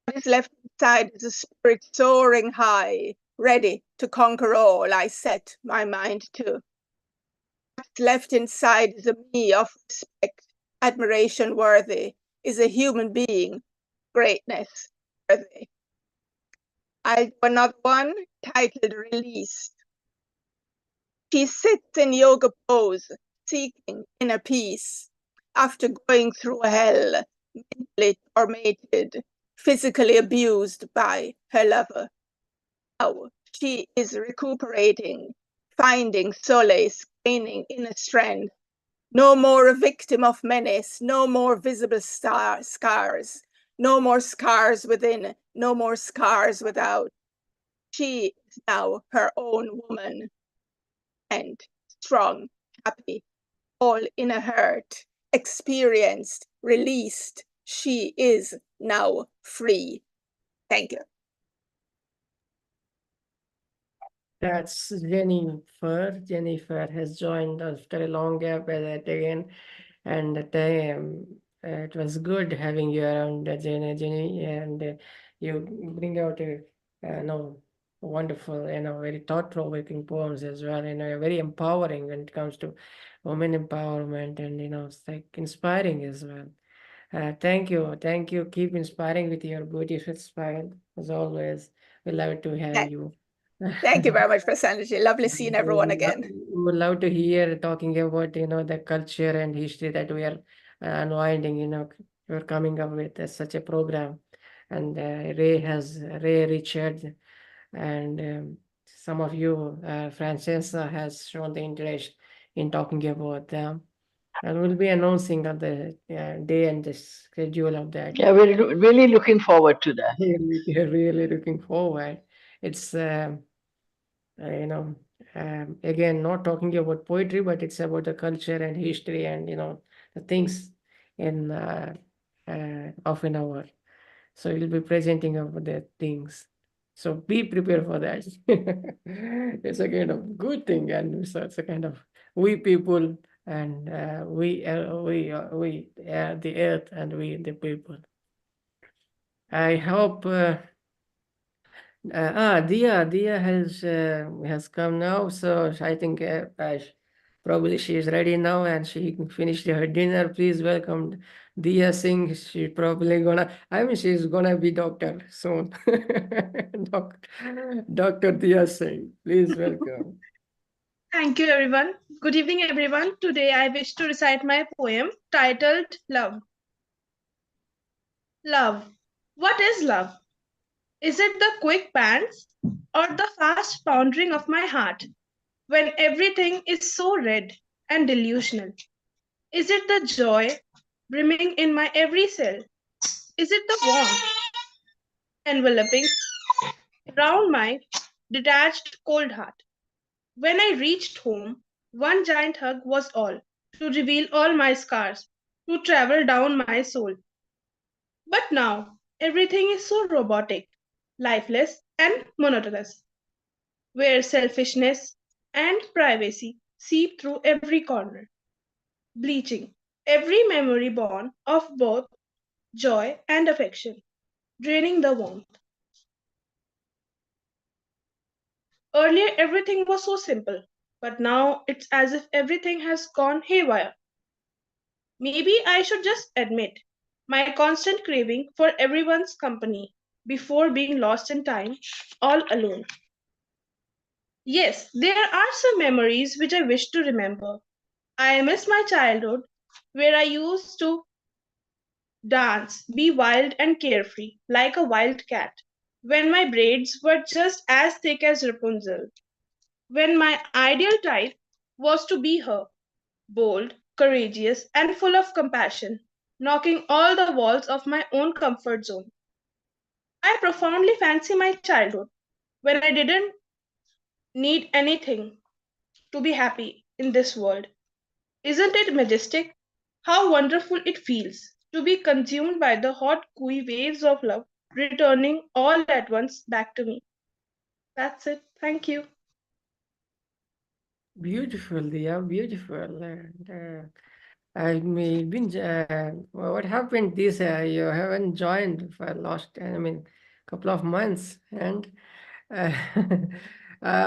What is left inside is a spirit soaring high, ready to conquer all I set my mind to. What's left inside is a me of respect, admiration worthy, is a human being, greatness worthy. I'll do another one titled Released. She sits in yoga pose, seeking inner peace. After going through hell, mentally tormented, physically abused by her lover. Now she is recuperating, finding solace, gaining inner strength. No more a victim of menace, no more visible scars, no more scars within, no more scars without. She is now her own woman, and strong, happy, all in a hurt, experienced, released. She is now free. Thank you. That's Jennifer. Jennifer has joined after a long gap again, and it was good having you around, Jenny, and you bring out wonderful, very thought-provoking poems as well, very empowering when it comes to women empowerment, and it's like inspiring as well. Thank you. Keep inspiring with your beautiful smile as always. We love to have you. Thank you very much, Prasannaji. Lovely seeing everyone again. We would love to hear talking about, the culture and history that we are unwinding, you're coming up with such a program. And Ray Richard, and some of you, Francesca has shown the interest in talking about them. And we'll be announcing on the day and the schedule of that. Yeah, we're really looking forward to that. Really looking forward. It's again, not talking about poetry, but it's about the culture and history and the things in half an hour. So we'll be presenting about the things. So be prepared for that. It's a kind of good thing, and so it's a kind of we people, and we the earth, and we the people. I hope. Dia has come now, so I think probably she is ready now and she can finish her dinner. Please welcome Dia Singh. She's gonna be doctor soon. Dr. Dia Singh, please welcome. Thank you, everyone. Good evening, everyone. Today I wish to recite my poem titled Love. Love. What is love? Is it the quick pants or the fast pounding of my heart when everything is so red and delusional? Is it the joy brimming in my every cell? Is it the warmth enveloping round my detached cold heart? When I reached home, one giant hug was all to reveal all my scars, to travel down my soul. But now everything is so robotic, lifeless, and monotonous, where selfishness and privacy seep through every corner, bleaching every memory born of both joy and affection, draining the warmth. Earlier, everything was so simple, but now it's as if everything has gone haywire. Maybe I should just admit my constant craving for everyone's company before being lost in time all alone. Yes, there are some memories which I wish to remember. I miss my childhood where I used to dance, be wild and carefree like a wild cat, when my braids were just as thick as Rapunzel, when my ideal type was to be her, bold, courageous, and full of compassion, knocking all the walls of my own comfort zone. I profoundly fancy my childhood when I didn't need anything to be happy in this world. Isn't it majestic? How wonderful it feels to be consumed by the hot, gooey waves of love, returning all at once back to me. That's it. Thank you. Beautiful, Diya, beautiful. I may been what happened this you haven't joined for last couple of months and uh,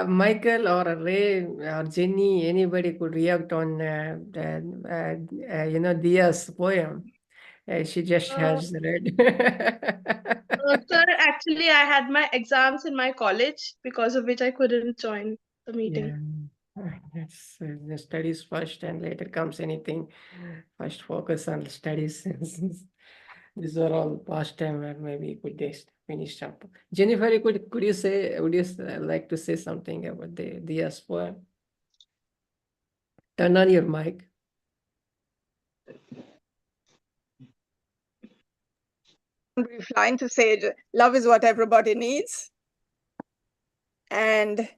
Michael or Ray or Jenny, anybody could react on Diya's poem. She just has read. Sir, actually, I had my exams in my college because of which I couldn't join the meeting. Yes, the studies first and later comes anything. First focus on studies. These are all past time and maybe you could just finish up. Jennifer, could you say, would you like to say something about the Diya's poem? Turn on your mic. We're flying to say love is what everybody needs. And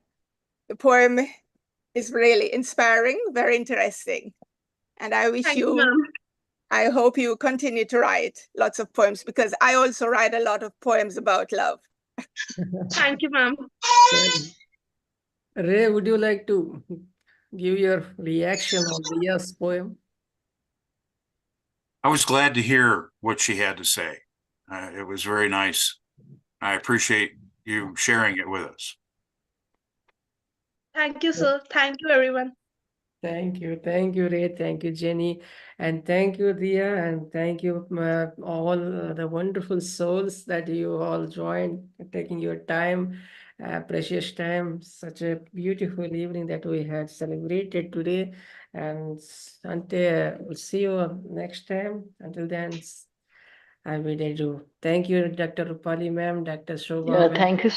the poem is really inspiring, very interesting. And I wish I hope you continue to write lots of poems because I also write a lot of poems about love. Thank you, ma'am. Ray, would you like to give your reaction on Diya's poem? I was glad to hear what she had to say. It was very nice. I appreciate you sharing it with us. Thank you, sir. Thank you, everyone. Thank you, Ray, thank you, Jenny, and thank you, Diya, and thank you all the wonderful souls that you all joined, taking your time, precious time, such a beautiful evening that we had celebrated today, and until we'll see you next time. Until then, I bid you. Thank you, Dr. Roopali ma'am, Dr. Shobha ma'am. Thank you